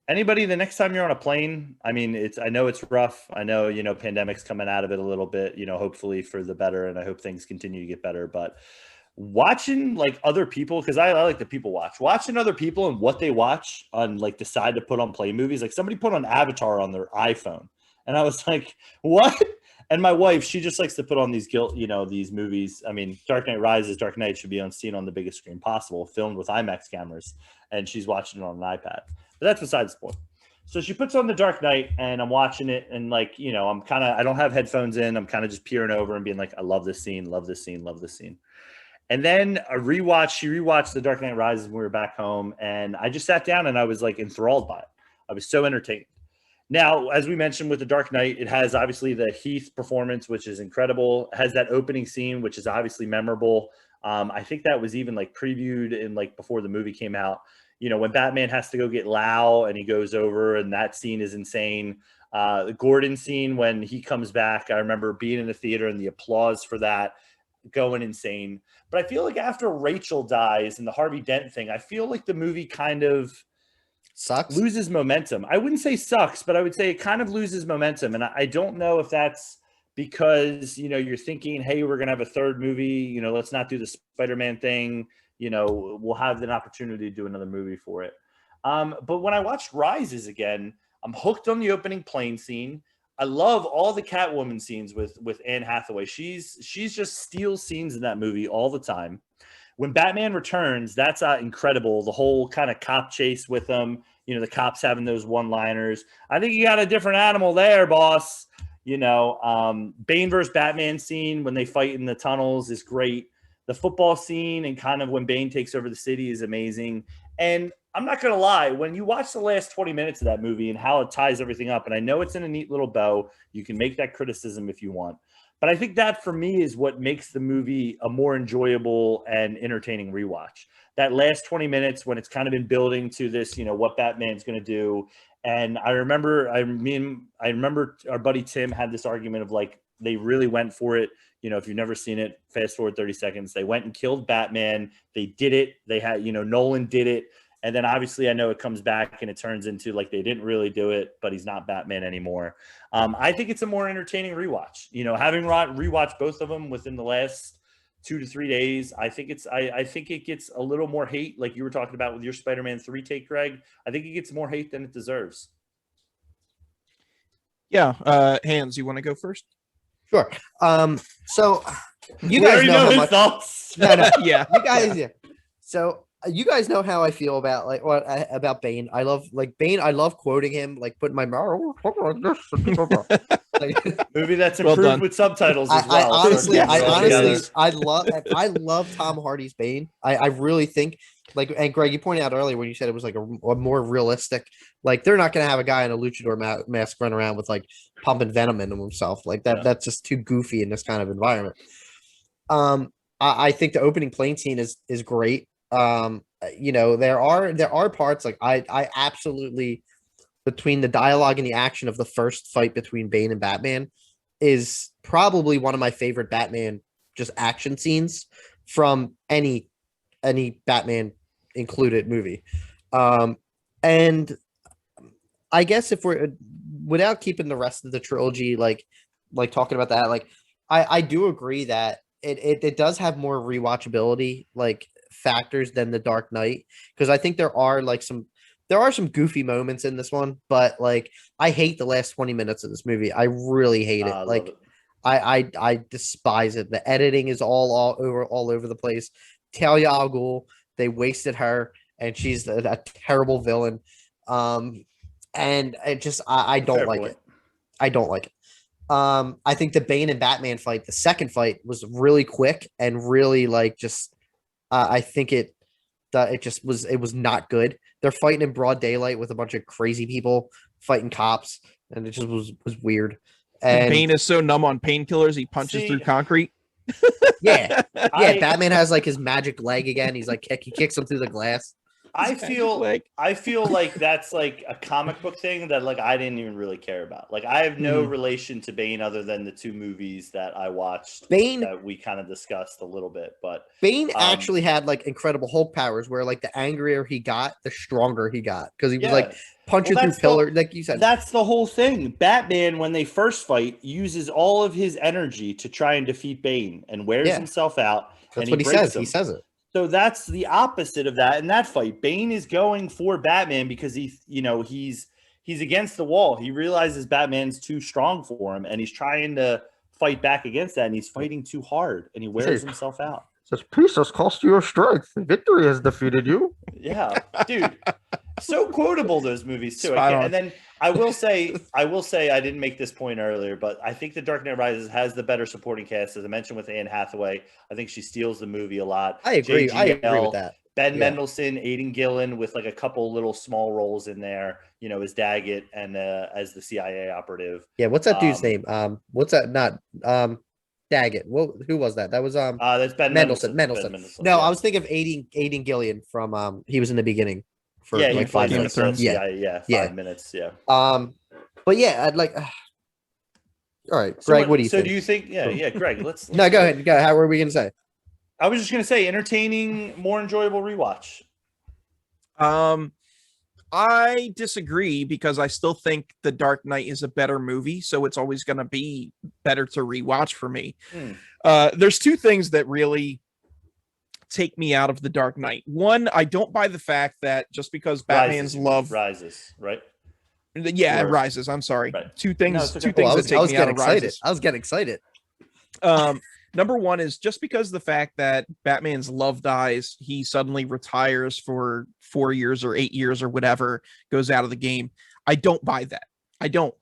Speaker 2: anybody, the next time you're on a plane, I mean, I know it's rough. I know, pandemic's coming out of it a little bit, hopefully for the better. And I hope things continue to get better. But watching like other people, because I like the people watching other people and what they watch on, like, decide to put on play movies. Like, somebody put on Avatar on their iPhone. And I was like, what? And my wife, she just likes to put on these these movies. I mean, Dark Knight Rises, Dark Knight should be seen on the biggest screen possible, filmed with IMAX cameras. And she's watching it on an iPad. But that's besides the point. So she puts on The Dark Knight and I'm watching it. And like, I don't have headphones in. I'm kind of just peering over and being like, I love this scene, love this scene, love this scene. And then she rewatched The Dark Knight Rises when we were back home. And I just sat down and I was like enthralled by it. I was so entertained. Now, as we mentioned with The Dark Knight, it has obviously the Heath performance, which is incredible. It has that opening scene, which is obviously memorable. I think that was even like previewed in like before the movie came out. When Batman has to go get Lau and he goes over, and that scene is insane. The Gordon scene when he comes back, I remember being in the theater and the applause for that going insane. But I feel like after Rachel dies and the Harvey Dent thing, I feel like the movie kind of loses momentum. I wouldn't say sucks, but I would say it kind of loses momentum. And I don't know if that's because, you're thinking, hey, we're going to have a third movie, let's not do the Spider-Man thing. We'll have an opportunity to do another movie for it. But when I watched Rises again, I'm hooked on the opening plane scene. I love all the Catwoman scenes with Anne Hathaway. She's just steals scenes in that movie all the time. When Batman Returns, that's incredible. The whole kind of cop chase with them, the cops having those one-liners. I think you got a different animal there, boss. Bane versus Batman scene when they fight in the tunnels is great. The football scene and kind of when Bane takes over the city is amazing. And I'm not going to lie, when you watch the last 20 minutes of that movie and how it ties everything up, and I know it's in a neat little bow, you can make that criticism if you want. But I think that for me is what makes the movie a more enjoyable and entertaining rewatch. That last 20 minutes when it's kind of been building to this, what Batman's going to do. And I remember our buddy Tim had this argument of like, they really went for it. If you've never seen it, fast forward 30 seconds, they went and killed Batman. They did it. They had, Nolan did it. And then obviously I know it comes back and it turns into like they didn't really do it, but he's not Batman anymore. I think it's a more entertaining rewatch. Having rewatched both of them within the last 2 to 3 days, I think it gets a little more hate, like you were talking about with your Spider-Man 3 take, Greg. I think it gets more hate than it deserves.
Speaker 1: Yeah, Hans, you want to go first?
Speaker 3: Sure. So you guys know how much.
Speaker 2: Thoughts.
Speaker 3: No,
Speaker 1: yeah,
Speaker 3: you guys. Yeah. So you guys know how I feel about about Bane. I love Bane. I love quoting him, like putting my mouth
Speaker 2: movie that's improved with subtitles as well.
Speaker 3: I love Tom Hardy's Bane. I really think and Greg, you pointed out earlier when you said it was like a more realistic, like they're not going to have a guy in a luchador mask run around with like pumping venom into himself like that. Yeah. That's just too goofy in this kind of environment. I think the opening plane scene is great. There are parts like I absolutely, between the dialogue and the action of the first fight between Bane and Batman is probably one of my favorite Batman just action scenes from any Batman included movie. And I guess if we're without keeping the rest of the trilogy, like talking about that, like I do agree that it does have more rewatchability, like factors than the Dark Knight, because I think there are some goofy moments in this one, but like I hate the last 20 minutes of this movie. I really hate it. Like I despise it. The editing is all over the place. Talia al Ghul, they wasted her, and she's a terrible villain. And it just I don't like it. I don't like it. I think the Bane and Batman fight, the second fight, was really quick and really like just. I think it was not good. They're fighting in broad daylight with a bunch of crazy people fighting cops, and it just was weird. And
Speaker 1: Bane is so numb on painkillers he punches through concrete.
Speaker 3: Yeah. Batman has like his magic leg again. He's like he kicks him through the glass.
Speaker 2: I feel like that's like a comic book thing that like I didn't even really care about. Like I have no relation to Bane other than the two movies that I watched. Bane that we kind of discussed a little bit, but
Speaker 3: Bane actually had like Incredible Hulk powers, where like the angrier he got, the stronger he got, because he was like punching through pillars, like you said.
Speaker 2: That's the whole thing. Batman, when they first fight, uses all of his energy to try and defeat Bane and wears himself out.
Speaker 3: That's what he says. He says it.
Speaker 2: So that's the opposite of that in that fight. Bane is going for Batman because he's against the wall. He realizes Batman's too strong for him, and he's trying to fight back against that, and he's fighting too hard, and he wears himself out.
Speaker 3: Says, peace has cost you your strength. Victory has defeated you.
Speaker 2: Yeah, dude. So quotable, those movies too. And then I will say I didn't make this point earlier, but I think The Dark Knight Rises has the better supporting cast, as I mentioned with Anne Hathaway. I think she steals the movie a lot.
Speaker 3: I agree. I agree with that.
Speaker 2: Ben Mendelsohn, Aidan Gillen with like a couple little small roles in there, as Daggett and as the CIA operative.
Speaker 3: Yeah, what's that dude's name? What's that? Not Daggett. Who was that? That was
Speaker 2: that's Ben
Speaker 3: Mendelsohn.
Speaker 2: Mendelsohn.
Speaker 3: No, I was thinking of Aidan Gillen from he was in the beginning.
Speaker 2: For like 5 minutes. 5 minutes. Yeah.
Speaker 3: But yeah, I'd like. All right, Greg. What do you think?
Speaker 2: So do you think? Yeah, Greg. Let's
Speaker 3: no, go ahead. Go. How were we going to say?
Speaker 2: I was just going to say, entertaining, more enjoyable rewatch.
Speaker 1: I disagree because I still think The Dark Knight is a better movie, so it's always going to be better to rewatch for me. There's two things that really take me out of The Dark Knight. One, I don't buy the fact that just because Batman's love
Speaker 2: rises, right?
Speaker 1: Yeah, it Rises. I'm sorry.
Speaker 2: Right.
Speaker 1: Two things.
Speaker 2: No, okay.
Speaker 1: Two things that take me out of Rises.
Speaker 3: I was getting excited.
Speaker 1: Number one is just because of the fact that Batman's love dies, he suddenly retires for 4 years or 8 years or whatever, goes out of the game. I don't buy that. I don't.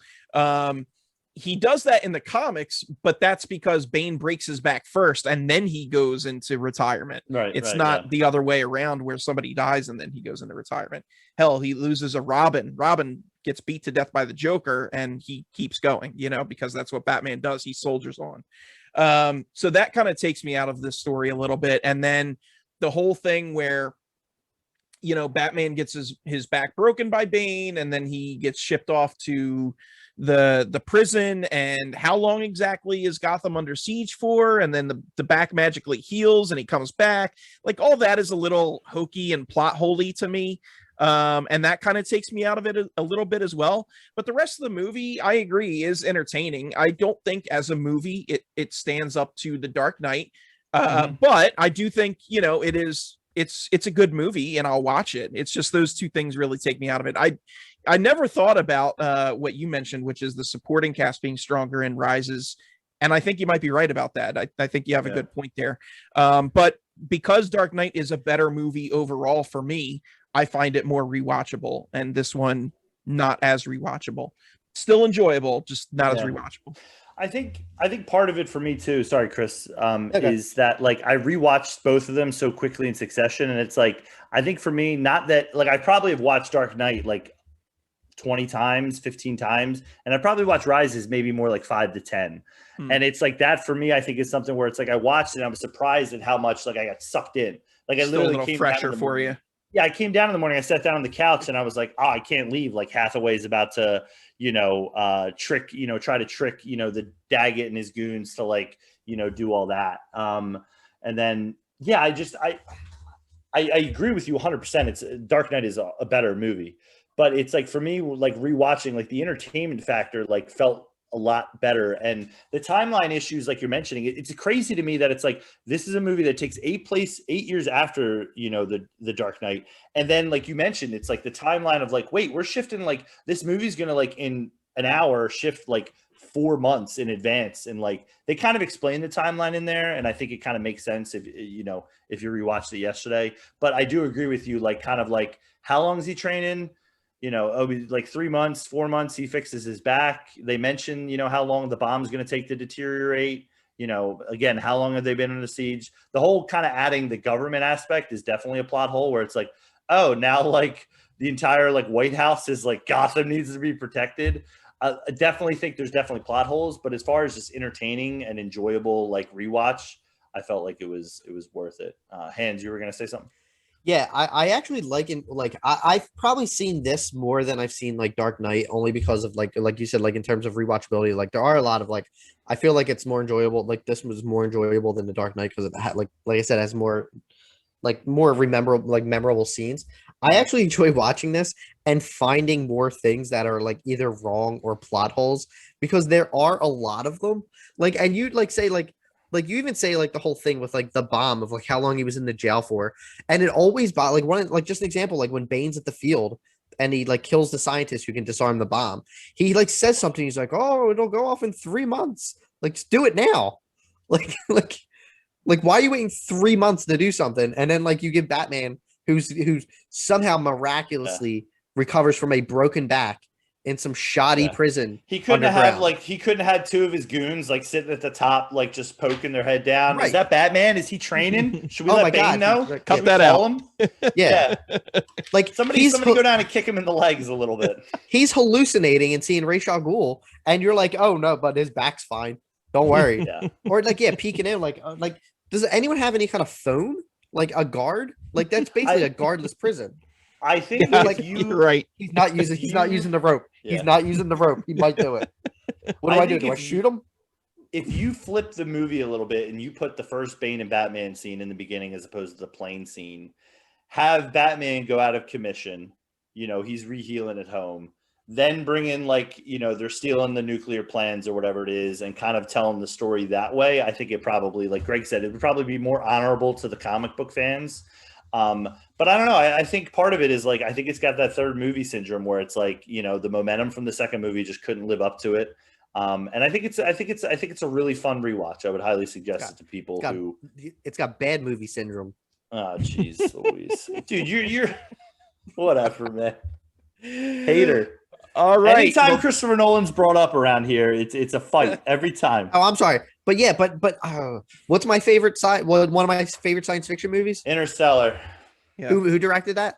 Speaker 1: He does that in the comics, but that's because Bane breaks his back first and then he goes into retirement.
Speaker 2: Right.
Speaker 1: It's not the other way around where somebody dies and then he goes into retirement. Hell, he loses a Robin. Robin gets beat to death by the Joker and he keeps going, because that's what Batman does. He soldiers on. So that kind of takes me out of this story a little bit. And then the whole thing where, Batman gets his back broken by Bane and then he gets shipped off to the prison, and how long exactly is Gotham under siege for? And then the back magically heals and he comes back. Like, all that is a little hokey and plot holey to me. And that kind of takes me out of it a little bit as well. But the rest of the movie, I agree, is entertaining. I don't think as a movie it stands up to The Dark Knight. But I do think, it's a good movie and I'll watch it. It's just those two things really take me out of it. I never thought about what you mentioned, which is the supporting cast being stronger in Rises. And I think you might be right about that. I think you have a good point there. But because Dark Knight is a better movie overall for me, I find it more rewatchable, and this one not as rewatchable. Still enjoyable, just not as rewatchable.
Speaker 2: I think part of it for me too, sorry, Chris, is that like I rewatched both of them so quickly in succession. And it's like, I think for me, not that like I probably have watched Dark Knight like 20 times, 15 times. And I probably watched Rises maybe more like 5 to 10. And it's like that for me, I think is something where it's like I watched it and I was surprised at how much like I got sucked in. Like I literally
Speaker 1: a little
Speaker 2: came
Speaker 1: fresher for you.
Speaker 2: Yeah, I came down in the morning. I sat down on the couch and I was like, I can't leave. Like Hathaway's about to, try to trick, the Daggett and his goons to like, do all that. And then, yeah, I agree with you 100%. It's Dark Knight is a better movie, but it's like, for me, like rewatching, like the entertainment factor, like felt a lot better. And the timeline issues, like you're mentioning, it's crazy to me that it's like, this is a movie that takes 8 years after, the Dark Knight. And then like you mentioned, it's like the timeline of like, wait, we're shifting, like this movie's going to like in an hour shift like 4 months in advance. And like, they kind of explain the timeline in there. And I think it kind of makes sense if you rewatched it yesterday, but I do agree with you, like kind of like, how long is he training? Like 3 months, 4 months, he fixes his back. They mention, how long the bomb's going to take to deteriorate. Again, how long have they been under siege? The whole kind of adding the government aspect is definitely a plot hole where it's like, oh, now like the entire like White House is like Gotham needs to be protected. I definitely think there's definitely plot holes, but as far as just entertaining and enjoyable like rewatch, I felt like it was worth it. Hans, you were going to say something?
Speaker 3: Yeah, I actually I've probably seen this more than I've seen like Dark Knight, only because of like you said, like in terms of rewatchability, like there are a lot of like, I feel like it's more enjoyable. Like this was more enjoyable than the Dark Knight because it had like I said, has more memorable scenes. I actually enjoy watching this and finding more things that are like either wrong or plot holes, because there are a lot of them. Like, and you'd like say like you even say like the whole thing with like the bomb of like how long he was in the jail for, and it always like one like just an example, like when Bane's at the field and he like kills the scientist who can disarm the bomb, he like says something, he's like, oh, it'll go off in 3 months, like just do it now. like why are you waiting 3 months to do something? And then like you give Batman, who's somehow miraculously recovers from a broken back in some shoddy prison.
Speaker 2: He couldn't have had 2 of his goons like sitting at the top, like just poking their head down. Right. Is that Batman? Is he training? Should we let Bane know?
Speaker 1: Cut that out.
Speaker 3: Yeah. Like
Speaker 2: somebody go down and kick him in the legs a little bit.
Speaker 3: He's hallucinating and seeing Ra's al Ghul, and you're like, oh no, but his back's fine. Don't worry. Or like, peeking in, like, does anyone have any kind of phone? Like a guard? Like that's basically a guardless prison.
Speaker 2: I think
Speaker 1: you're right.
Speaker 3: He's not using the rope. Yeah. He's not using the rope. He might do it. What do I do? Do I shoot him?
Speaker 2: If you flip the movie a little bit and you put the first Bane and Batman scene in the beginning as opposed to the plane scene, have Batman go out of commission, he's rehealing at home, then bring in like, they're stealing the nuclear plans or whatever it is and kind of telling the story that way, I think it probably, like Greg said, it would probably be more honorable to the comic book fans. But I don't know. I think part of it is like I think it's got that third movie syndrome where it's like, you know, the momentum from the second movie just couldn't live up to it. And I think it's a really fun rewatch. I would highly suggest it to people who
Speaker 3: it's got bad movie syndrome.
Speaker 2: Oh, jeez, Louise, dude, you're whatever, man. Hater.
Speaker 1: All right.
Speaker 2: Anytime Christopher Nolan's brought up around here, it's a fight every time.
Speaker 3: Oh, I'm sorry, but yeah, but what's my favorite one of my favorite science fiction movies?
Speaker 2: Interstellar.
Speaker 3: Yeah. Who directed that?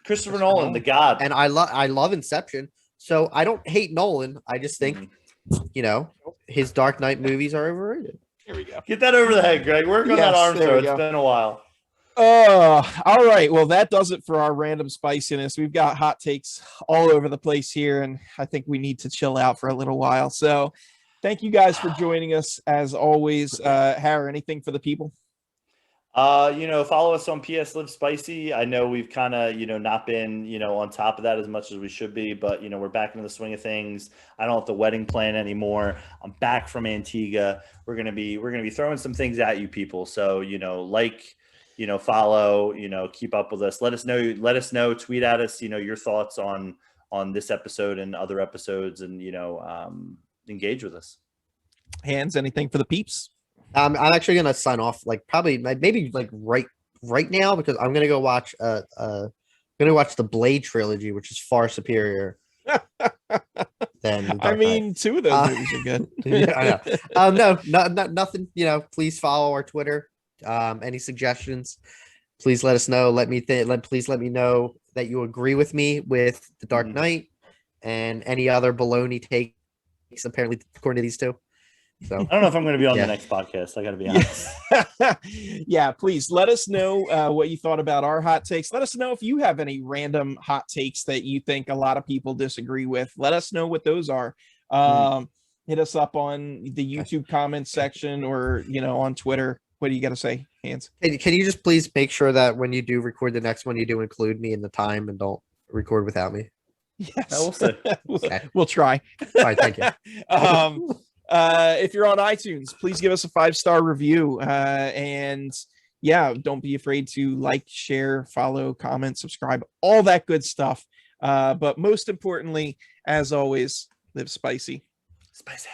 Speaker 2: Christopher Nolan, the God.
Speaker 3: And I love Inception. So I don't hate Nolan. I just think, you know, his Dark Knight movies are overrated.
Speaker 1: Here we go.
Speaker 2: Get that over the head, Greg. Work on that arm throw. It's been a while.
Speaker 1: All right. Well, that does it for our random spiciness. We've got hot takes all over the place here, and I think we need to chill out for a little while. So thank you guys for joining us as always. Harry, anything for the people?
Speaker 2: You know, follow us on PS Live Spicy. I know we've kind of, you know, not been, you know, on top of that as much as we should be, but, you know, we're back into the swing of things. I don't have the wedding plan anymore. I'm back from Antigua. We're going to be throwing some things at you people. So, you know, you know, follow, you know, keep up with us. Let us know, tweet at us, you know, your thoughts on this episode and other episodes, and, you know, engage with us.
Speaker 1: Hands, anything for the peeps?
Speaker 3: I'm actually gonna sign off, like probably maybe like right now, because I'm gonna go watch the Blade trilogy, which is far superior than
Speaker 1: I mean, two of those movies are good.
Speaker 3: Yeah, I know. No, nothing. You know, please follow our Twitter. Any suggestions, please let us know. Please let me know that you agree with me with The Dark Knight and any other baloney takes, apparently, according to these two. So
Speaker 2: I don't know if I'm going to be on the next podcast. I got to be honest.
Speaker 1: Yeah, please let us know what you thought about our hot takes. Let us know if you have any random hot takes that you think a lot of people disagree with. Let us know what those are. Hit us up on the YouTube comments section, or, you know, on Twitter. What do you got to say, Hans?
Speaker 3: Can you just please make sure that when you do record the next one, you do include me in the time and don't record without me?
Speaker 1: Yes, we'll try.
Speaker 3: All right, thank you.
Speaker 1: If you're on iTunes, please give us a 5-star review. And yeah, don't be afraid to like, share, follow, comment, subscribe, all that good stuff. But most importantly, as always, live spicy.
Speaker 2: Spicy.